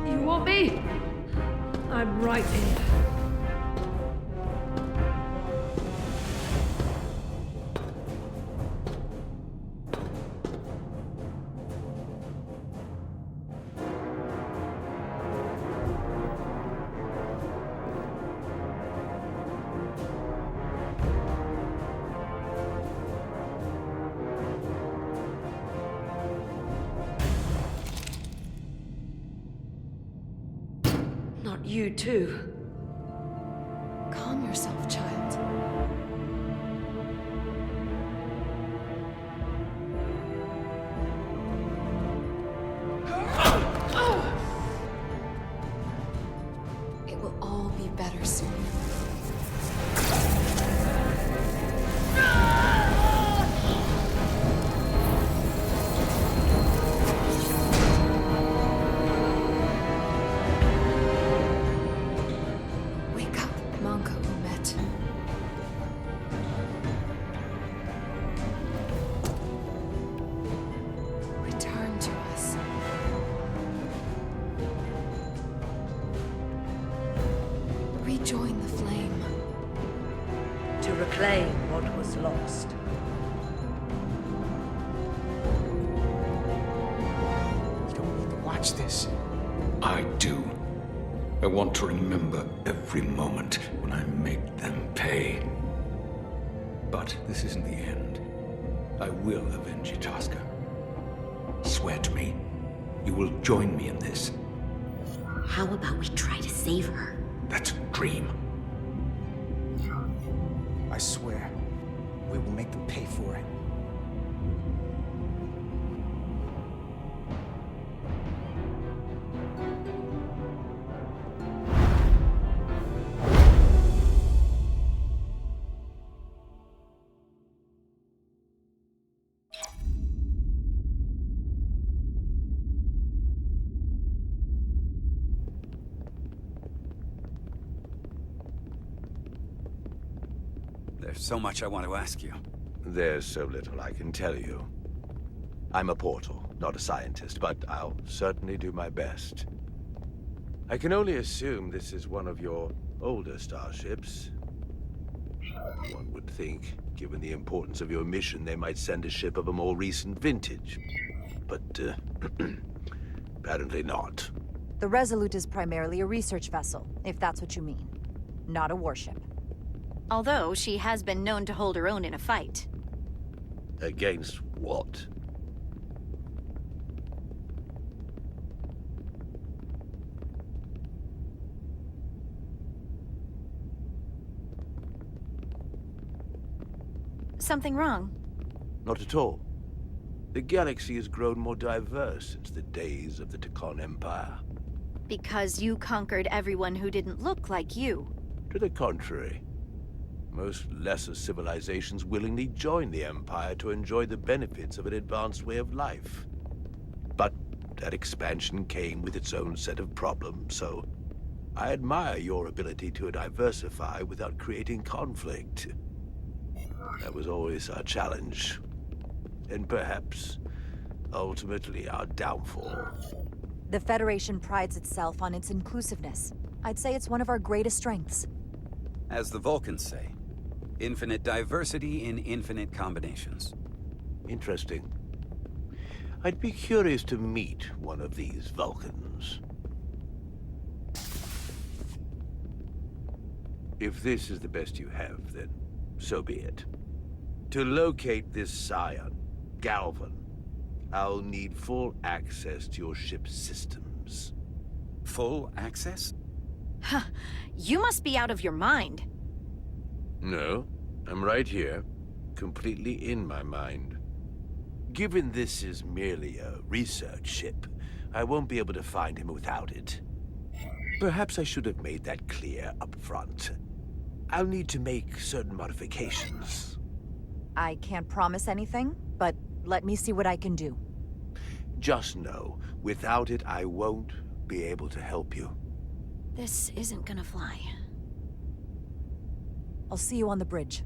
You want me? I'm right here. Not you, too. Calm yourself, child. It will all be better soon. Wake up, Monka Umet. Return to us. Rejoin the flame. To reclaim what was lost. You don't need to watch this. I do. I want to remember every moment when I make them pay. But this isn't the end. I will avenge Itasca. Swear to me, you will join me in this. How about we try to save her? That's a dream. I swear, we will make them pay for it. There's so much I want to ask you. There's so little I can tell you. I'm a portal, not a scientist, but I'll certainly do my best. I can only assume this is one of your older starships. One would think, given the importance of your mission, they might send a ship of a more recent vintage. But, apparently not. The Resolute is primarily a research vessel, if that's what you mean. not a warship. Although she has been known to hold her own in a fight. Against what? Something wrong? Not at all. The galaxy has grown more diverse since the days of the Tekon Empire. Because you conquered everyone who didn't look like you. To the contrary. Most lesser civilizations willingly join the Empire to enjoy the benefits of an advanced way of life. But that expansion came with its own set of problems, so I admire your ability to diversify without creating conflict. That was always our challenge. And perhaps, ultimately, our downfall. The Federation prides itself on its inclusiveness. I'd say it's one of our greatest strengths. As the Vulcans say, infinite diversity in infinite combinations. Interesting. I'd be curious to meet one of these Vulcans. If this is the best you have, then so be it. To locate this scion, Galvan, I'll need full access to your ship's systems. Full access? Huh. You must be out of your mind. No, I'm right here, completely in my mind. Given this is merely a research ship, I won't be able to find him without it. Perhaps I should have made that clear up front. I'll need to make certain modifications. I can't promise anything, but let me see what I can do. Just know, without it, I won't be able to help you. This isn't gonna fly. I'll see you on the bridge.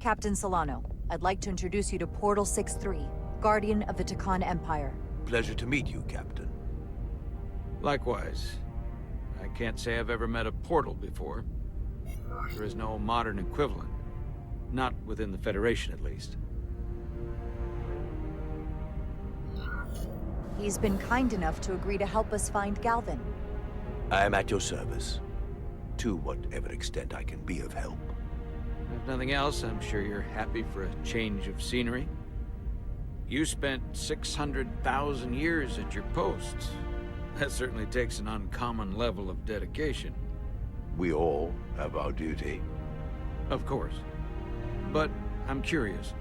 Captain Solano, I'd like to introduce you to Portal 6-3, Guardian of the Tekon Empire. Pleasure to meet you, Captain. Likewise. I can't say I've ever met a portal before. There is no modern equivalent. Not within the Federation, at least. He's been kind enough to agree to help us find Galvan. I am at your service. To whatever extent I can be of help. If nothing else, I'm sure you're happy for a change of scenery. You spent 600,000 years at your post. That certainly takes an uncommon level of dedication. We all have our duty. Of course. But I'm curious.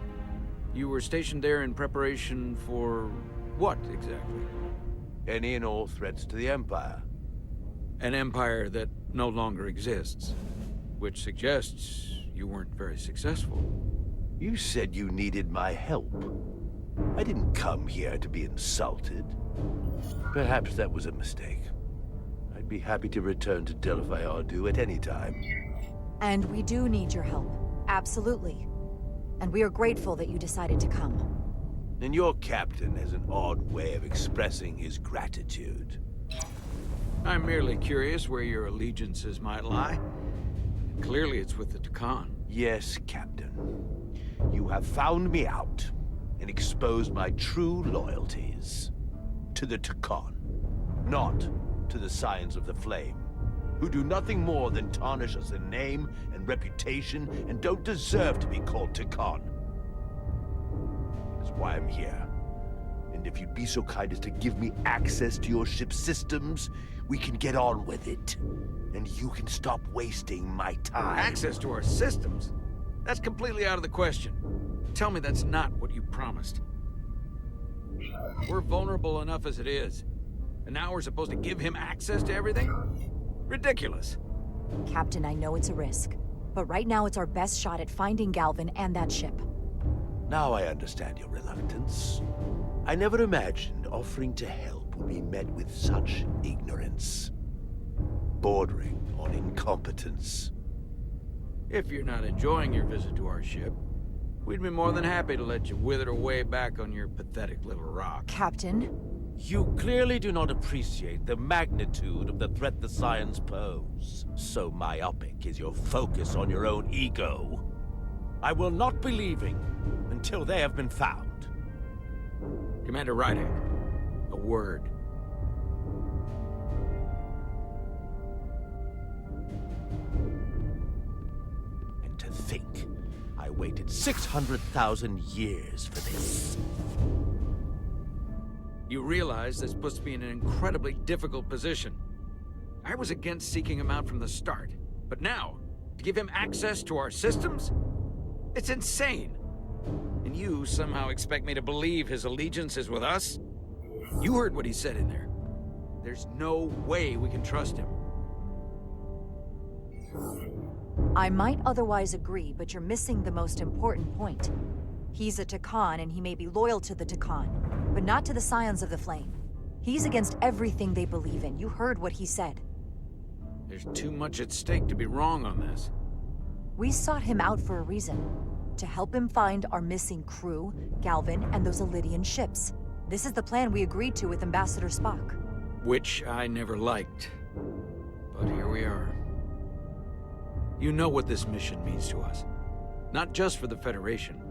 You were stationed there in preparation for what, exactly? Any and all threats to the Empire. An empire that no longer exists. Which suggests you weren't very successful. You said you needed my help. I didn't come here to be insulted. Perhaps that was a mistake. I'd be happy to return to Delphi Ardu at any time. And we do need your help. Absolutely. And we are grateful that you decided to come. And your captain has an odd way of expressing his gratitude. I'm merely curious where your allegiances might lie. Clearly it's with the Tekon. Yes, Captain. You have found me out and exposed my true loyalties. To the Tekon, not to the Scions of the Flame, who do nothing more than tarnish us in name and reputation and don't deserve to be called Tekon. That's why I'm here. And if you'd be so kind as to give me access to your ship's systems, we can get on with it. And you can stop wasting my time. Access to our systems? That's completely out of the question. Tell me that's not what you promised. We're vulnerable enough as it is. And now we're supposed to give him access to everything? Ridiculous. Captain, I know it's a risk. But right now it's our best shot at finding Galvan and that ship. Now I understand your reluctance. I never imagined offering to help would be met with such ignorance. Bordering on incompetence. If you're not enjoying your visit to our ship, we'd be more than happy to let you wither away back on your pathetic little rock. Captain? You clearly do not appreciate the magnitude of the threat the Scions pose. So myopic is your focus on your own ego. I will not be leaving until they have been found. Commander Ryder, a word. waited 600,000 years for this. You realize this puts me in an incredibly difficult position. I was against seeking him out from the start, but now, to give him access to our systems? It's insane. And you somehow expect me to believe his allegiance is with us? You heard what he said in there. There's no way we can trust him. I might otherwise agree, but you're missing the most important point. He's a Takan, and he may be loyal to the Takan, but not to the Scions of the Flame. He's against everything they believe in. You heard what he said. There's too much at stake to be wrong on this. We sought him out for a reason. To help him find our missing crew, Galvin, and those Elydian ships. This is the plan we agreed to with Ambassador Spock. Which I never liked. But here we are. You know what this mission means to us. Not just for the Federation,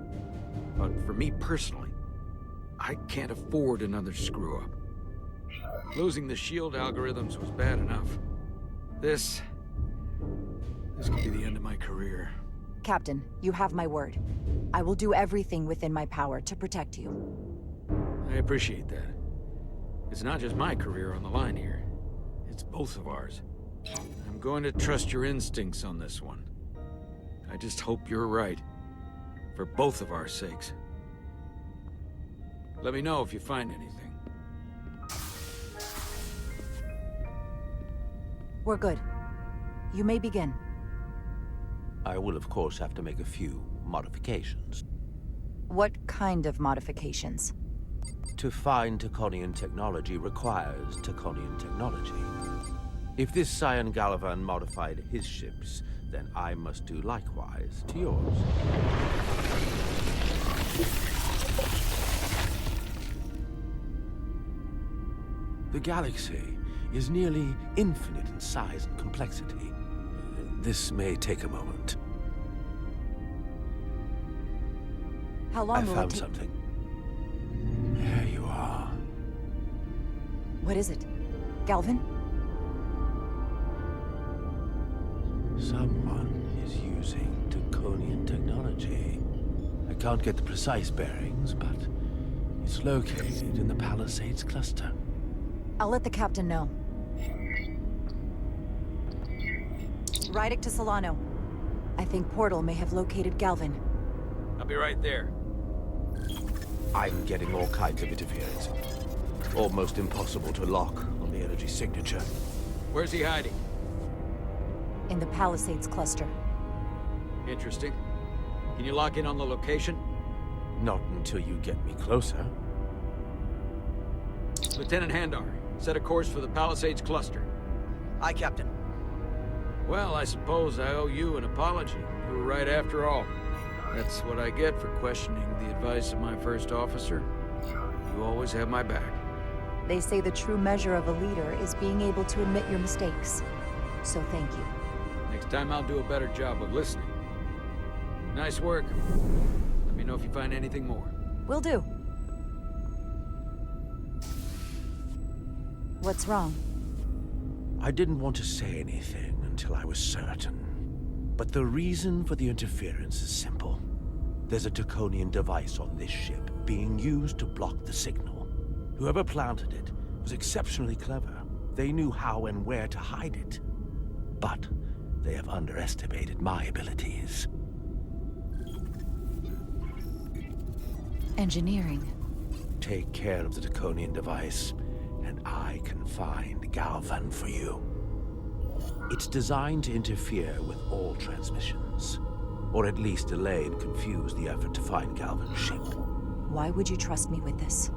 but for me personally. I can't afford another screw-up. Losing the shield algorithms was bad enough. This could be the end of my career. Captain, you have my word. I will do everything within my power to protect you. I appreciate that. It's not just my career on the line here. It's both of ours. I'm going to trust your instincts on this one. I just hope you're right. For both of our sakes. Let me know if you find anything. We're good. You may begin. I will, of course, have to make a few modifications. What kind of modifications? To find Taconian technology requires Taconian technology. If this Scion Galvan modified his ships, then I must do likewise to yours. The galaxy is nearly infinite in size and complexity. This may take a moment. How long will it take? I found something. There you are. What is it? Galvin? Someone is using Taconian technology. I can't get the precise bearings, but it's located in the Palisades cluster. I'll let the captain know. Rydick to Solano. I think Portal may have located Galvin. I'll be right there. I'm getting all kinds of interference. Almost impossible to lock on the energy signature. Where's he hiding? In the Palisades cluster. Interesting. Can you lock in on the location? Not until you get me closer. Lieutenant Handar, set a course for the Palisades cluster. Aye, Captain. Well, I suppose I owe you an apology. You were right after all. That's what I get for questioning the advice of my first officer. You always have my back. They say the true measure of a leader is being able to admit your mistakes. So thank you. Next time I'll do a better job of listening. Nice work. Let me know if you find anything more. Will do. What's wrong? I didn't want to say anything until I was certain. But the reason for the interference is simple. There's a Taconian device on this ship being used to block the signal. Whoever planted it was exceptionally clever. They knew how and where to hide it. But they have underestimated my abilities. Engineering. Take care of the Taconian device, and I can find Galvan for you. It's designed to interfere with all transmissions, or at least delay and confuse the effort to find Galvan's ship. Why would you trust me with this?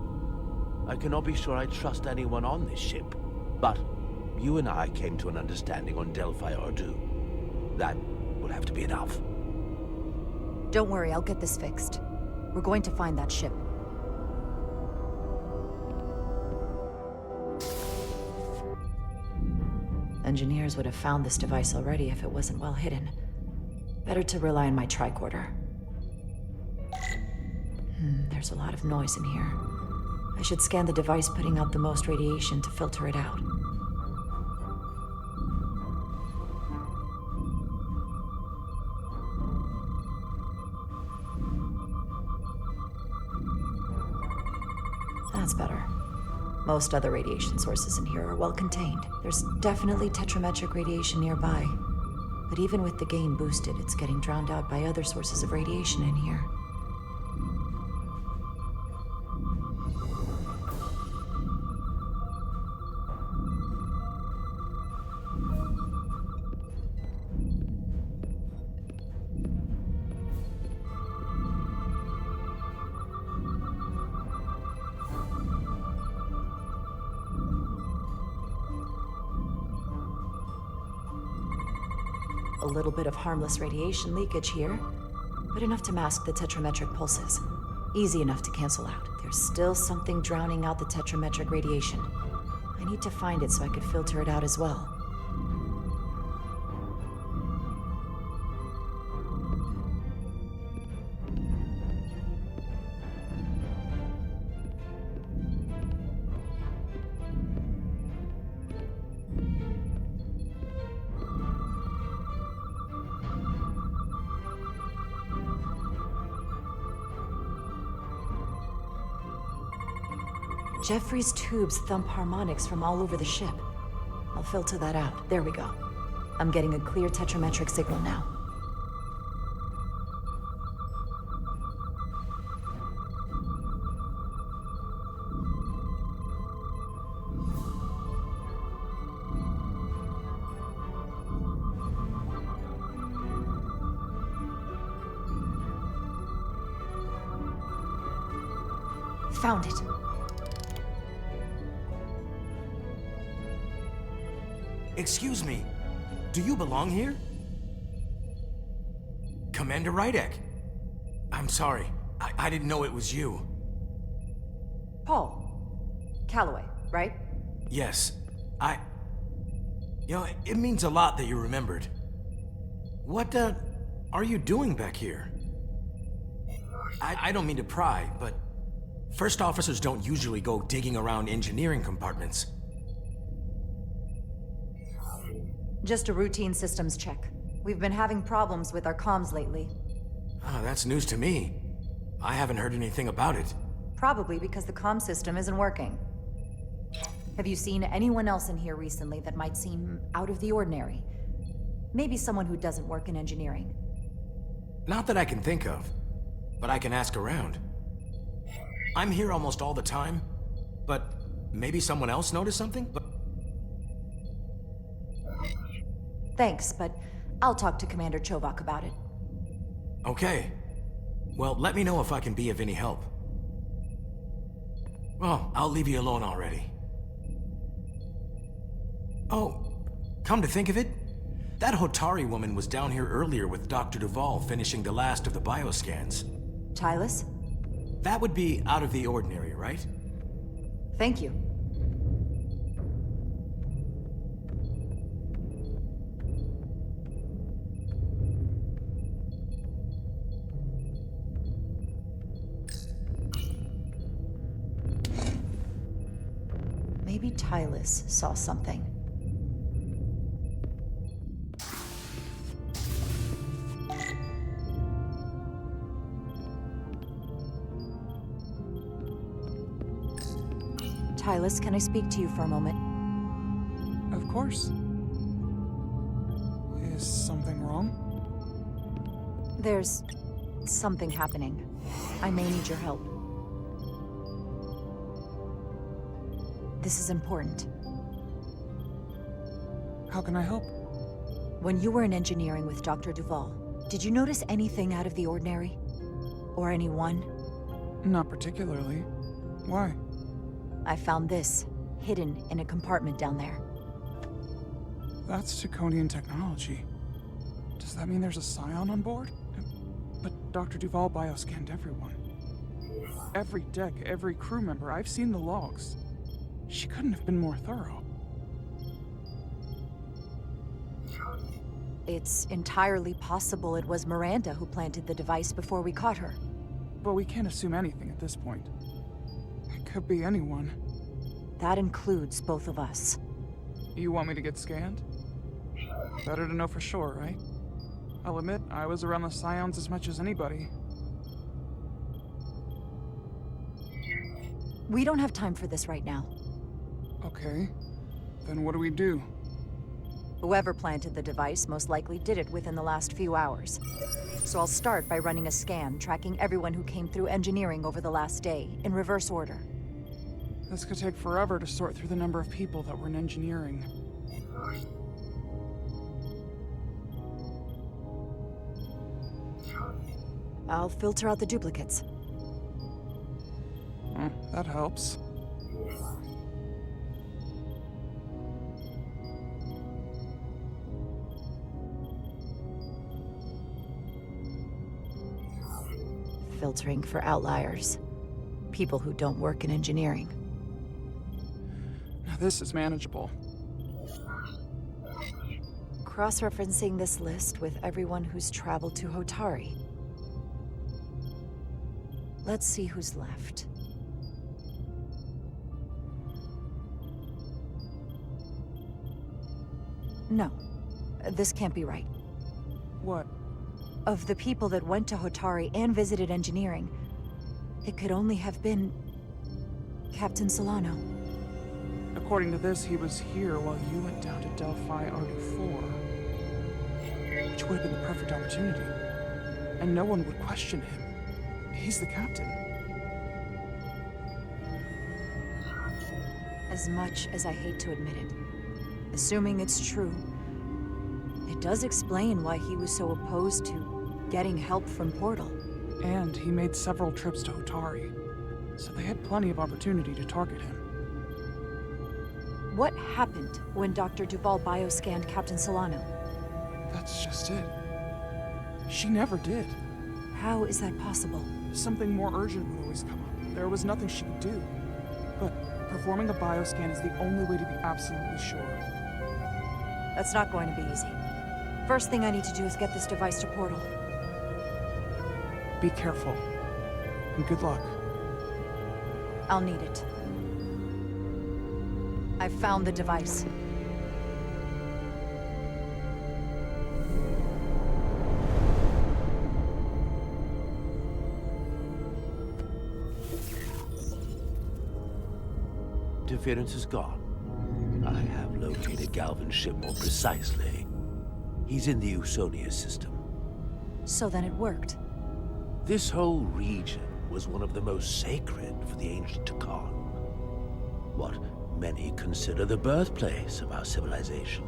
I cannot be sure I trust anyone on this ship, but you and I came to an understanding on Delphi Ordu. That will have to be enough. Don't worry, I'll get this fixed. We're going to find that ship. Engineers would have found this device already if it wasn't well hidden. Better to rely on my tricorder. There's a lot of noise in here. I should scan the device putting out the most radiation to filter it out. That's better. Most other radiation sources in here are well contained. There's definitely tetrametric radiation nearby. But even with the gain boosted, it's getting drowned out by other sources of radiation in here. A little bit of harmless radiation leakage here, but enough to mask the tetrametric pulses. Easy enough to cancel out. There's still something drowning out the tetrametric radiation. I need to find it so I could filter it out as well. Jeffrey's tubes thump harmonics from all over the ship. I'll filter that out. There we go. I'm getting a clear tetrametric signal now. Found it. Excuse me, do you belong here? Commander Rydek. I'm sorry, I didn't know it was you. Paul. Calloway, right? Yes, You know, it means a lot that you remembered. What, are you doing back here? I don't mean to pry, but first officers don't usually go digging around engineering compartments. Just a routine systems check. We've been having problems with our comms lately. Ah, that's news to me. I haven't heard anything about it. Probably because the comm system isn't working. Have you seen anyone else in here recently that might seem out of the ordinary? Maybe someone who doesn't work in engineering. Not that I can think of, but I can ask around. I'm here almost all the time, but maybe someone else noticed something? Thanks, but I'll talk to Commander Chovak about it. Okay. Well, let me know if I can be of any help. Well, I'll leave you alone already. Oh, come to think of it, that Hotari woman was down here earlier with Dr. Duvall finishing the last of the bioscans. Tylus? That would be out of the ordinary, right? Thank you. Maybe Tylus saw something. Tylus, can I speak to you for a moment? Of course. Is something wrong? There's something happening. I may need your help. This is important. How can I help? When you were in engineering with Dr. Duvall, did you notice anything out of the ordinary? Or anyone? Not particularly. Why? I found this, hidden in a compartment down there. That's Draconian technology. Does that mean there's a scion on board? But Dr. Duvall bioscanned everyone. Every deck, every crew member, I've seen the logs. She couldn't have been more thorough. It's entirely possible it was Miranda who planted the device before we caught her. But we can't assume anything at this point. It could be anyone. That includes both of us. You want me to get scanned? Better to know for sure, right? I'll admit, I was around the Scions as much as anybody. We don't have time for this right now. Okay. Then what do we do? Whoever planted the device most likely did it within the last few hours. So I'll start by running a scan, tracking everyone who came through engineering over the last day, in reverse order. This could take forever to sort through the number of people that were in engineering. I'll filter out the duplicates. That helps. Filtering for outliers. People who don't work in engineering. Now this is manageable. Cross-referencing this list with everyone who's traveled to Hotari. Let's see who's left. No, this can't be right. What? Of the people that went to Hotari and visited engineering, it could only have been Captain Solano. According to this, he was here while you went down to Delphi RD4. Which would have been the perfect opportunity. And no one would question him. He's the captain. As much as I hate to admit it, assuming it's true, it does explain why he was so opposed to getting help from Portal. And he made several trips to Hotari, so they had plenty of opportunity to target him. What happened when Dr. Duval bioscanned Captain Solano? That's just it. She never did. How is that possible? Something more urgent would always come up. There was nothing she could do. But performing a bioscan is the only way to be absolutely sure. That's not going to be easy. First thing I need to do is get this device to Portal. Be careful. And good luck. I'll need it. I've found the device. Interference is gone. I have located Galvin's ship more precisely. He's in the Usonia system. So then it worked. This whole region was one of the most sacred for the ancient Takan. What many consider the birthplace of our civilization.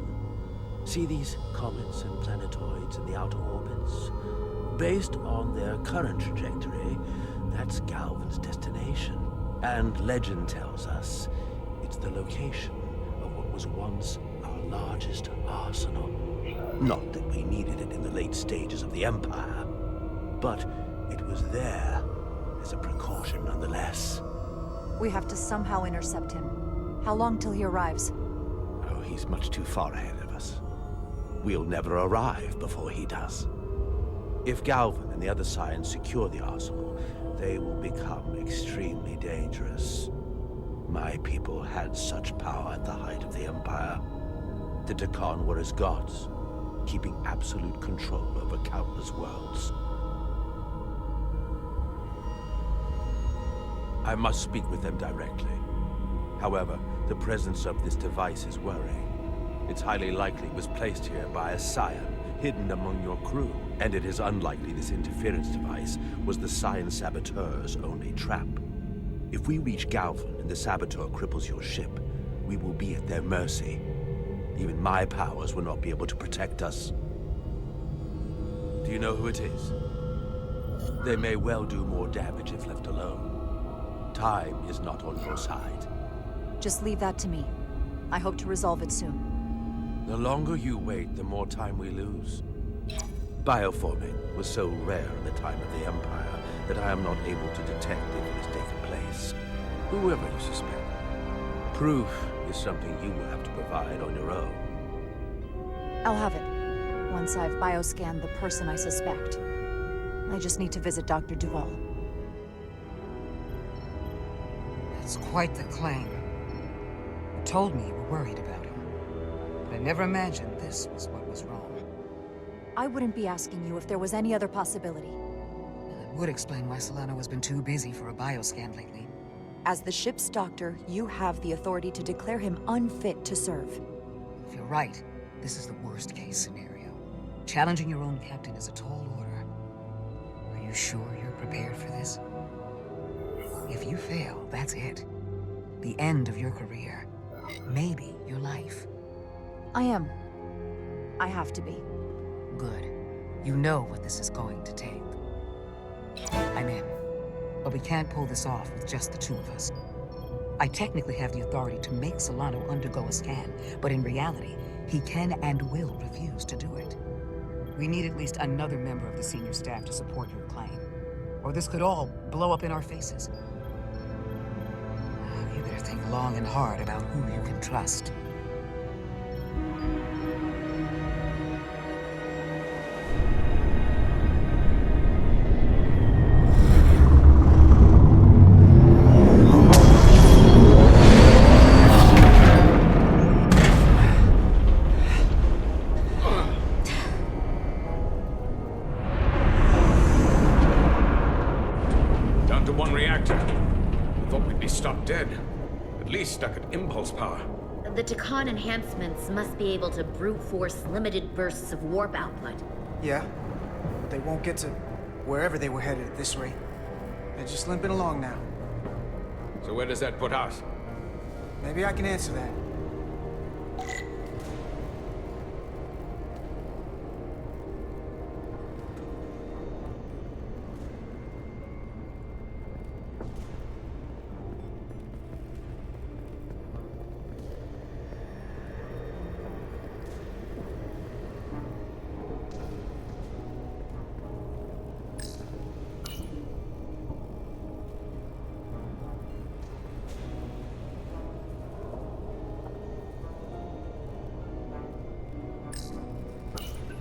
See these comets and planetoids in the outer orbits? Based on their current trajectory, that's Galvin's destination. And legend tells us it's the location of what was once our largest arsenal. Not that we needed it in the late stages of the Empire, but it was there as a precaution nonetheless. We have to somehow intercept him. How long till he arrives? Oh, he's much too far ahead of us. We'll never arrive before he does. If Galvin and the other Scions secure the arsenal, they will become extremely dangerous. My people had such power at the height of the Empire. The Takan were as gods, keeping absolute control over countless worlds. I must speak with them directly. However, the presence of this device is worrying. It's highly likely it was placed here by a Scion, hidden among your crew. And it is unlikely this interference device was the Scion Saboteur's only trap. If we reach Galvin and the Saboteur cripples your ship, we will be at their mercy. Even my powers will not be able to protect us. Do you know who it is? They may well do more damage if left alone. Time is not on your side. Just leave that to me. I hope to resolve it soon. The longer you wait, the more time we lose. Bioforming was so rare in the time of the Empire that I am not able to detect if it has taken place. Whoever you suspect, proof is something you will have to provide on your own. I'll have it, once I've bioscanned the person I suspect. I just need to visit Dr. Duval. That's quite the claim. You told me you were worried about him, but I never imagined this was what was wrong. I wouldn't be asking you if there was any other possibility. It would explain why Solano has been too busy for a bioscan lately. As the ship's doctor, you have the authority to declare him unfit to serve. If you're right, this is the worst-case scenario. Challenging your own captain is a tall order. Are you sure you're prepared for this? If you fail, that's it. The end of your career. Maybe your life. I am. I have to be. Good. You know what this is going to take. I'm in. But we can't pull this off with just the two of us. I technically have the authority to make Solano undergo a scan, but in reality, he can and will refuse to do it. We need at least another member of the senior staff to support your claim, or this could all blow up in our faces. You better think long and hard about who you can trust. Dead. At least stuck at impulse power. The Takan enhancements must be able to brute force limited bursts of warp output. Yeah, but they won't get to wherever they were headed at this rate. They're just limping along now. So where does that put us? Maybe I can answer that.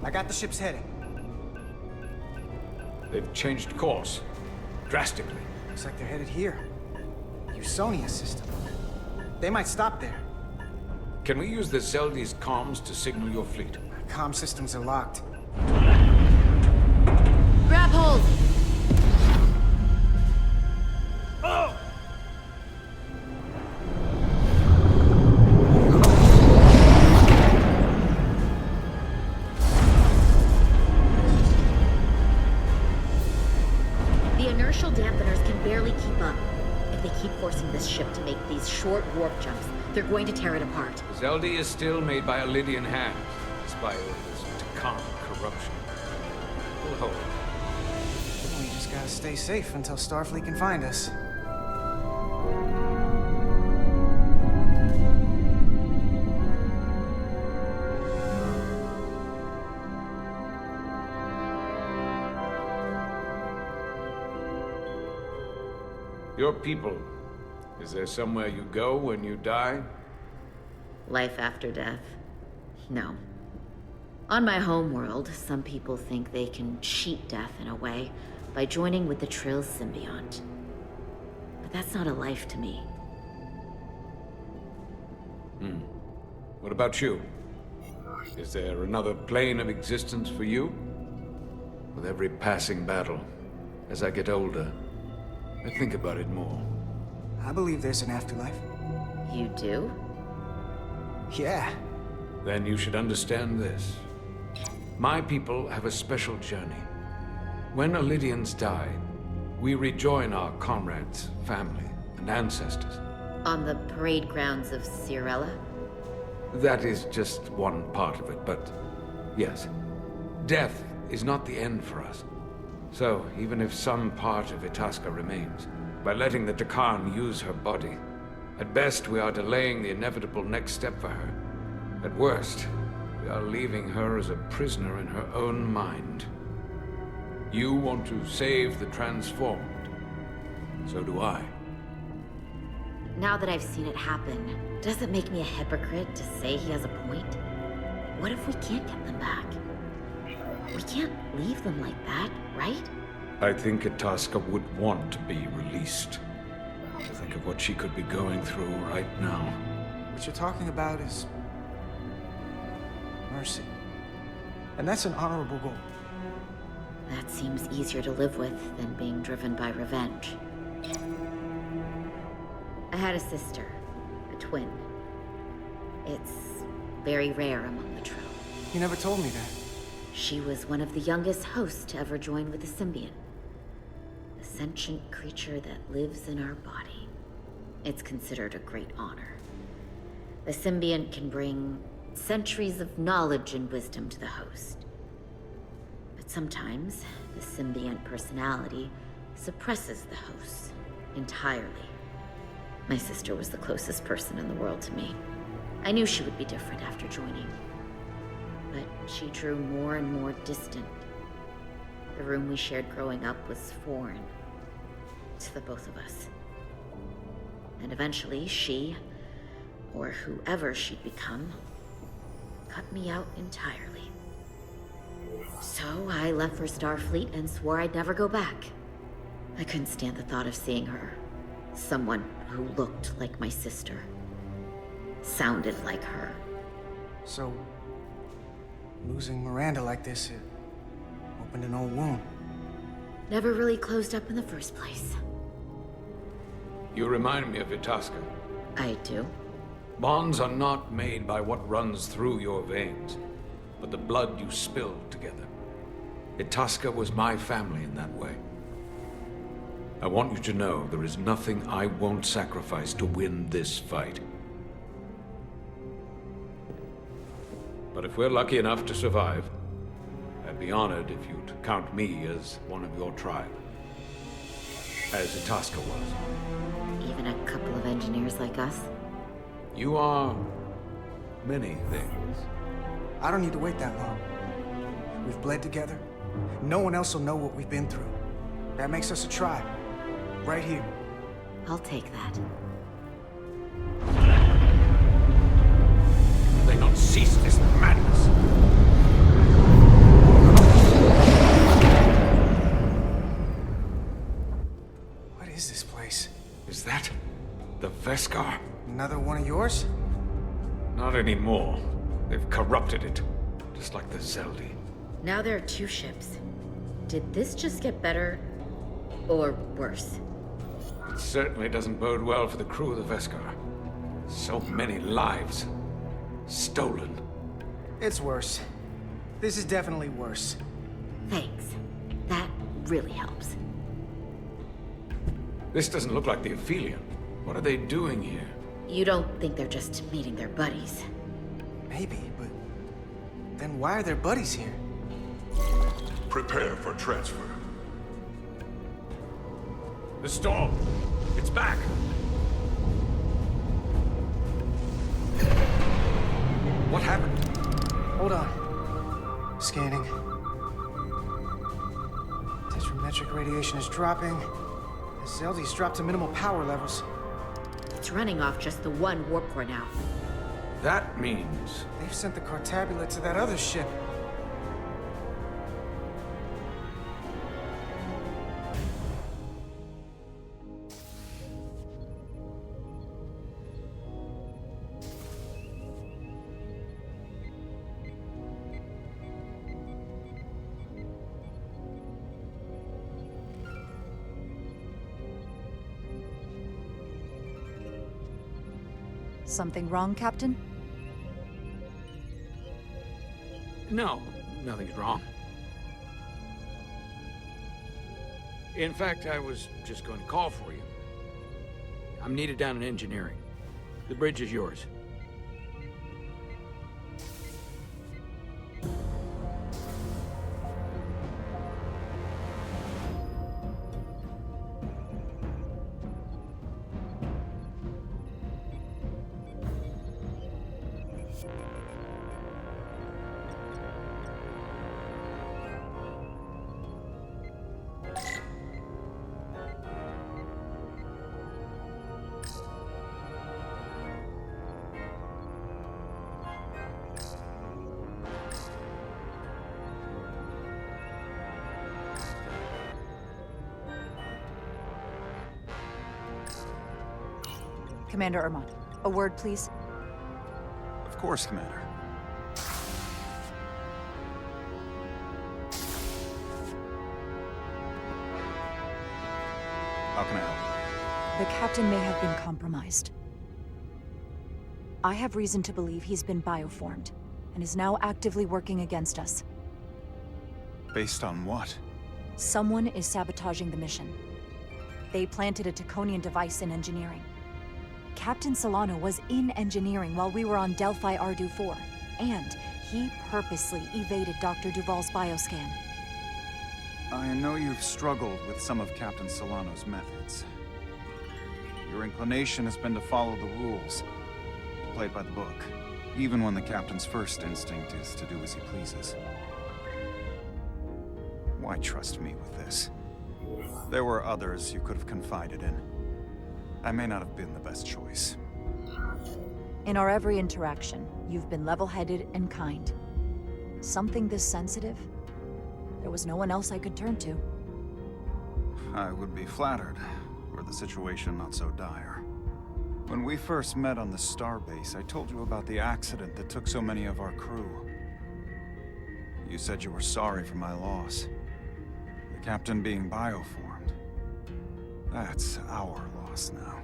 I got the ship's heading. They've changed course. Drastically. Looks like they're headed here. Usonia system. They might stop there. Can we use the Zeldi's comms to signal your fleet? Comm systems are locked. Grab hold! Oh! Forcing this ship to make these short warp jumps. They're going to tear it apart. Zeldi is still made by a Lydian hand, despite all this Takan corruption. We'll hold. We just gotta stay safe until Starfleet can find us. Your people. Is there somewhere you go when you die? Life after death? No. On my homeworld, some people think they can cheat death in a way by joining with the Trill's symbiont. But that's not a life to me. What about you? Is there another plane of existence for you? With every passing battle, as I get older, I think about it more. I believe there's an afterlife. You do? Yeah. Then you should understand this. My people have a special journey. When Lydians die, we rejoin our comrades, family, and ancestors. On the parade grounds of Cirella? That is just one part of it, but yes. Death is not the end for us. So, even if some part of Itasca remains, by letting the Takan use her body, at best we are delaying the inevitable next step for her. At worst, we are leaving her as a prisoner in her own mind. You want to save the transformed. So do I. Now that I've seen it happen, does it make me a hypocrite to say he has a point? What if we can't get them back? We can't leave them like that, right? I think Itasca would want to be released. Think of what she could be going through right now. What you're talking about is mercy. And that's an honorable goal. That seems easier to live with than being driven by revenge. had a sister, a twin. It's very rare among the Trill. You never told me that. She was one of the youngest hosts to ever join with the symbiont. A sentient creature that lives in our body. It's considered a great honor. The symbiont can bring centuries of knowledge and wisdom to the host. But sometimes, the symbiont personality suppresses the host entirely. My sister was the closest person in the world to me. I knew she would be different after joining. But she drew more and more distant. The room we shared growing up was foreign to the both of us. And eventually she, or whoever she'd become, cut me out entirely. So I left for Starfleet and swore I'd never go back. I couldn't stand the thought of seeing her. Someone who looked like my sister. Sounded like her. So, losing Miranda like this, it opened an old wound. Never really closed up in the first place. You remind me of Itasca. I do? Bonds are not made by what runs through your veins, but the blood you spilled together. Itasca was my family in that way. I want you to know there is nothing I won't sacrifice to win this fight. But if we're lucky enough to survive, I'd be honored if you'd count me as one of your tribe. As Itasca was. Even a couple of engineers like us? You are many things. I don't need to wait that long. We've bled together. No one else will know what we've been through. That makes us a tribe. Right here. I'll take that. They not cease this madness. What is this place? Is that the Veskar? Another one of yours? Not anymore. They've corrupted it, just like the Zeldi. Now there are 2 ships. Did this just get better, or worse? It certainly doesn't bode well for the crew of the Veskar. So many lives stolen. It's worse. This is definitely worse. Thanks. That really helps. This doesn't look like the Aphelion. What are they doing here? You don't think they're just meeting their buddies? Maybe, but then why are their buddies here? Prepare for transfer. The storm! It's back! What happened? Hold on. Scanning. Tetrametric radiation is dropping. The Zeldi's dropped to minimal power levels. It's running off just the one warp core now. That means... They've sent the Cartabula to that other ship. Something wrong, Captain? No, nothing's wrong. In fact, I was just going to call for you. I'm needed down in engineering. The bridge is yours. Commander Armand, a word, please. Of course, Commander. How can I help? The captain may have been compromised. I have reason to believe he's been bioformed, and is now actively working against us. Based on what? Someone is sabotaging the mission. They planted a Taconian device in engineering. Captain Solano was in engineering while we were on Delphi Ardu 4, and he purposely evaded Dr. Duval's bioscan. I know you've struggled with some of Captain Solano's methods. Your inclination has been to follow the rules, to play it by the book, even when the Captain's first instinct is to do as he pleases. Why trust me with this? There were others you could have confided in. I may not have been the best choice. In our every interaction, you've been level-headed and kind. Something this sensitive? There was no one else I could turn to. I would be flattered, were the situation not so dire. When we first met on the starbase, I told you about the accident that took so many of our crew. You said you were sorry for my loss. The captain being bioformed. That's our loss now.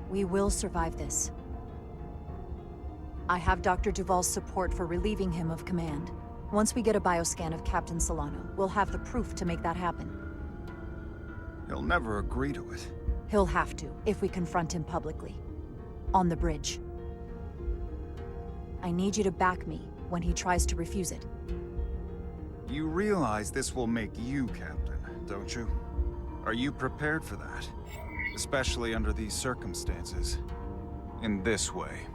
We will survive this. I have Dr. Duval's support for relieving him of command. Once we get a bioscan of Captain Solano, we'll have the proof to make that happen. He'll never agree to it. He'll have to, if we confront him publicly. On the bridge. I need you to back me when he tries to refuse it. You realize this will make you captain, don't you? Are you prepared for that? Especially under these circumstances. In this way.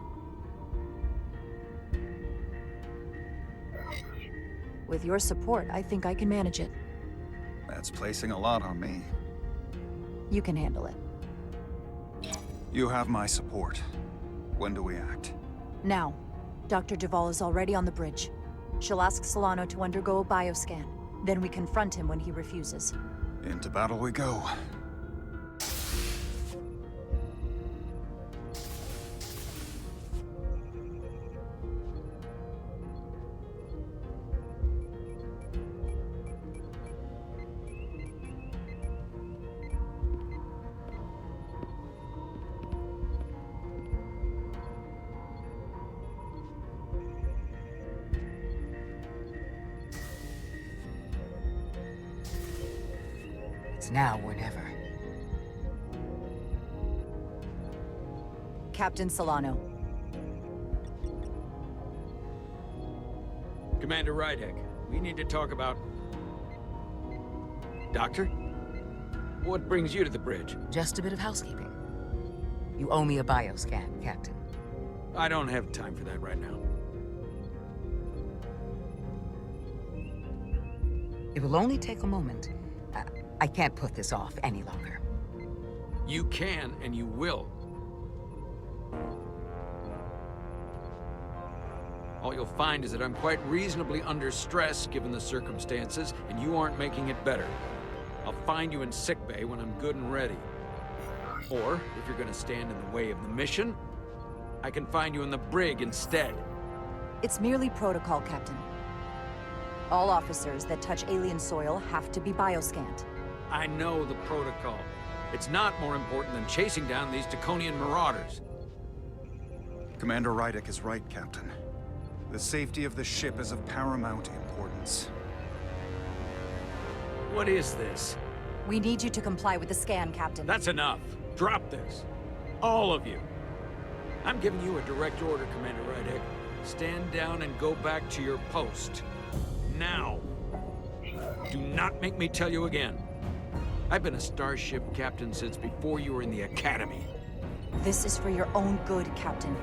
With your support, I think I can manage it. That's placing a lot on me. You can handle it. You have my support. When do we act? Now. Dr. Duval is already on the bridge. She'll ask Solano to undergo a bioscan. Then we confront him when he refuses. Into battle we go. Now or never. Captain Solano. Commander Rydek, we need to talk about... Doctor? What brings you to the bridge? Just a bit of housekeeping. You owe me a bioscan, Captain. I don't have time for that right now. It will only take a moment. I can't put this off any longer. You can, and you will. All you'll find is that I'm quite reasonably under stress given the circumstances, and you aren't making it better. I'll find you in sickbay when I'm good and ready. Or, if you're gonna stand in the way of the mission, I can find you in the brig instead. It's merely protocol, Captain. All officers that touch alien soil have to be bioscanned. I know the protocol. It's not more important than chasing down these Taconian marauders. Commander Rydek is right, Captain. The safety of the ship is of paramount importance. What is this? We need you to comply with the scan, Captain. That's enough. Drop this. All of you. I'm giving you a direct order, Commander Rydek. Stand down and go back to your post. Now. Do not make me tell you again. I've been a starship captain since before you were in the Academy. This is for your own good, Captain.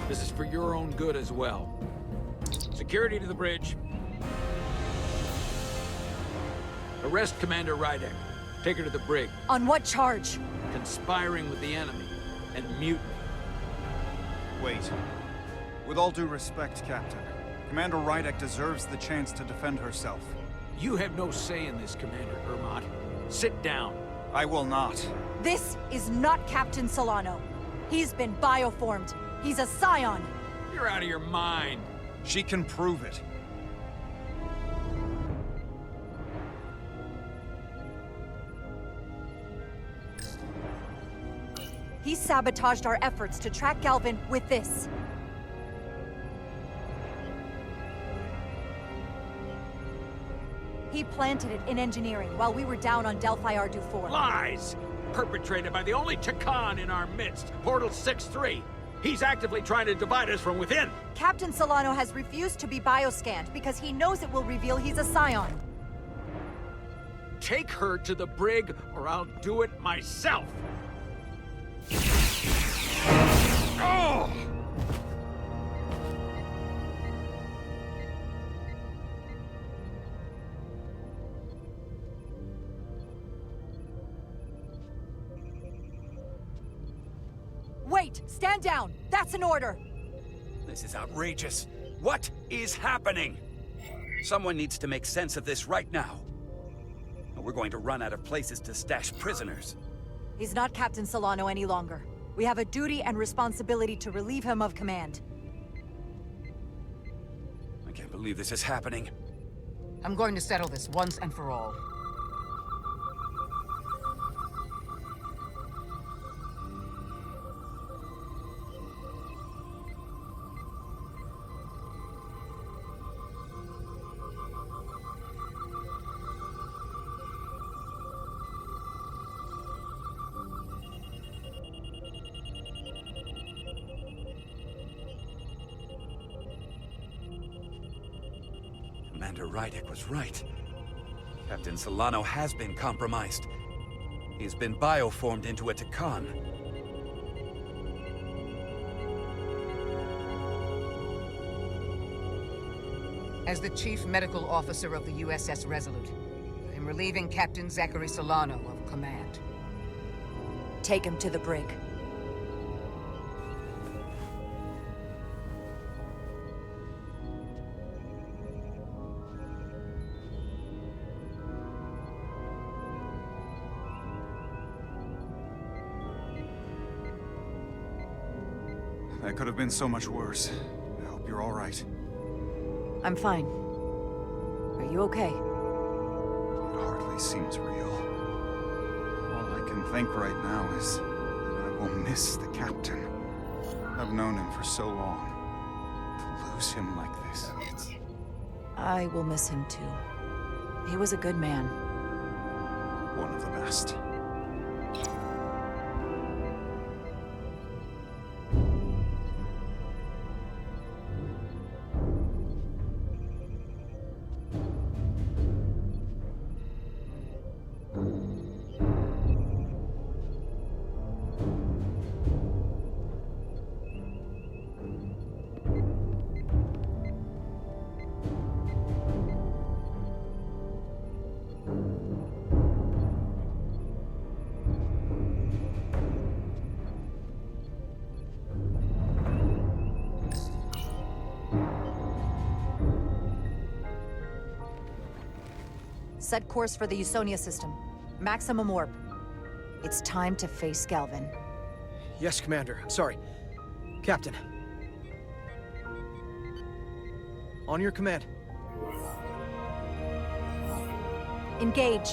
This is for your own good as well. Security to the bridge. Arrest Commander Rydek. Take her to the brig. On what charge? Conspiring with the enemy and mutiny. Wait. With all due respect, Captain, Commander Rydek deserves the chance to defend herself. You have no say in this, Commander Ermont. Sit down. I will not. This is not Captain Solano. He's been bioformed. He's a scion. You're out of your mind. She can prove it. He sabotaged our efforts to track Galvin with this. He planted it in engineering while we were down on Delphi Ardu 4. Lies! Perpetrated by the only Takan in our midst, Portal 6-3. He's actively trying to divide us from within. Captain Solano has refused to be bioscanned because he knows it will reveal he's a Scion. Take her to the brig, or I'll do it myself. Oh! Wait! Stand down! That's an order! This is outrageous. What is happening? Someone needs to make sense of this right now. We're going to run out of places to stash prisoners. He's not Captain Solano any longer. We have a duty and responsibility to relieve him of command. I can't believe this is happening. I'm going to settle this once and for all. Commander Rydick was right. Captain Solano has been compromised. He's been bioformed into a Takan. As the Chief Medical Officer of the USS Resolute, I'm relieving Captain Zachary Solano of command. Take him to the brig. That could have been so much worse. I hope you're all right. I'm fine. Are you okay? It hardly seems real. All I can think right now is that I will miss the captain. I've known him for so long. To lose him like this, I will miss him too. He was a good man. one of the best. Set course for the Usonia system. Maximum warp. It's time to face Galvin. Yes, Commander. Sorry. Captain. On your command. Engage.